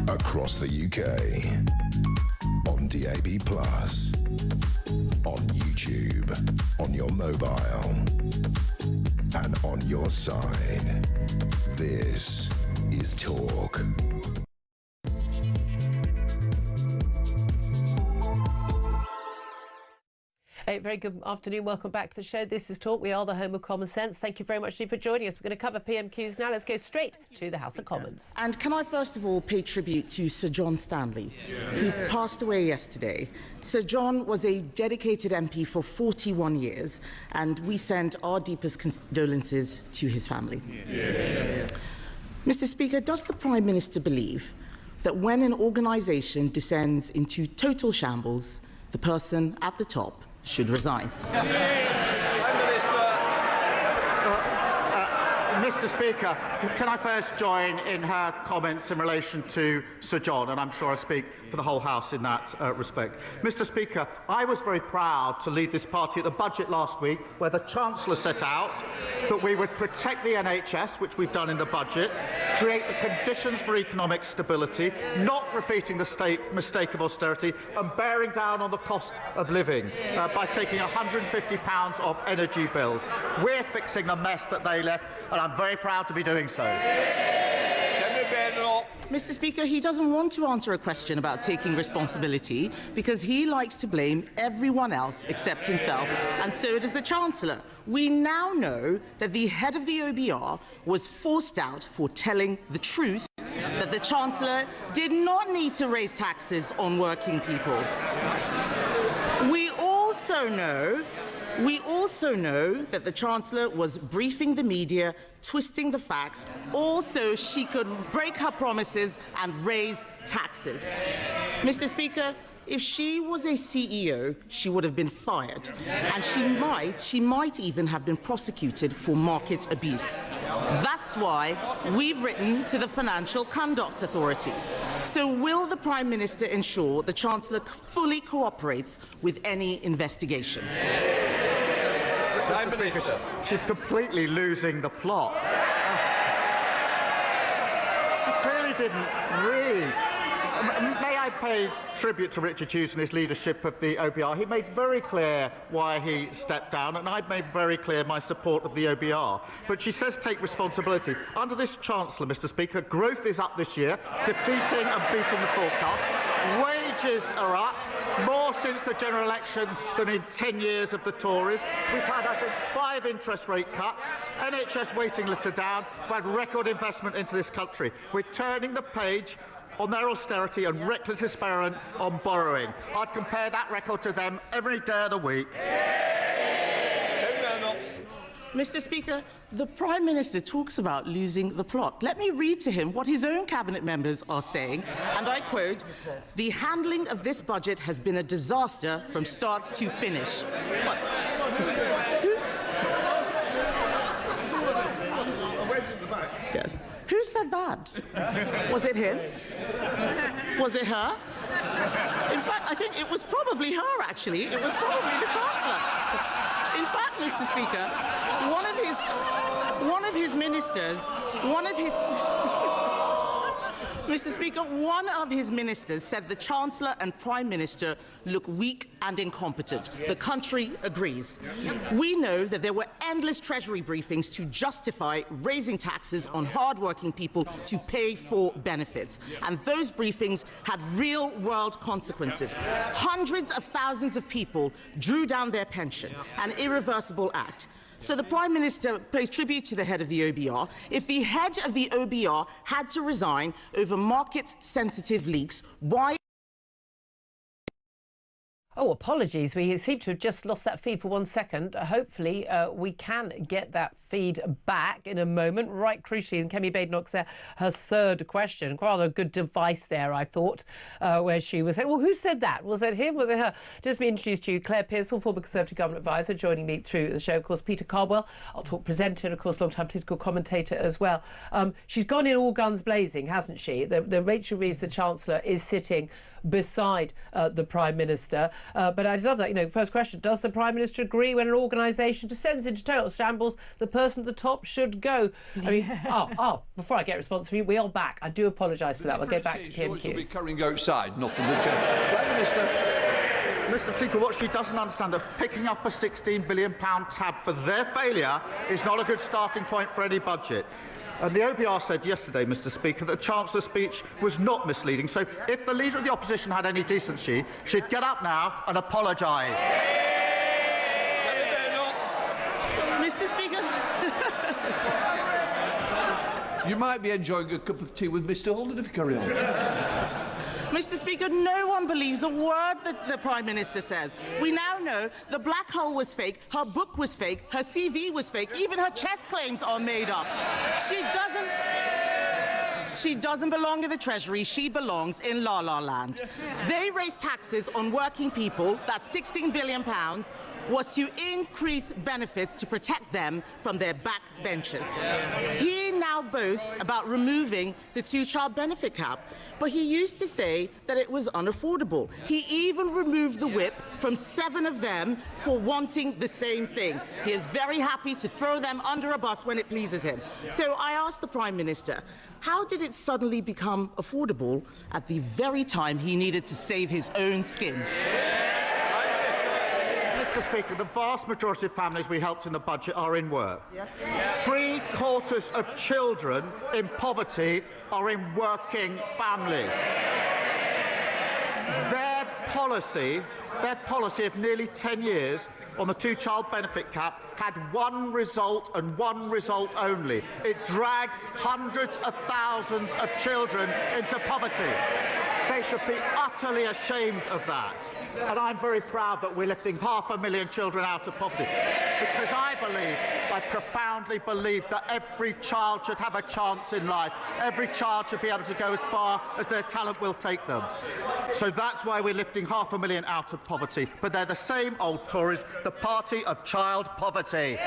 Across the UK, on DAB+, on YouTube, on your mobile, and on your side. This is Talk. A very good afternoon. Welcome back to the show. This is Talk. We are the home of common sense. Thank you very much for joining us. We're going to cover PMQs now. Let's go straight to the House of Commons. And can I first of all pay tribute to Sir John Stanley, who passed away yesterday. Sir John was a dedicated MP for 41 years, and we send our deepest condolences to his family. Mr. Speaker, does the Prime Minister believe that when an organisation descends into total shambles, the person at the top Mr. Speaker, can I first join in her comments in relation to Sir John, and I'm sure I speak for the whole House in that respect. Mr. Speaker, I was very proud to lead this party at the budget last week, where the Chancellor set out that we would protect the NHS, which we've done in the budget, create the conditions for economic stability, not repeating the mistake of austerity, and bearing down on the cost of living by taking £150 off energy bills. We're fixing the mess that they left, and I'm very proud to be doing so. Mr. Speaker, he doesn't want to answer a question about taking responsibility because he likes to blame everyone else except himself, and so does the Chancellor. We now know that the head of the OBR was forced out for telling the truth, that the Chancellor did not need to raise taxes on working people. We also know that the Chancellor was briefing the media, twisting the facts, all so she could break her promises and raise taxes. Mr. Speaker, if she was a CEO, she would have been fired, and she might even have been prosecuted for market abuse. That's why we've written to the Financial Conduct Authority. So will the Prime Minister ensure the Chancellor fully cooperates with any investigation? Mr. Speaker, she's completely losing the plot. She clearly didn't read. May I pay tribute to Richard Hughes and his leadership of the OBR? He made very clear why he stepped down, and I've made very clear my support of the OBR. But she says take responsibility. Under this Chancellor, Mr. Speaker, growth is up this year, defeating and beating the forecast. Wages are up, more since the general election than in 10 years of the Tories. We've had, I think, 5 interest rate cuts. NHS waiting lists are down. We've had record investment into this country. We're turning the page on their austerity and reckless experiment on borrowing. I'd compare that record to them every day of the week. Mr. Speaker, the Prime Minister talks about losing the plot. Let me read to him what his own cabinet members are saying, and I quote, "The handling of this budget has been a disaster from start to finish." Yes. Who said that? Was it him? Was it her? In fact, I think it was probably her, actually. It was probably the Chancellor. In fact, Mr. Speaker, one of his ministers said the Chancellor and Prime Minister look weak and incompetent. The country agrees. We know that there were endless Treasury briefings to justify raising taxes on hard-working people to pay for benefits. And those briefings had real-world consequences. Hundreds of thousands of people drew down their pension, an irreversible act. So the Prime Minister pays tribute to the head of the OBR. If the head of the OBR had to resign over market-sensitive leaks, why... Oh, apologies. We seem to have just lost that feed for 1 second. Hopefully, we can get that feed back in a moment. Right crucially, and Kemi Badenoch's there, her third question. Rather a good device there, I thought, where she was saying, well, who said that? Was it him? Was it her? Just be introduced to you, Claire Pearsall, former Conservative Government Advisor, joining me through the show. Of course, Peter Cardwell, I'll talk presenter, and of course, long-time political commentator as well. She's gone in all guns blazing, hasn't she? The Rachel Reeves, the Chancellor, is sitting beside the Prime Minister. But I love that, first question, does the Prime Minister agree when an organisation descends into total shambles, the person at the top should go? I mean, before I get a response from you, we are back. I do apologise for that. We'll get back to PMQs. Will be carrying outside, not in the chair. Prime Minister. Mr. Speaker, what she doesn't understand, that picking up a £16 billion tab for their failure is not a good starting point for any budget. And the OBR said yesterday, Mr. Speaker, that the Chancellor's speech was not misleading. So if the Leader of the Opposition had any decency, she'd get up now and apologise. Mr. Speaker. You might be enjoying a cup of tea with Mr. Holden if you carry on. Mr. Speaker, no one believes a word that the Prime Minister says. We now know the black hole was fake, her book was fake, her CV was fake, even her chess claims are made up. She doesn't belong in the Treasury, she belongs in La La Land. They raise taxes on working people, that's £16 billion, was to increase benefits to protect them from their backbenchers. He now boasts about removing the two-child benefit cap, but he used to say that it was unaffordable. He even removed the whip from 7 of them for wanting the same thing. He is very happy to throw them under a bus when it pleases him. So I asked the Prime Minister, how did it suddenly become affordable at the very time he needed to save his own skin? Mr. Speaker, the vast majority of families we helped in the budget are in work. Yes. 3/4 of children in poverty are in working families. Their policy of nearly 10 years on the two-child benefit cap had one result and one result only. It dragged hundreds of thousands of children into poverty. They should be utterly ashamed of that. And I'm very proud that we're lifting 500,000 children out of poverty, because I profoundly believe that every child should have a chance in life. Every child should be able to go as far as their talent will take them. So that's why we're lifting 500,000 out of poverty. But they're the same old Tories, the party of child poverty.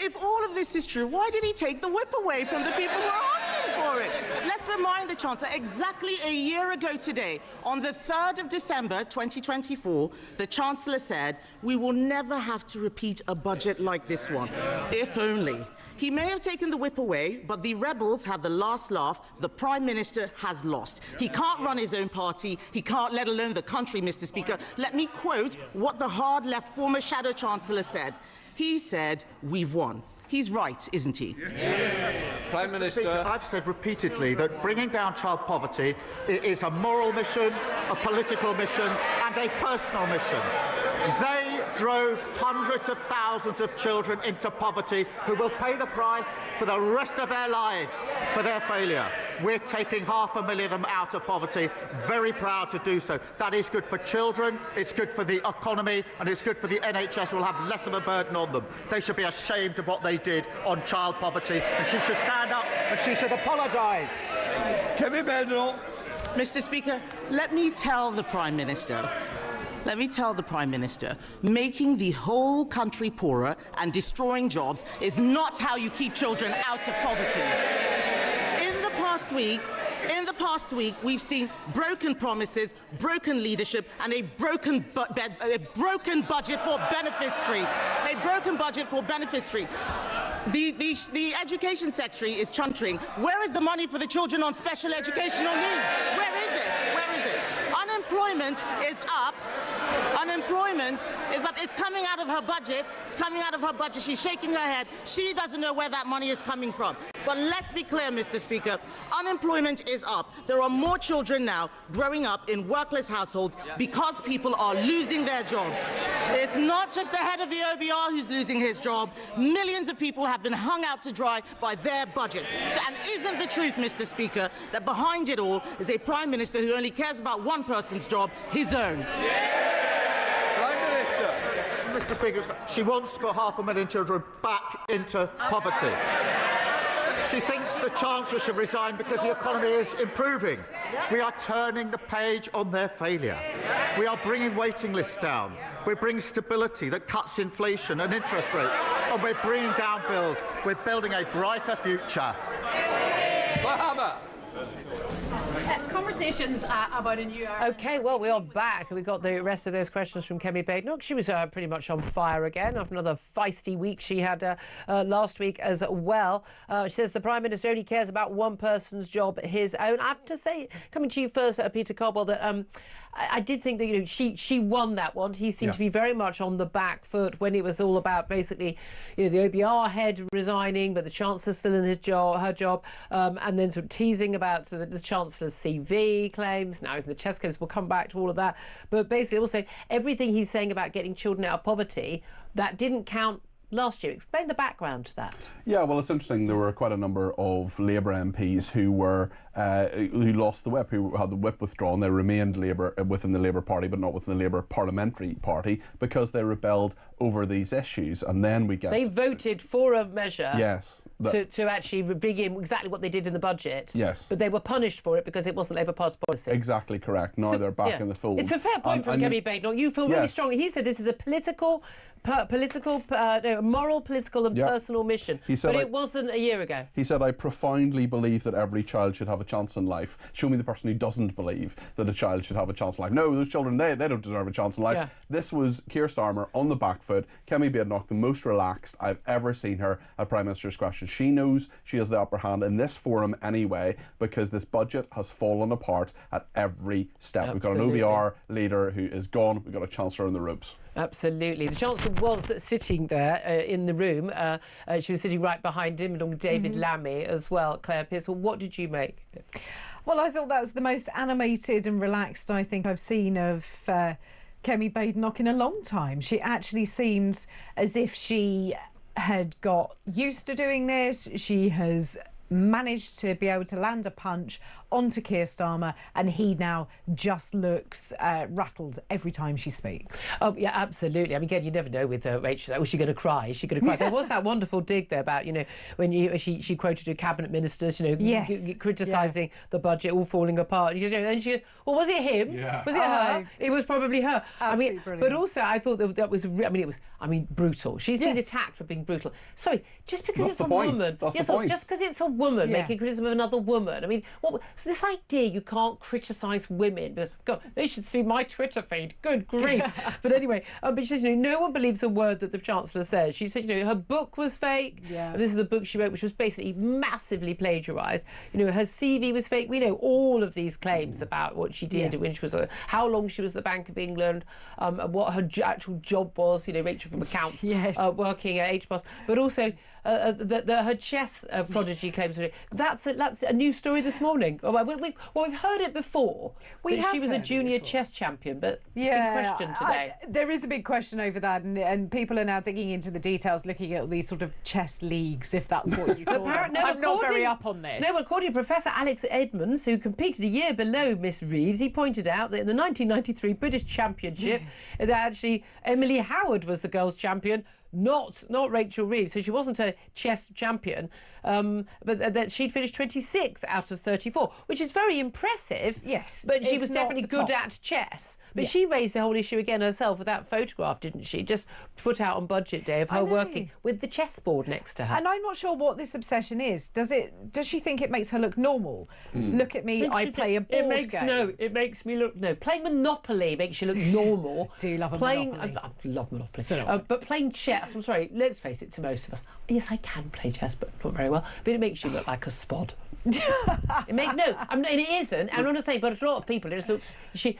If all of this is true, why did he take the whip away from the people who are asking for it? Let's remind the Chancellor, exactly a year ago today, on the 3rd of December 2024, the Chancellor said, we will never have to repeat a budget like this one. If only. He may have taken the whip away, but the rebels had the last laugh. The Prime Minister has lost. He can't run his own party. He can't, let alone the country, Mr. Speaker. Let me quote what the hard-left former Shadow Chancellor said. He said, we've won. He's right, isn't he? Prime Minister. Speaker, I've said repeatedly that bringing down child poverty is a moral mission, a political mission, and a personal mission. They drove hundreds of thousands of children into poverty who will pay the price for the rest of their lives for their failure. We're taking 500,000 of them out of poverty. Very proud to do so. That is good for children, it's good for the economy, and it's good for the NHS, who will have less of a burden on them. They should be ashamed of what they did on child poverty, and she should stand up and she should apologise. Mr. Speaker, let me tell the Prime Minister, making the whole country poorer and destroying jobs is not how you keep children out of poverty. In the past week, we've seen broken promises, broken leadership, and a broken budget for Benefit Street. The Education Secretary is chuntering. Where is the money for the children on special educational needs? Where is it? Unemployment is up. It's coming out of her budget. She's shaking her head. She doesn't know where that money is coming from. But let's be clear, Mr. Speaker. Unemployment is up. There are more children now growing up in workless households because people are losing their jobs. It's not just the head of the OBR who's losing his job. Millions of people have been hung out to dry by their budget. And isn't the truth, Mr. Speaker, that behind it all is a Prime Minister who only cares about one person's job, his own? Mr. Speaker, she wants to put 500,000 children back into poverty. She thinks the Chancellor should resign because the economy is improving. We are turning the page on their failure. We are bringing waiting lists down. We're bringing stability that cuts inflation and interest rates. And we're bringing down bills. We're building a brighter future. Conversations about a new... OK, well, we are back. We got the rest of those questions from Kemi Badenoch. She was pretty much on fire again after another feisty week she had last week as well. She says the Prime Minister only cares about one person's job, his own. I have to say, coming to you first, Peter Cobwell, that I did think that she won that one. He seemed to be very much on the back foot when it was all about basically the OBR head resigning, but the Chancellor still in her job, and then sort of teasing about the Chancellor's CV claims. Now even the chess claims, we'll come back to all of that. But basically also everything he's saying about getting children out of poverty, that didn't count last year. Explain the background to that. Yeah, well, it's interesting. There were quite a number of Labour MPs who were who lost the whip, who had the whip withdrawn. They remained Labour within the Labour Party, but not within the Labour Parliamentary Party, because they rebelled over these issues. And then they voted for a measure. Yes. to actually bring in exactly what they did in the budget. Yes. But they were punished for it because it wasn't Labour Party policy. Exactly correct. Now they're back in the fold. It's a fair point from Kemi Badenoch. You feel really strongly. He said this is a moral, political and personal mission. He said, but it wasn't a year ago. He said, I profoundly believe that every child should have a chance in life. Show me the person who doesn't believe that a child should have a chance in life. No, those children, they don't deserve a chance in life. Yeah. This was Keir Starmer on the back foot. Kemi Badenoch, the most relaxed I've ever seen her at Prime Minister's questions. She knows she has the upper hand in this forum anyway, because this budget has fallen apart at every step. Absolutely. We've got an OBR leader who is gone. We've got a Chancellor in the ropes. Absolutely. The Chancellor was sitting there in the room. She was sitting right behind him, along with David Lammy as well. Claire Pearsall, what did you make? Well, I thought that was the most animated and relaxed I think I've seen of Kemi Badenoch in a long time. She actually seemed as if she had got used to doing this. She has managed to be able to land a punch onto Keir Starmer, and he now just looks rattled every time she speaks. Oh, yeah, absolutely. I mean, again, you never know with Rachel. Was she going to cry? Is she going to cry? There was that wonderful dig there about, when she quoted her cabinet ministers, criticising the budget all falling apart. And she goes, well, was it him? Yeah. Was it her? It was probably her. Absolutely brilliant. But also I thought that was, brutal. She's been attacked for being brutal. Sorry, just because it's a woman. Just because it's a woman making criticism of another woman. I mean, so this idea you can't criticise women, because God, they should see my Twitter feed. Good grief! But anyway, but she says, no one believes a word that the Chancellor says. She said, her book was fake. Yeah. This is a book she wrote, which was basically massively plagiarised. Her CV was fake. We know all of these claims about what she did, when she was, how long she was at the Bank of England, what her actual job was. Rachel from accounts, working at HBOS, but also her chess prodigy claims. That's a new story this morning. We've heard it before. She was a junior chess champion, but big question today. There is a big question over that, and people are now digging into the details, looking at these sort of chess leagues, if that's what you call them. I'm not very up on this. No, according to Professor Alex Edmonds, who competed a year below Miss Reeves, he pointed out that in the 1993 British Championship, that actually Emily Howard was the girls' champion, not Rachel Reeves. So she wasn't a chess champion, but that she'd finished 26th out of 34, which is very impressive. Yes, but she was definitely good at chess. But she raised the whole issue again herself with that photograph, didn't she? Just put out on Budget Day of her working with the chessboard next to her. And I'm not sure what this obsession is. Does she think it makes her look normal? Look at me, I play a board game. No, it makes me look... No, playing Monopoly makes you look normal. Do you love Monopoly? I love Monopoly. But playing chess, I'm sorry, let's face it, to most of us, yes, I can play chess, but not very well. But it makes you look like a spod. It isn't. And I'm not saying, but a lot of people, it just looks...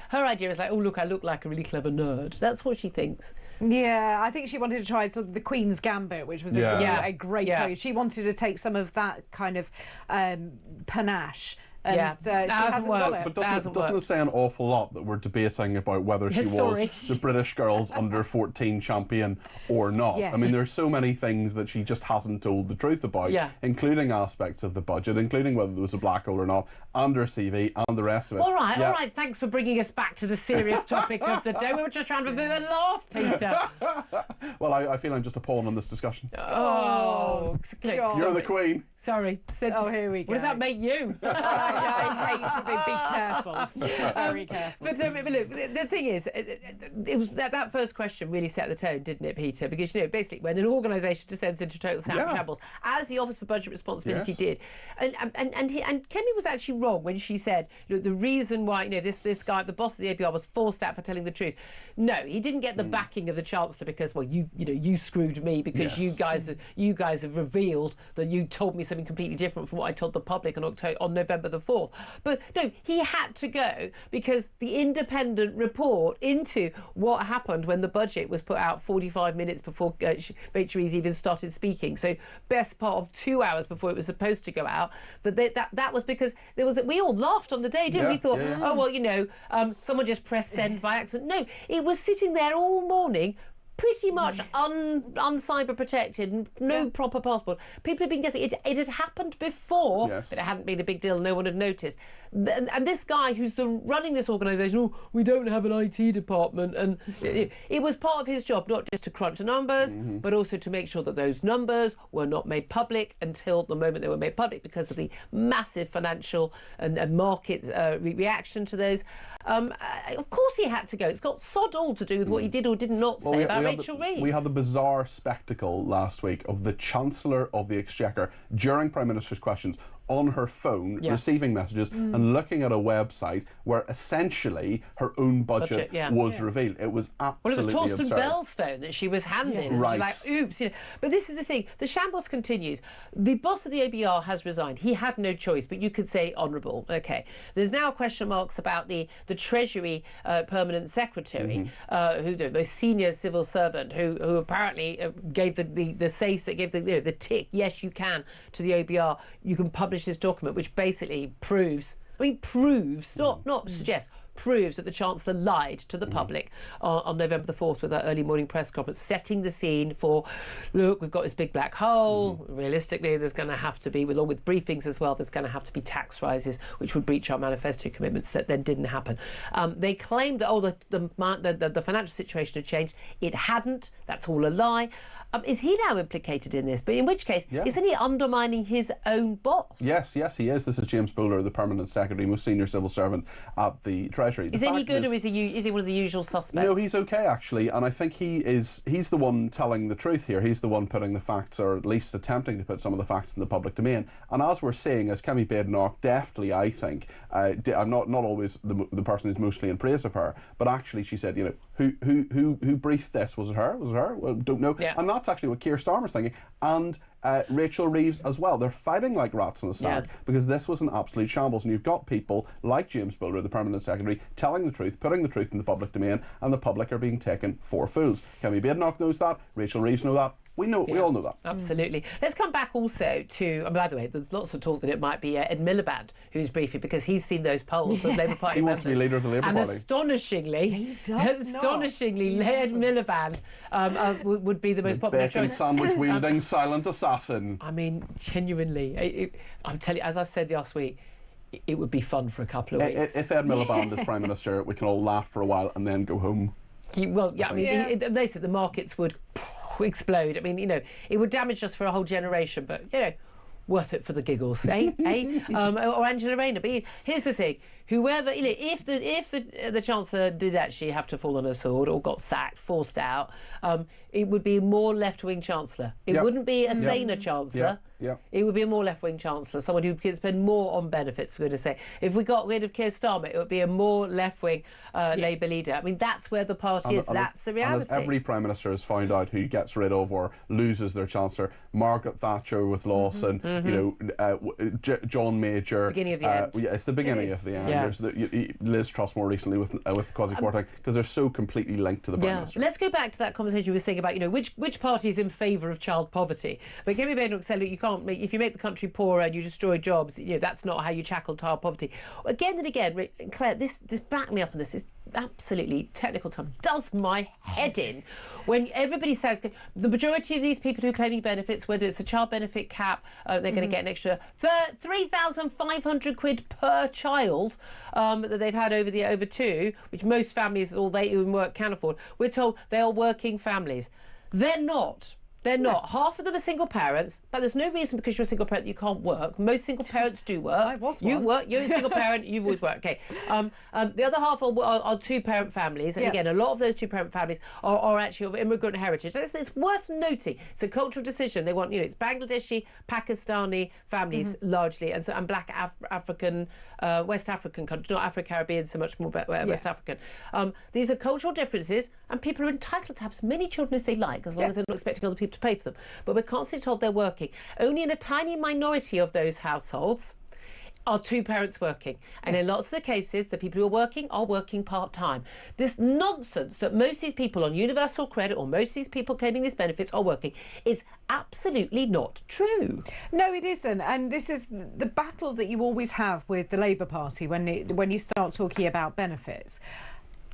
Her idea is like, oh, look, I look like a really clever nerd. That's what she thinks. Yeah, I think she wanted to try sort of the Queen's Gambit, which was a great pose. She wanted to take some of that kind of panache. And, she hasn't got it. But doesn't it say an awful lot that we're debating about whether she was the British girls under 14 champion or not? Yes. I mean, there's so many things that she just hasn't told the truth about, including aspects of the budget, including whether there was a black hole or not, and her CV and the rest of it. All right, thanks for bringing us back to the serious topic of the day. We were just trying to have a bit of a laugh, Peter. Well, I feel I'm just a pawn in this discussion. Oh, God. You're the Queen. Sorry. Here we go. What does that make you? I hate to be careful. Very careful. But look, the thing is, it was that first question really set the tone, didn't it, Peter? Because, basically, when an organisation descends into total shambles, as the Office for Budget Responsibility did, and Kemi was actually wrong when she said, the reason why, this guy, the boss of the APR, was forced out for telling the truth. No, he didn't get the backing of the Chancellor because, you screwed me because you guys have revealed that you told me something completely different from what I told the public on November the 4th. But no, he had to go because the independent report into what happened when the budget was put out 45 minutes before Rachel Reeves even started speaking, so best part of 2 hours before it was supposed to go out, that was because we all laughed on the day, didn't we? Thought, oh, well, someone just pressed send by accident. No, it was sitting there all morning, pretty much un-cyber protected, no proper passport. People have been guessing. It had happened before, but it hadn't been a big deal. No one had noticed. And this guy who's running this organisation, oh, we don't have an IT department, and it was part of his job not just to crunch numbers, but also to make sure that those numbers were not made public until the moment they were made public, because of the massive financial and market reaction to those. Of course he had to go. It's got sod all to do with what he did or did not say about Rachel Reeves. We had the bizarre spectacle last week of the Chancellor of the Exchequer during Prime Minister's questions on her phone, receiving messages and looking at a website where essentially her own budget was revealed. It was absolutely Well, it was Torsten absurd. Bell's phone that she was handed. Right. Like, oops. But this is the thing. The shambles continues. The boss of the OBR has resigned. He had no choice, but you could say honourable. OK. There's now question marks about the Treasury Permanent Secretary, who the most senior civil servant, who apparently gave the say, gave the tick, yes, you can, to the OBR. You can publish this document, which basically proves, not suggests, proves that the Chancellor lied to the public on November the 4th with our early morning press conference, setting the scene for, look, we've got this big black hole. Realistically, there's going to have to be, along with briefings as well, there's going to have to be tax rises, which would breach our manifesto commitments. That then didn't happen. They claimed that, the financial situation had changed. It hadn't. That's all a lie. Is he now implicated in this? But in which case, isn't he undermining his own boss? Yes, he is. This is James Bowler, the Permanent Secretary, most senior civil servant at the Treasury. Is he good, or is he one of the usual suspects? No, he's okay, actually, and I think he's the one telling the truth here. He's the one putting the facts, or at least attempting to put some of the facts in the public domain. And as we're seeing, as Kemi Badenoch deftly, I think, I'm not always the person who's mostly in praise of her, but actually she said, who briefed this? Was it her? Well, don't know. Yeah. And that's actually what Keir Starmer's thinking. And Rachel Reeves as well. They're fighting like rats in a stag because this was an absolute shambles. And you've got people like James Bowler, the Permanent Secretary, telling the truth, putting the truth in the public domain, and the public are being taken for fools. Kemi Badenoch knows that. Rachel Reeves knows that. We all know that. Absolutely. Let's come back also to, by the way, there's lots of talk that it might be Ed Miliband who's briefing, because he's seen those polls of Labour Party He wants to be leader of the Labour Party. And astonishingly, Ed Miliband would be the most popular bacon choice. sandwich wielding silent assassin. I mean, genuinely, I'm telling you, as I've said last week, it would be fun for a couple of weeks. If Ed Miliband is Prime Minister, we can all laugh for a while and then go home. They said the markets would explode. I mean, it would damage us for a whole generation, but, worth it for the giggles, eh? Or Angela Rayner. But here's the thing. Whoever, if the Chancellor did actually have to fall on a sword or got sacked, forced out, it would be a more left-wing Chancellor. It wouldn't be a saner Chancellor. It would be a more left-wing Chancellor, someone who could spend more on benefits, we're going to say. If we got rid of Keir Starmer, it would be a more left-wing Labour leader. I mean, that's where the party is. That's the reality. And as every Prime Minister has found out who gets rid of or loses their Chancellor, Margaret Thatcher with Lawson, John Major. Beginning of the end. It's the beginning of the end. Yeah. There's Liz Truss more recently with Kwasi Kwarteng, because they're so completely linked to the Prime Minister. Let's go back to that conversation we were saying about, which party is in favour of child poverty. But Kemi Badenoch said, look, you can't if you make the country poorer and you destroy jobs, that's not how you tackle child poverty. Again and again, Claire, this back me up on this. It's absolutely technical term. Does my head in when everybody says the majority of these people who are claiming benefits, whether it's the child benefit cap, they're going to get an extra 3,500 quid per child that they've had over two, which most families, all they who work can afford. We're told they are working families. They're not. They're not. Half of them are single parents, but there's no reason because you're a single parent that you can't work. Most single parents do work. I was You one. work. You're a single parent. You've always worked. Okay. The other half are two-parent families, and again, a lot of those two-parent families are actually of immigrant heritage. It's worth noting. It's a cultural decision. They want, it's Bangladeshi, Pakistani families largely, and Black African, West African countries, not Afro-Caribbean so much more, but West African. These are cultural differences, and people are entitled to have as many children as they like, as long as they're not expecting other people to pay for them. But we're constantly told they're working. Only in a tiny minority of those households are two parents working. And in lots of the cases, the people who are working part-time. This nonsense that most of these people on universal credit or most of these people claiming these benefits are working is absolutely not true. No, it isn't. And this is the battle that you always have with the Labour Party when you start talking about benefits.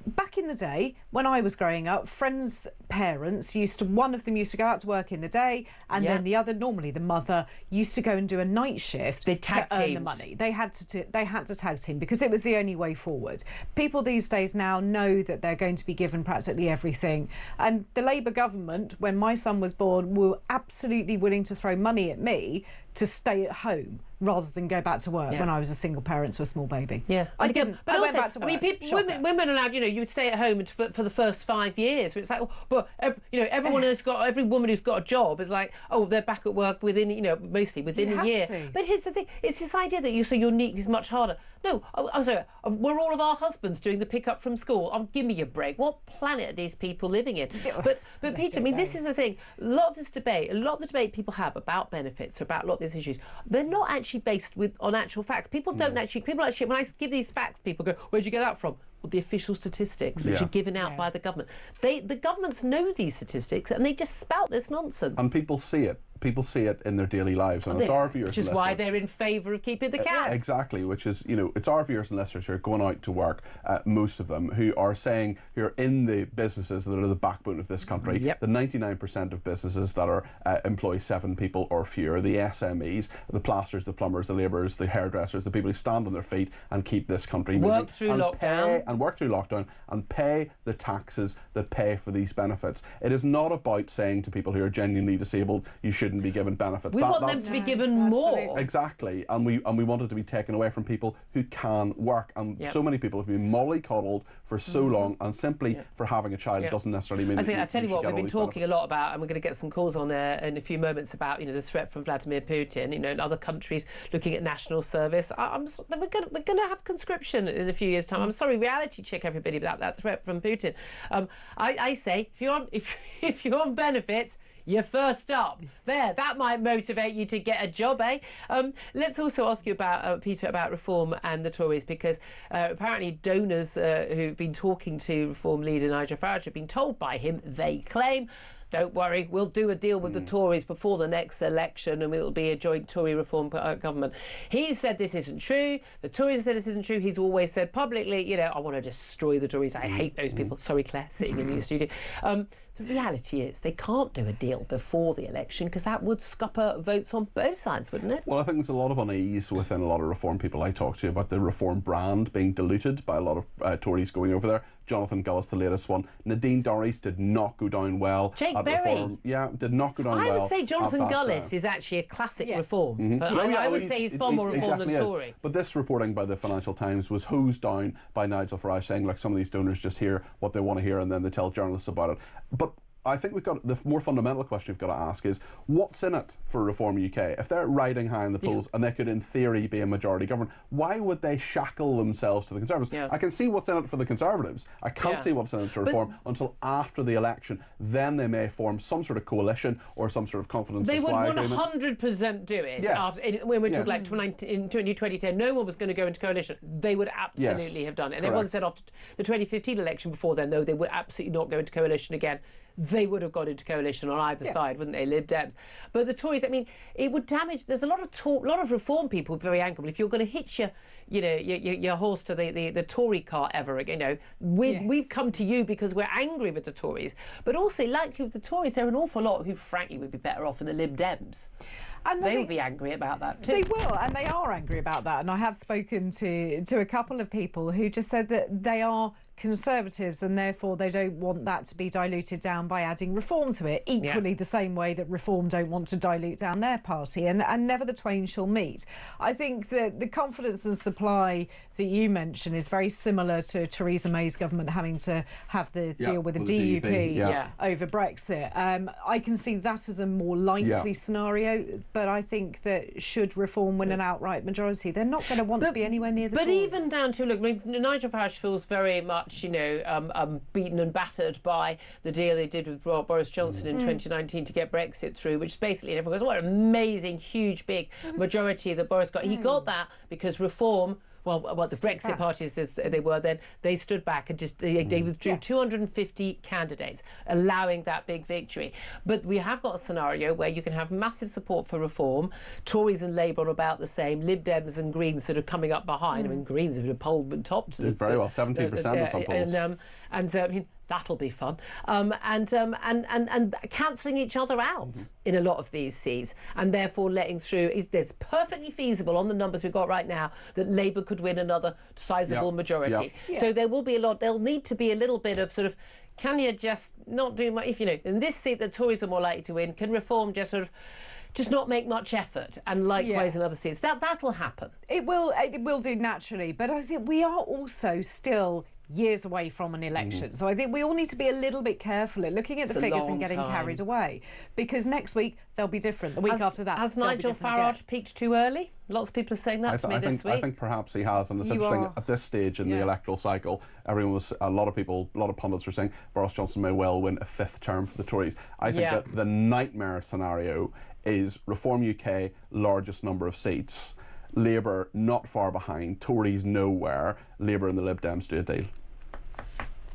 back in the day, when I was growing up, friends' parents one of them used to go out to work in the day, and then the other, normally the mother, used to go and do a night shift to earn the money. They had to tag team because it was the only way forward. People these days now know that they're going to be given practically everything. And the Labour government, when my son was born, were absolutely willing to throw money at me to stay at home rather than go back to work when I was a single parent to a small baby. Yeah, I didn't. But I also, went back to work. I mean, women allowed, you would stay at home for the first 5 years. It's like, but every woman who's got a job is like, they're back at work within, mostly within a year. But here's the thing: it's this idea that your need is much harder. No, I'm sorry. Were all of our husbands doing the pick up from school? Give me a break. What planet are these people living in? But Peter, I mean, this is the thing. A lot of the debate people have about benefits, about a lot of these issues, they're not actually based on actual facts. People actually, when I give these facts, people go, where'd you get that from? Well, the official statistics, which are given out by the government. The governments know these statistics and they just spout this nonsense. And people see it. People see it in their daily lives, and it's our viewers. Which is why they're in favour of keeping the cabs. Exactly, which is, it's our viewers and listeners who are going out to work, most of them, who are in the businesses that are the backbone of this country. The 99% of businesses that are employ 7 people or fewer, the SMEs, the plasters, the plumbers, the labourers, the hairdressers, the people who stand on their feet and keep this country moving. Work through lockdown and pay the taxes that pay for these benefits. It is not about saying to people who are genuinely disabled, you shouldn't be given benefits. We want them to be given more. Exactly, and we want it to be taken away from people who can work. And so many people have been mollycoddled for so long, and simply for having a child doesn't necessarily mean. I tell you what, we've been talking a lot about, and we're going to get some calls on there in a few moments about the threat from Vladimir Putin. In other countries looking at national service. We're going to have conscription in a few years' time. I'm sorry, reality check everybody about that threat from Putin. I say if you're on benefits, you're first up. That might motivate you to get a job, eh? Let's also ask you about, Peter, about Reform and the Tories, because apparently donors who've been talking to Reform leader Nigel Farage have been told by him, they claim, don't worry, we'll do a deal with the Tories before the next election and it'll be a joint Tory Reform government. He's said this isn't true. The Tories said this isn't true. He's always said publicly, I want to destroy the Tories. I hate those people. Sorry, Claire, sitting in the studio. The reality is they can't do a deal before the election because that would scupper votes on both sides, wouldn't it? Well, I think there's a lot of unease within a lot of Reform people I talk to about the Reform brand being diluted by a lot of Tories going over there. Jonathan Gullis, the latest one. Nadine Dorries did not go down well. Jake at Berry. Reform. Yeah, did not go down well. I would say Jonathan Gullis is actually a classic Reform. But I would say he's far more Reform than Tory. But this reporting by the Financial Times was hosed down by Nigel Farage, saying, like, some of these donors just hear what they want to hear and then they tell journalists about it. But I think we've got the more fundamental question we've got to ask is, what's in it for Reform UK? If they're riding high in the polls and they could in theory be a majority government, why would they shackle themselves to the Conservatives? I can see what's in it for the Conservatives. I can't see what's in it for Reform until after the election. Then they may form some sort of coalition or some sort of confidence supply agreement. They would 100% do it. When we talk like in 2010, no one was going to go into coalition. They would absolutely have done it. And everyone said after the 2015 election before then, though, they would absolutely not go into coalition again. They would have got into coalition on either side, wouldn't they, Lib Dems? But the Tories, I mean, it would damage. There's a lot of talk, a lot of Reform people very angry. But if you're going to hitch your horse to the Tory cart ever again, we've come to you because we're angry with the Tories. But also, like with the Tories, there are an awful lot who, frankly, would be better off in the Lib Dems. And they will be angry about that too. They will, and they are angry about that. And I have spoken to a couple of people who just said that they are Conservatives and therefore they don't want that to be diluted down by adding Reform to it, equally the same way that Reform don't want to dilute down their party, and never the twain shall meet. I think that the confidence and supply that you mentioned is very similar to Theresa May's government having to have the deal with the DUP over Brexit. I can see that as a more likely scenario, but I think that should Reform win an outright majority, they're not going to want to be anywhere near the Tories. Even down to, look, I mean, Nigel Farage feels very much beaten and battered by the deal they did with Boris Johnson in 2019 to get Brexit through, which basically everyone goes, what an amazing, huge, big majority that Boris got. He got that because Reform what the Brexit parties as they were then, they stood back and just they withdrew 250 candidates, allowing that big victory. But we have got a scenario where you can have massive support for reform, Tories and Labour are about the same, Lib Dems and Greens sort of coming up behind. I mean, Greens have polled topped. Did very well, 17% in some polls. I mean, that'll be fun. And cancelling each other out in a lot of these seats, and therefore letting through. It's perfectly feasible on the numbers we've got right now that Labour could win another sizable majority. So there will be a lot. There'll need to be a little bit of sort of. Can you just not do much? If you know, in this seat, the Tories are more likely to win. Can Reform just sort of just not make much effort? And likewise in other seats, that'll happen. It will do naturally. But I think we are also still years away from an election. So I think we all need to be a little bit careful at looking at the figures and getting carried away, because next week they'll be different. The week after that, has Nigel Farage peaked too early? Lots of people are saying that to me this week. I think perhaps he has, and it's interesting at this stage in the electoral cycle. A lot of pundits were saying Boris Johnson may well win a 5th term for the Tories. I think that the nightmare scenario is Reform UK, largest number of seats. Labour not far behind, Tories nowhere, Labour and the Lib Dems do a deal.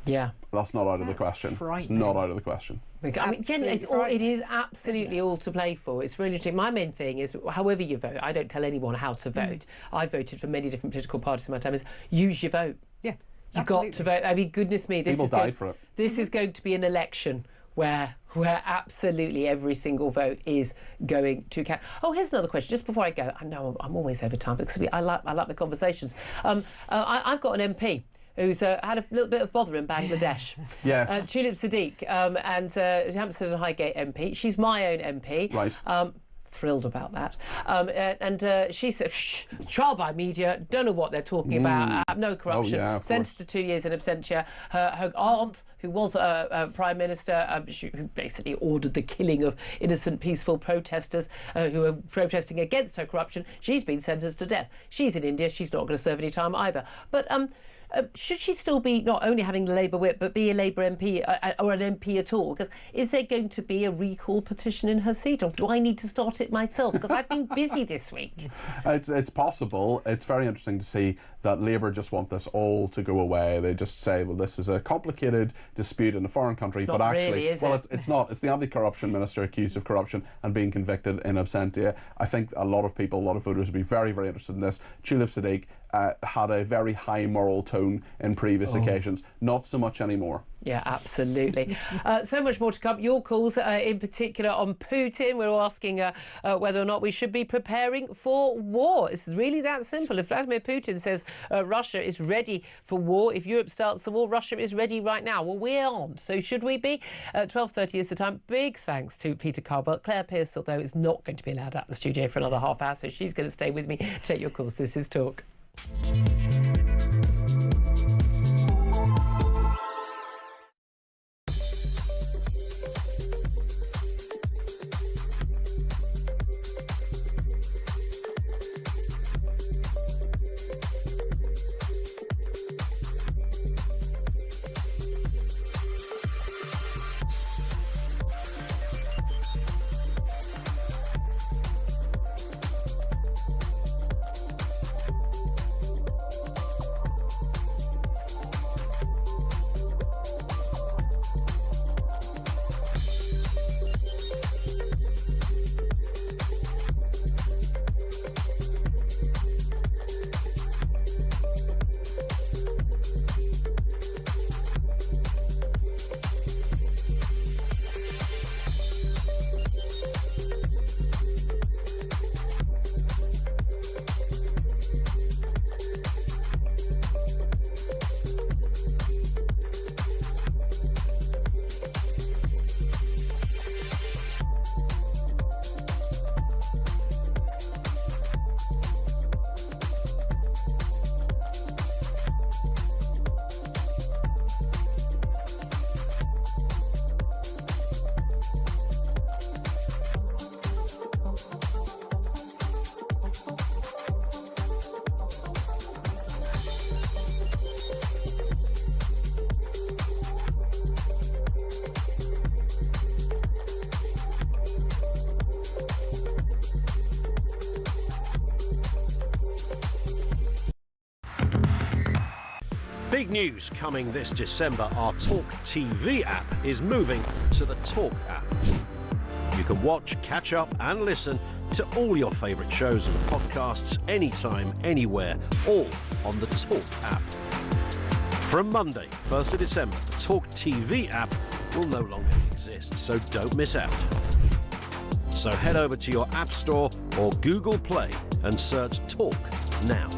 Yeah. That's not out of the question. It's not out of the question. I mean, it is absolutely all to play for. It's really interesting. My main thing is, however you vote, I don't tell anyone how to vote. I voted for many different political parties in my time. Is use your vote. Yeah, you've got to vote. I mean, goodness me, people died for it. This is going to be an election where absolutely every single vote is going to count. Oh, here's another question. Just before I go, I know I'm always over time because I like my conversations. I've got an MP who's had a little bit of bother in Bangladesh. Yes. Tulip Siddiq, and Hampstead and Highgate MP. She's my own MP. Right. Thrilled about that. And she said, trial by media, don't know what they're talking about, no corruption, sentenced to 2 years in absentia. Her aunt, who was a Prime Minister, who basically ordered the killing of innocent, peaceful protesters who were protesting against her corruption, she's been sentenced to death. She's in India, she's not going to serve any time either. But should she still be not only having the Labour whip, but be a Labour MP or an MP at all? Because is there going to be a recall petition in her seat, or do I need to start it myself? Because I've been busy this week. It's possible. It's very interesting to see that Labour just want this all to go away. They just say, well, this is a complicated dispute in a foreign country, but actually, it's not. It's the anti-corruption minister accused of corruption and being convicted in absentia. I think a lot of voters would be very, very interested in this. Tulip Siddiq had a very high moral tone in previous occasions, not so much anymore. Yeah, absolutely. So much more to come. Your calls, in particular on Putin. We're asking whether or not we should be preparing for war. It's really that simple. If Vladimir Putin says Russia is ready for war, if Europe starts the war, Russia is ready right now. Well, we aren't. So should we be? 12:30 is the time. Big thanks to Peter Carwell. Claire Pearce, although, is not going to be allowed out the studio for another half hour, so she's going to stay with me to take your calls. This is Talk. Big news coming this December. Our Talk TV app is moving to the Talk app. You can watch, catch up and listen to all your favourite shows and podcasts anytime, anywhere, all on the Talk app. From Monday, 1st of December, the Talk TV app will no longer exist, so don't miss out. So head over to your App Store or Google Play and search Talk now.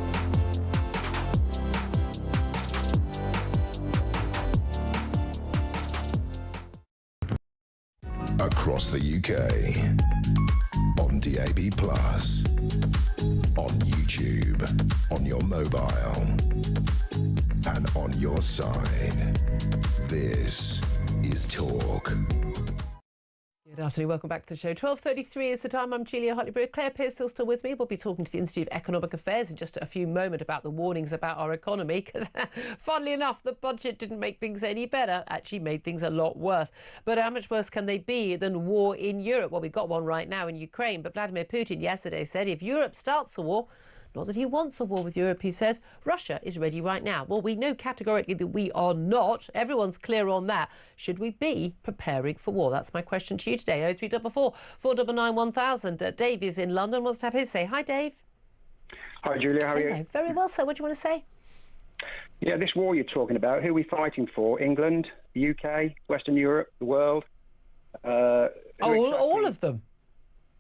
Across the UK, on DAB+, on YouTube, on your mobile, and on your side. This is Talk. Good afternoon, welcome back to the show. 12:33 is the time. I'm Julia Hartley-Brewer. Claire Pearsall's still with me. We'll be talking to the Institute of Economic Affairs in just a few moments about the warnings about our economy, because funnily enough, the budget didn't make things any better, actually made things a lot worse. But how much worse can they be than war in Europe? Well, we've got one right now in Ukraine, but Vladimir Putin yesterday said if Europe starts a war, not that he wants a war with Europe, he says, Russia is ready right now. Well, we know categorically that we are not. Everyone's clear on that. Should we be preparing for war? That's my question to you today. 0344 499 1000. Dave is in London, wants to have his say. Hi, Dave. Hi, Julia. How are you? Very well, sir. What do you want to say? Yeah, this war you're talking about, who are we fighting for? England, the UK, Western Europe, the world? All of them.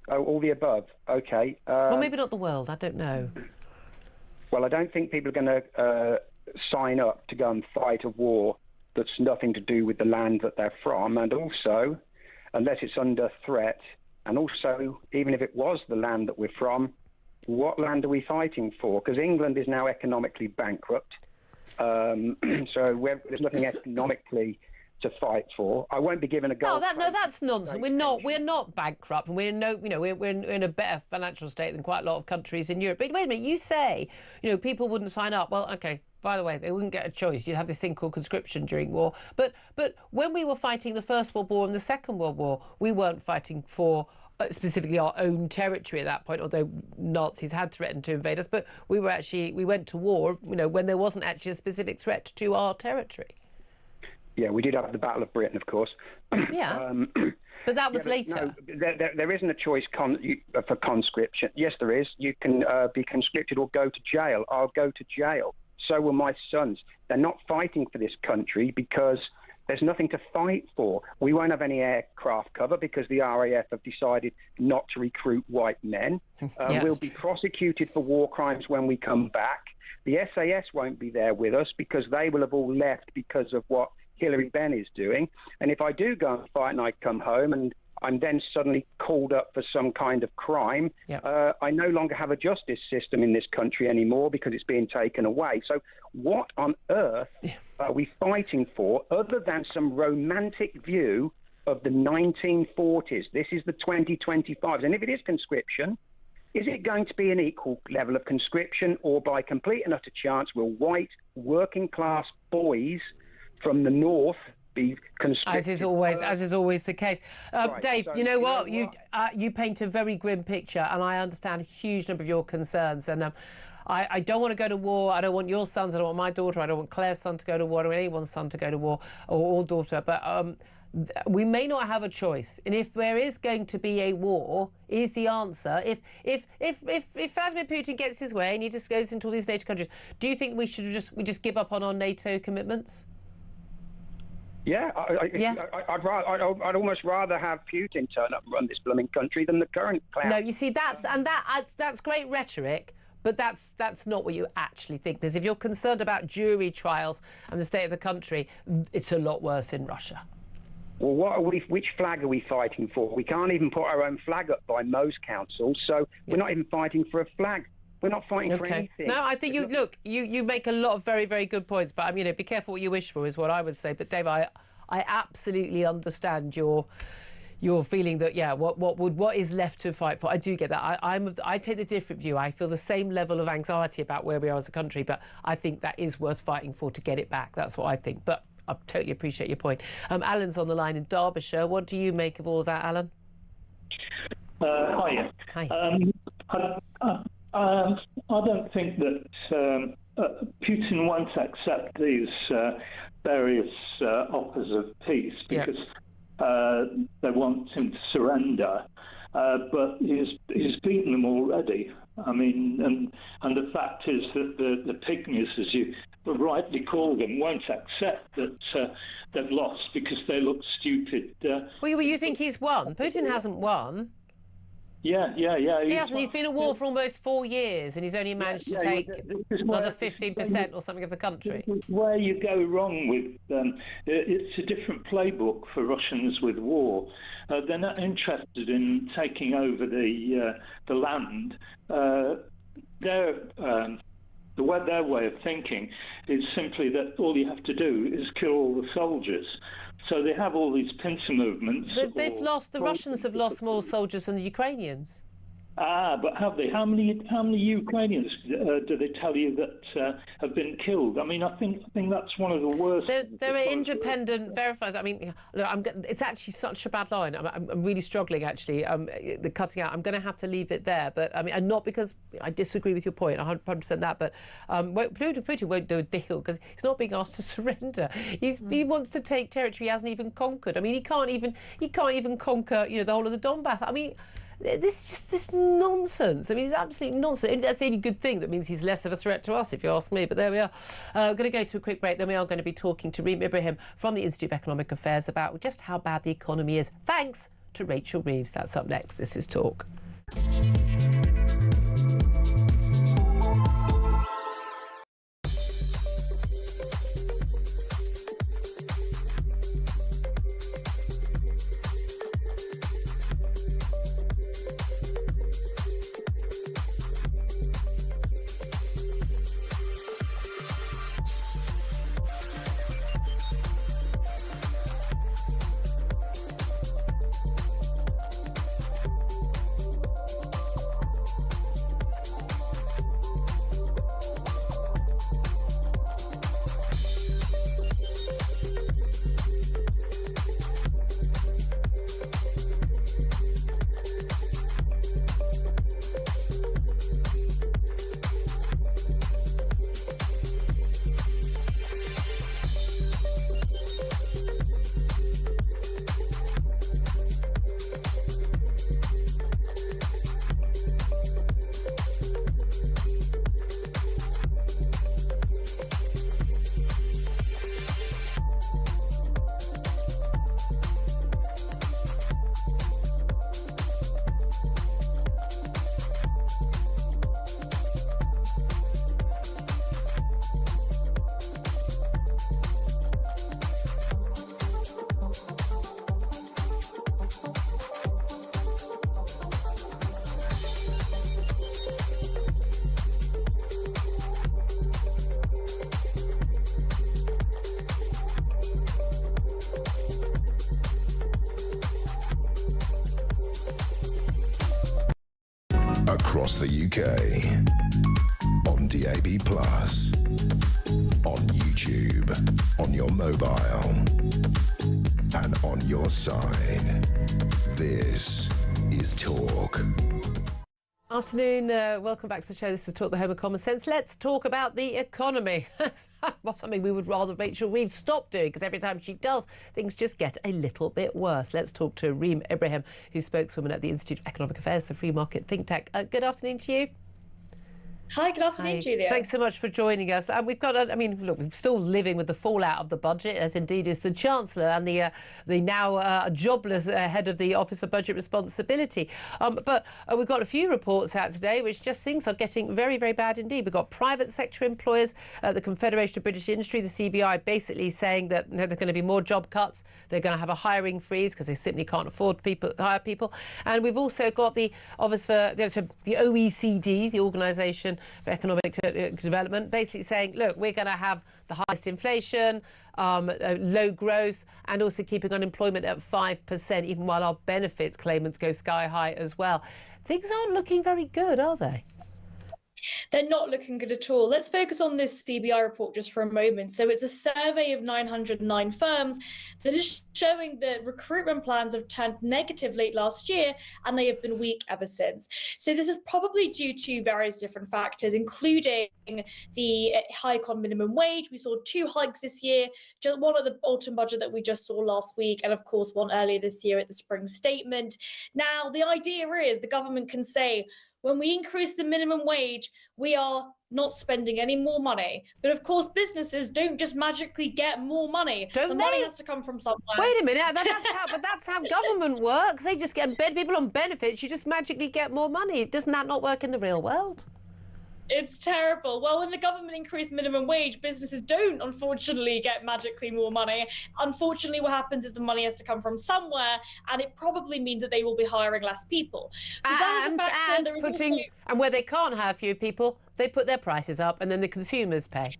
Oh, all the above. Okay. Well, maybe not the world. I don't know. Well, I don't think people are going to sign up to go and fight a war that's nothing to do with the land that they're from. And also, unless it's under threat, and also, even if it was the land that we're from, what land are we fighting for? Because England is now economically bankrupt. So there's nothing economically to fight for. I won't be given a gold. No, that's nonsense. We're not bankrupt, and we're in a better financial state than quite a lot of countries in Europe. But wait a minute, you say people wouldn't sign up. Well, okay. By the way, they wouldn't get a choice. You'd have this thing called conscription during war. But when we were fighting the First World War and the Second World War, we weren't fighting for specifically our own territory at that point, although Nazis had threatened to invade us. But we went to war, when there wasn't actually a specific threat to our territory. Yeah, we did have the Battle of Britain, of course. Yeah, but that was later. No, there isn't a choice for conscription. Yes, there is. You can be conscripted or go to jail. I'll go to jail. So will my sons. They're not fighting for this country because there's nothing to fight for. We won't have any aircraft cover because the RAF have decided not to recruit white men. We'll be prosecuted for war crimes when we come back. The SAS won't be there with us because they will have all left because of what Hillary Benn is doing. And if I do go and fight and I come home and I'm then suddenly called up for some kind of crime, I no longer have a justice system in this country anymore because it's being taken away. So what on earth are we fighting for other than some romantic view of the 1940s? This is the 2025s. And if it is conscription, is it going to be an equal level of conscription, or by complete and utter chance will white working class boys from the north be conscripted? As is always the case. Right, Dave, so you know what? You paint a very grim picture, and I understand a huge number of your concerns. And I don't want to go to war. I don't want your sons. I don't want my daughter. I don't want Claire's son to go to war. I don't want anyone's son to go to war, or daughter. But we may not have a choice. And if there is going to be a war, is the answer. If Vladimir Putin gets his way and he just goes into all these NATO countries, do you think we should just give up on our NATO commitments? Yeah, I'd almost rather have Putin turn up and run this blooming country than the current clown. No, you see, that's great rhetoric, but that's not what you actually think. Because if you're concerned about jury trials and the state of the country, it's a lot worse in Russia. Well, which flag are we fighting for? We can't even put our own flag up by most councils, so we're not even fighting for a flag. We're not fighting for anything. No, I think you make a lot of very, very good points, but be careful what you wish for is what I would say. But Dave, I absolutely understand your feeling that what is left to fight for. I do get that. I take the different view. I feel the same level of anxiety about where we are as a country, but I think that is worth fighting for to get it back. That's what I think. But I totally appreciate your point. Alan's on the line in Derbyshire. What do you make of all of that, Alan? Hi. Hi. I don't think that Putin won't accept these various offers of peace because they want him to surrender. But he's beaten them already. I mean, and the fact is that the pygmies, as you rightly call them, won't accept that they've lost because they look stupid. Well, you think he's won? Putin hasn't won. Yeah. He hasn't. He's been at war for almost 4 years, and he's only managed to take another 15% or something of the country. Where you go wrong with it's a different playbook for Russians with war. They're not interested in taking over the land. Their way of thinking is simply that all you have to do is kill all the soldiers. So they have all these pincer movements. The Russians have lost more soldiers than the Ukrainians. But have they? How many Ukrainians do they tell you that have been killed? I mean, I think that's one of the worst. There are independent verifiers. I mean, look, it's actually such a bad line. I'm really struggling, actually. The cutting out. I'm going to have to leave it there. But I mean, and not because I disagree with your point, 100% that. But Putin won't do a deal because he's not being asked to surrender. He wants to take territory he hasn't even conquered. I mean, he can't even conquer the whole of the Donbass. I mean. This is just this nonsense. I mean, it's absolute nonsense. That's the only good thing. That means he's less of a threat to us, if you ask me. But there we are. We're going to go to a quick break. Then we are going to be talking to Reem Ibrahim from the Institute of Economic Affairs about just how bad the economy is. Thanks to Rachel Reeves. That's up next. This is Talk. Across the UK, on DAB+, on YouTube, on your mobile, and on your side. This is Talk. Afternoon, welcome back to the show. This is Talk, the Home of Common Sense. Let's talk about the economy. Well, something we would rather Rachel Reeves stop doing, because every time she does, things just get a little bit worse. Let's talk to Reem Ibrahim, who's spokeswoman at the Institute of Economic Affairs, the free market think tank. Good afternoon to you. Hi, good afternoon, Julia. Thanks so much for joining us. We've got, look, we're still living with the fallout of the budget, as indeed is the Chancellor and the now jobless head of the Office for Budget Responsibility. But we've got a few reports out today which just things are getting very, very bad indeed. We've got private sector employers, the Confederation of British Industry, the CBI, basically saying that there are going to be more job cuts. They're going to have a hiring freeze because they simply can't afford hire people. And we've also got the Office for the OECD, the Organisation for Economic Development, basically saying, look, we're going to have the highest inflation, low growth, and also keeping unemployment at 5%, even while our benefits claimants go sky high as well. Things aren't looking very good, are they? They're not looking good at all. Let's focus on this CBI report just for a moment. So it's a survey of 909 firms that is showing that recruitment plans have turned negative late last year, and they have been weak ever since. So this is probably due to various different factors, including the hike on minimum wage. We saw 2 hikes this year, one at the autumn budget that we just saw last week, and of course one earlier this year at the spring statement. Now, the idea is the government can say, when we increase the minimum wage, we are not spending any more money. But of course, businesses don't just magically get more money. The money has to come from somewhere. Wait a minute, that's how government works. They just get people on benefits. You just magically get more money. Doesn't that not work in the real world? It's terrible. Well, when the government increased minimum wage, businesses don't, unfortunately, get magically more money. Unfortunately, what happens is the money has to come from somewhere, and it probably means that they will be hiring less people. So that is a factor. And where they can't hire fewer people, they put their prices up, and then the consumers pay.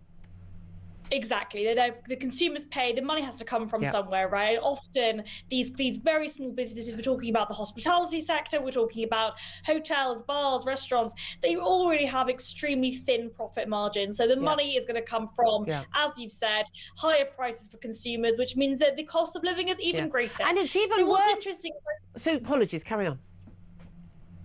Exactly. The consumers pay. The money has to come from somewhere, right? Often these very small businesses, we're talking about the hospitality sector, we're talking about hotels, bars, restaurants, they already have extremely thin profit margins. So the money is going to come from, as you've said, higher prices for consumers, which means that the cost of living is even greater. And it's even worse. What's interesting so apologies, carry on.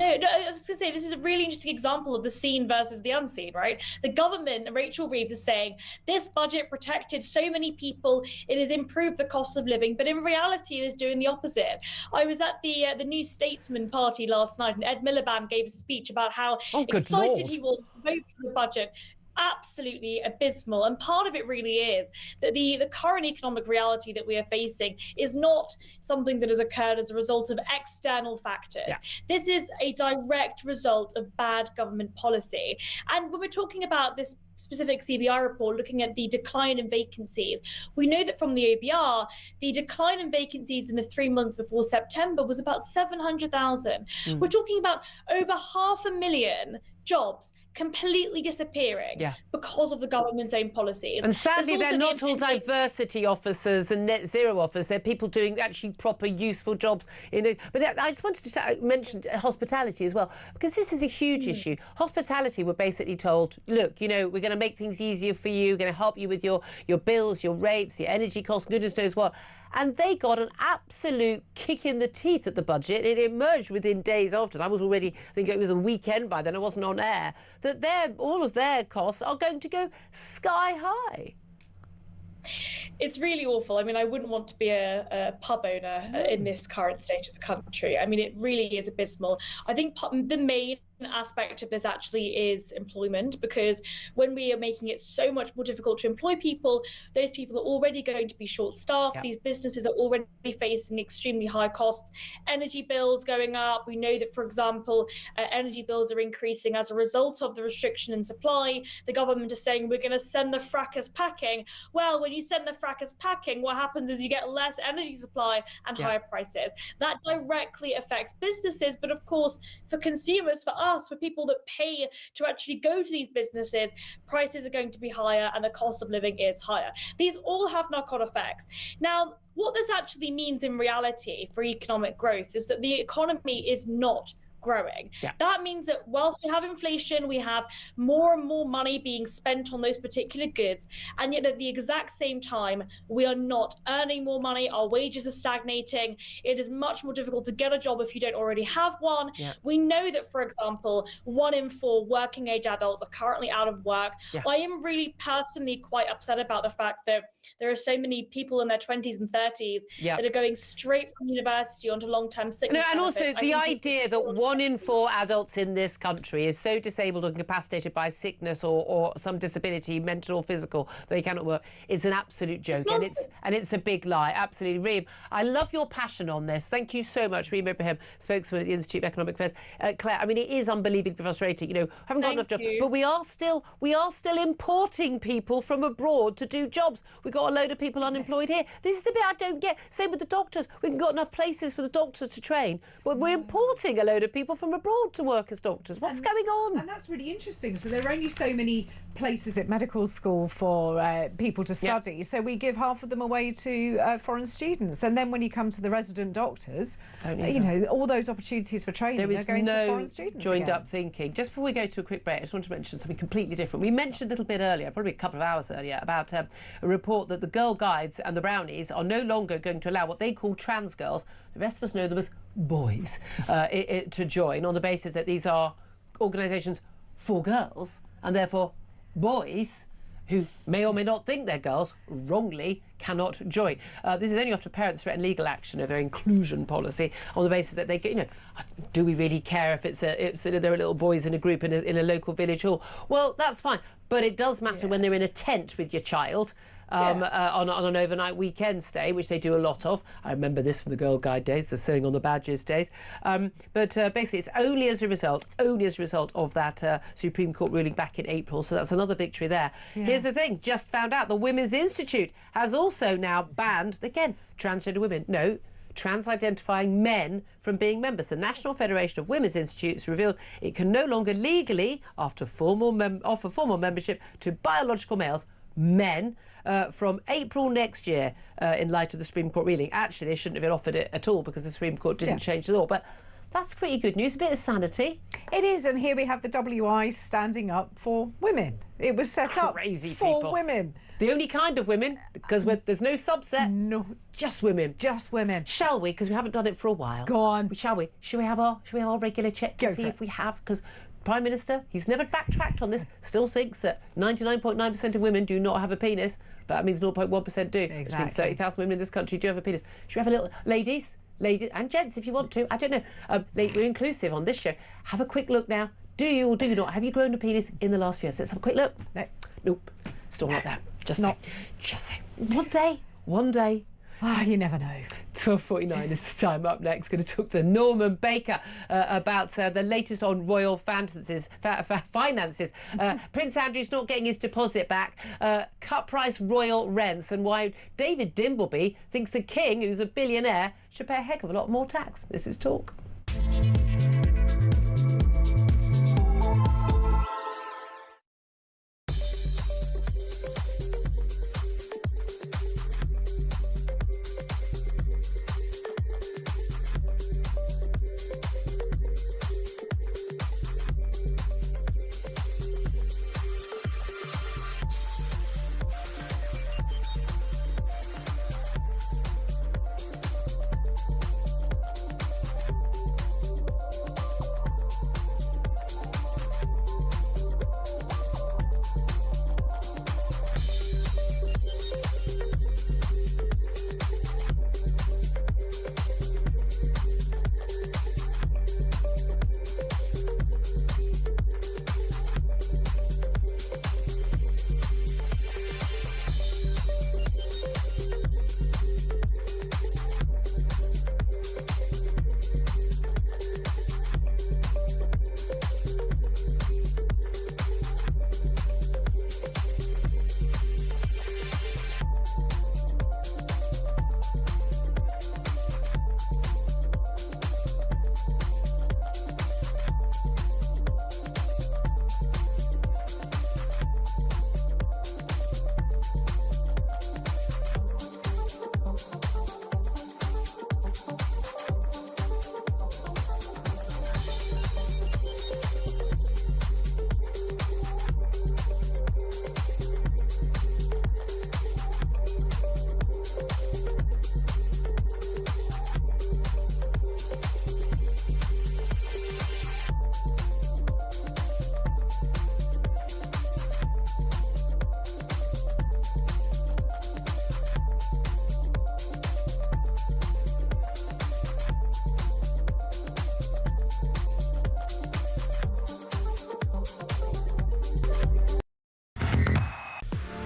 No, I was going to say, this is a really interesting example of the seen versus the unseen, right? The government, and Rachel Reeves is saying, this budget protected so many people, it has improved the cost of living, but in reality, it is doing the opposite. I was at the New Statesman party last night, and Ed Miliband gave a speech about how excited he was to vote for the budget. Absolutely abysmal. And part of it really is that the current economic reality that we are facing is not something that has occurred as a result of external factors. This is a direct result of bad government policy. And when we're talking about this specific CBI report looking at the decline in vacancies, we know that from the OBR, the decline in vacancies in the 3 months before September was about 700,000. We're talking about over 500,000 jobs completely disappearing because of the government's own policies. And sadly, they're not all diversity officers and net zero officers. They're people doing actually proper, useful jobs. But I just wanted to mention hospitality as well, because this is a huge issue. Hospitality were basically told, look, we're going to make things easier for you, we're going to help you with your bills, your rates, your energy costs, goodness knows what. And they got an absolute kick in the teeth at the budget. It emerged within days after. I was already, I think it was a weekend by then, I wasn't on air, that all of their costs are going to go sky high. It's really awful. I mean, I wouldn't want to be a pub owner in this current state of the country. I mean, it really is abysmal. I think the main aspect of this actually is employment, because when we are making it so much more difficult to employ people, those people are already going to be short-staffed. These businesses are already facing extremely high costs. Energy bills going up. We know that, for example, energy bills are increasing as a result of the restriction in supply. The government is saying we're going to send the frackers packing. Well, when you send the frackers packing, what happens is you get less energy supply and higher prices. That directly affects businesses, but of course, for consumers, for us, for people that pay to actually go to these businesses, prices are going to be higher and the cost of living is higher. These all have knock-on effects. Now, what this actually means in reality for economic growth is that the economy is not growing. That means that whilst we have inflation, we have more and more money being spent on those particular goods, and yet at the exact same time, we are not earning more money. Our wages are stagnating. It is much more difficult to get a job if you don't already have one. We know that, for example, 1 in 4 working age adults are currently out of work. I am really personally quite upset about the fact that there are so many people in their 20s and 30s that are going straight from university onto long-term sickness and benefits. also the idea that 1 in 4 adults in this country is so disabled or incapacitated by sickness or some disability, mental or physical, that they cannot work. It's an absolute joke, and it's a big lie. Absolutely, Reem. I love your passion on this. Thank you so much, Reem Ibrahim, spokesman at the Institute of Economic Affairs. Claire, I mean, it is unbelievably frustrating. Haven't got enough jobs, but we are still importing people from abroad to do jobs. We've got a load of people unemployed here. This is the bit I don't get. Same with the doctors. We've got enough places for the doctors to train, but we're importing a load of people people from abroad to work as doctors. What's going on? And that's really interesting. So there are only so many places at medical school for people to study. Yeah. So we give half of them away to foreign students. And then when you come to the resident doctors, you know, all those opportunities for training are going to foreign students. Joined up thinking. Just before we go to a quick break, I just want to mention something completely different. We mentioned a little bit earlier, probably a couple of hours earlier, about a report that the Girl Guides and the Brownies are no longer going to allow what they call trans girls, the rest of us know them as boys, to join on the basis that these are organisations for girls, and therefore boys who may or may not think they're girls wrongly cannot join. This is only after parents threaten legal action of their inclusion policy on the basis that they get, you know, do we really care if there are little boys in a group in a local village hall? Well, that's fine, but it does matter when they're in a tent with your child. On an overnight weekend stay, which they do a lot of. I remember this from the Girl Guide days, the sewing on the badges days. But basically, it's only as a result of that Supreme Court ruling back in April. So that's another victory there. Yeah. Here's the thing, just found out the Women's Institute has also now banned, again, transgender women. No, trans-identifying men from being members. The National Federation of Women's Institutes revealed it can no longer legally offer formal membership to biological males, men, from April next year, in light of the Supreme Court ruling. Actually, they shouldn't have been offered it at all because the Supreme Court didn't change the law. But that's pretty good news, a bit of sanity. It is, and here we have the WI standing up for women. It was set up for women. The only kind of women, because there's no subset. No. Just women. Just women. Shall we? Because we haven't done it for a while. Go on. Shall we? Should we have our regular check to see if we have? Because Prime Minister, he's never backtracked on this, still thinks that 99.9% of women do not have a penis, but that means 0.1% do. Exactly. Which means 30,000 women in this country do have a penis. Should we have a little... Ladies and gents, if you want to, I don't know. We're inclusive on this show. Have a quick look now. Do you or do you not? Have you grown a penis in the last few years? Let's have a quick look. No. Nope. Still like that. Just say. One day. You never know. 12:49 is the time. Up next, going to talk to Norman Baker about the latest on royal finances. Prince Andrew's not getting his deposit back, cut price royal rents, and why David Dimbleby thinks the king, who's a billionaire, should pay a heck of a lot more tax. This is Talk.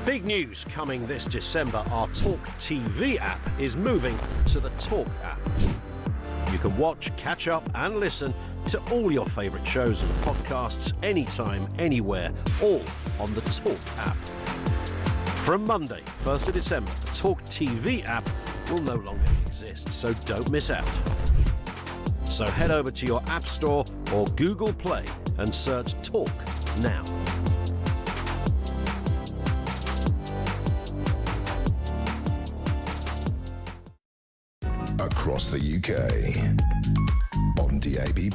Big news coming this December. Our Talk TV app is moving to the Talk app. You can watch, catch up and listen to all your favourite shows and podcasts anytime, anywhere, all on the Talk app. From Monday, 1st of December, the Talk TV app will no longer exist, so don't miss out. So head over to your App Store or Google Play and search Talk now. Across the UK, on DAB+,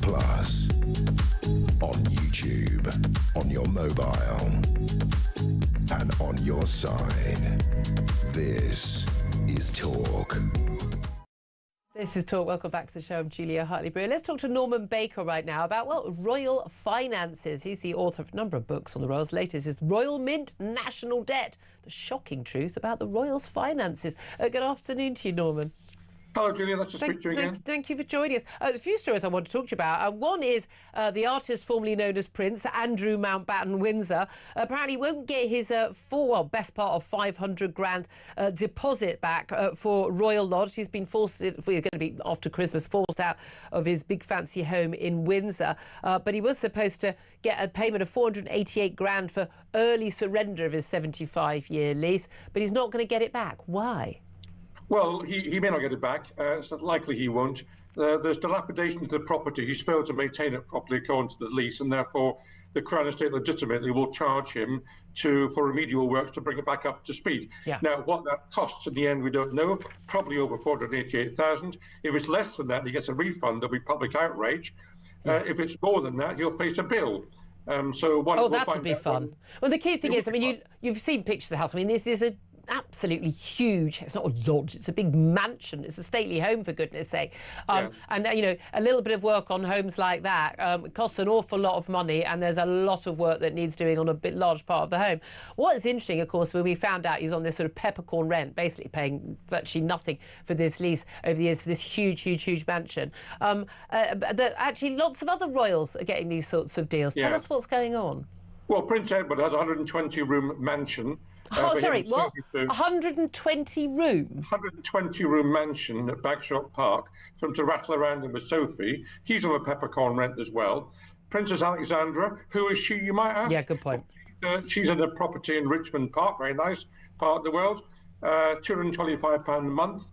on YouTube, on your mobile, and on your side. This is Talk. This is Talk. Welcome back to the show. I'm Julia Hartley-Brewer. Let's talk to Norman Baker right now about, well, royal finances. He's the author of a number of books on the royals. Latest is Royal Mint National Debt, the shocking truth about the royals' finances. Good afternoon to you, Norman. Hello, Julia. Nice to speak to you again. Thank you for joining us. A few stories I want to talk to you about. One is the artist formerly known as Prince, Andrew Mountbatten Windsor, apparently won't get his best part of 500 grand deposit back for Royal Lodge. He's been forced, going to be after Christmas, forced out of his big fancy home in Windsor. But he was supposed to get a payment of 488 grand for early surrender of his 75-year lease, but he's not going to get it back. Why? Well, he may not get it back. It's likely he won't. There's dilapidation to the property. He's failed to maintain it properly according to the lease, and therefore the Crown Estate legitimately will charge him for remedial works to bring it back up to speed. Yeah. Now, what that costs in the end, we don't know. Probably over 488,000. If it's less than that, he gets a refund. There'll be public outrage. If it's more than that, he'll face a bill. That would be fun. Well, the key thing is, I mean, you've seen pictures of the house. I mean, this is a absolutely huge, it's not a lodge, it's a big mansion, it's a stately home, for goodness sake. And you know, a little bit of work on homes like that costs an awful lot of money, and there's a lot of work that needs doing on a large part of the home. What is interesting, of course, when we found out he's on this sort of peppercorn rent, basically paying virtually nothing for this lease over the years for this huge mansion, that actually lots of other royals are getting these sorts of deals. Tell us what's going on. Well, Prince Edward has a 120-room mansion. Sorry, what? 120 room? 120-room mansion at Bagshot Park for him to rattle around in with Sophie. He's on a peppercorn rent as well. Princess Alexandra, who is she, you might ask? Yeah, good point. She's in a property in Richmond Park, very nice part of the world. £225 a month.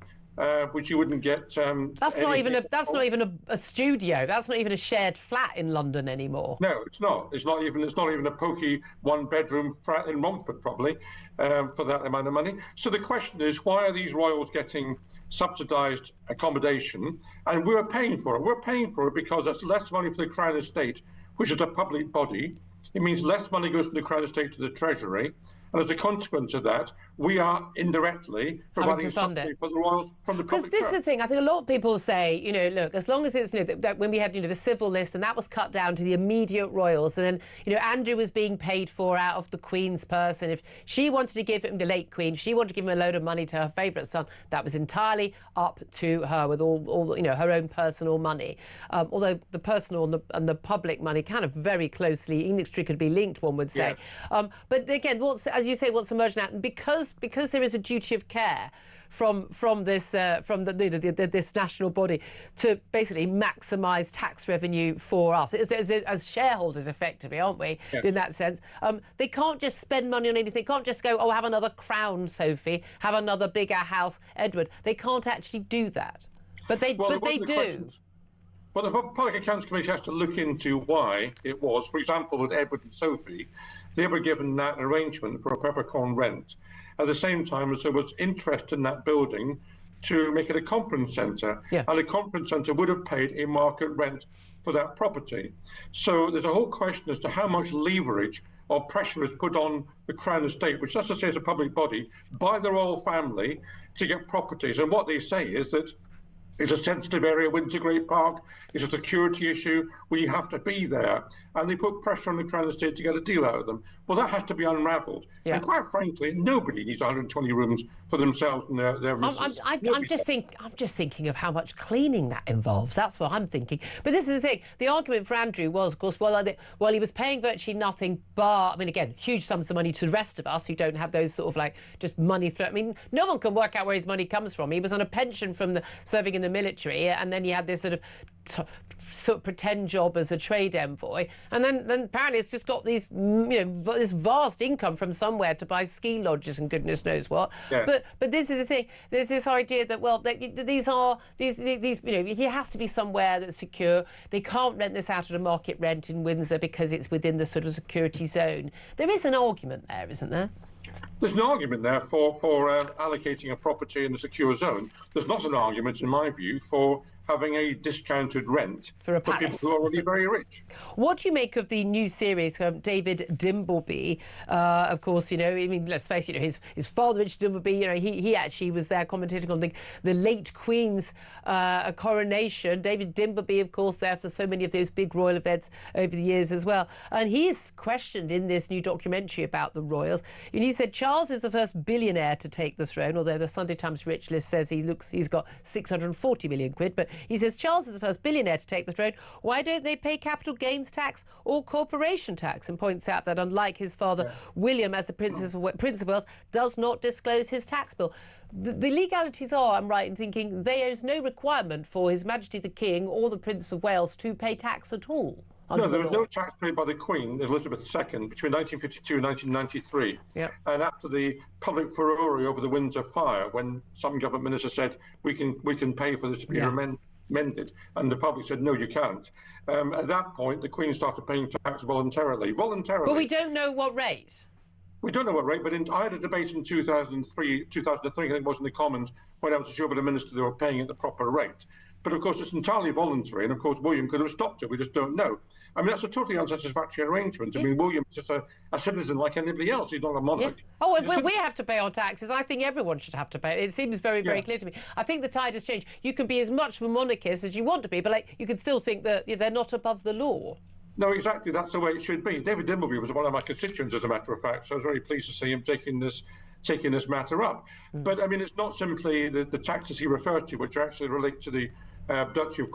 Which you wouldn't get. That's not even a studio. That's not even a shared flat in London anymore. No, it's not. It's not even a pokey one-bedroom flat in Romford, probably, for that amount of money. So the question is, why are these royals getting subsidised accommodation? And we're paying for it. We're paying for it because that's less money for the Crown Estate, which is a public body. It means less money goes from the Crown Estate to the Treasury. And as a consequence of that, we are indirectly providing subsidy for the royals from the public. Because this is the thing. I think a lot of people say, you know, look, as long as it's, you know, that when we had, you know, the civil list and that was cut down to the immediate royals, and then, you know, Andrew was being paid for out of the Queen's purse, and if she wanted to give him, the late Queen, if she wanted to give him a load of money to her favourite son, that was entirely up to her with all you know, her own personal money. Although the personal and the public money kind of very closely, inextricably linked, one would say. Yes. But again, as you say, what's emerging out, and because there is a duty of care from this this national body to basically maximise tax revenue for us as shareholders, effectively, aren't we? Yes. In that sense, they can't just spend money on anything. They can't just go, oh, have another crown, Sophie, have another bigger house, Edward. They can't actually do that, but they do. Well, the Public Accounts Committee has to look into why it was. For example, with Edward and Sophie, they were given that arrangement for a peppercorn rent at the same time as there was interest in that building to make it a conference centre. Yeah. And a conference centre would have paid a market rent for that property. So there's a whole question as to how much leverage or pressure is put on the Crown Estate, which, as I say, is a public body, by the royal family to get properties. And what they say is that it's a sensitive area, Windsor Great Park. It's a security issue. We have to be there. And they put pressure on the Crown Estate to get a deal out of them. Well, that has to be unravelled. Yeah. And quite frankly, nobody needs 120 rooms for themselves and their missus. I'm just thinking of how much cleaning that involves. That's what I'm thinking. But this is the thing. The argument for Andrew was, of course, while he was paying virtually nothing, I mean, again, huge sums of money to the rest of us who don't have those sort of like just money. I mean, no one can work out where his money comes from. He was on a pension from serving in the military, and then he had this sort of sort of pretend job as a trade envoy, and then apparently it's just got these, this vast income from somewhere to buy ski lodges and goodness knows what. Yeah. But this is the thing. There's this idea that he has to be somewhere that's secure. They can't rent this out at a market rent in Windsor because it's within the sort of security zone. There is an argument there, isn't there? There's an argument there for allocating a property in the secure zone. There's not an argument, in my view, for having a discounted rent for people who are already very rich. What do you make of the new series, David Dimbleby? Of course, let's face it, his father, Richard Dimbleby, he actually was there commentating on the late Queen's coronation. David Dimbleby, of course, there for so many of those big royal events over the years as well. And he is questioned in this new documentary about the royals. And he said Charles is the first billionaire to take the throne, although the Sunday Times Rich List says he's got 640 million quid. But he says Charles is the first billionaire to take the throne. Why don't they pay capital gains tax or corporation tax? And points out that unlike his father, William, as the Prince of Wales, does not disclose his tax bill. The legalities are, I'm right in thinking, there is no requirement for His Majesty the King or the Prince of Wales to pay tax at all. No, there was no tax paid by the Queen, Elizabeth II, between 1952 and 1993. Yep. And after the public furore over the Windsor fire, when some government minister said, we can pay for this to be amended, and the public said, no, you can't. At that point, the Queen started paying tax voluntarily. But we don't know what rate. We don't know what rate, but I had a debate in 2003, I think it was in the Commons, when I was sure with the minister they were paying at the proper rate. But of course, it's entirely voluntary, and of course, William could have stopped it. We just don't know. I mean, that's a totally unsatisfactory arrangement. I mean, William's just a citizen like anybody else. He's not a monarch. Yeah. Oh, well, we have to pay our taxes. I think everyone should have to pay. It seems very, very clear to me. I think the tide has changed. You can be as much of a monarchist as you want to be, but you can still think that they're not above the law. No, exactly. That's the way it should be. David Dimbleby was one of my constituents, as a matter of fact, so I was very pleased to see him taking this matter up. But, I mean, it's not simply the taxes he referred to, which actually relate to the Duchy of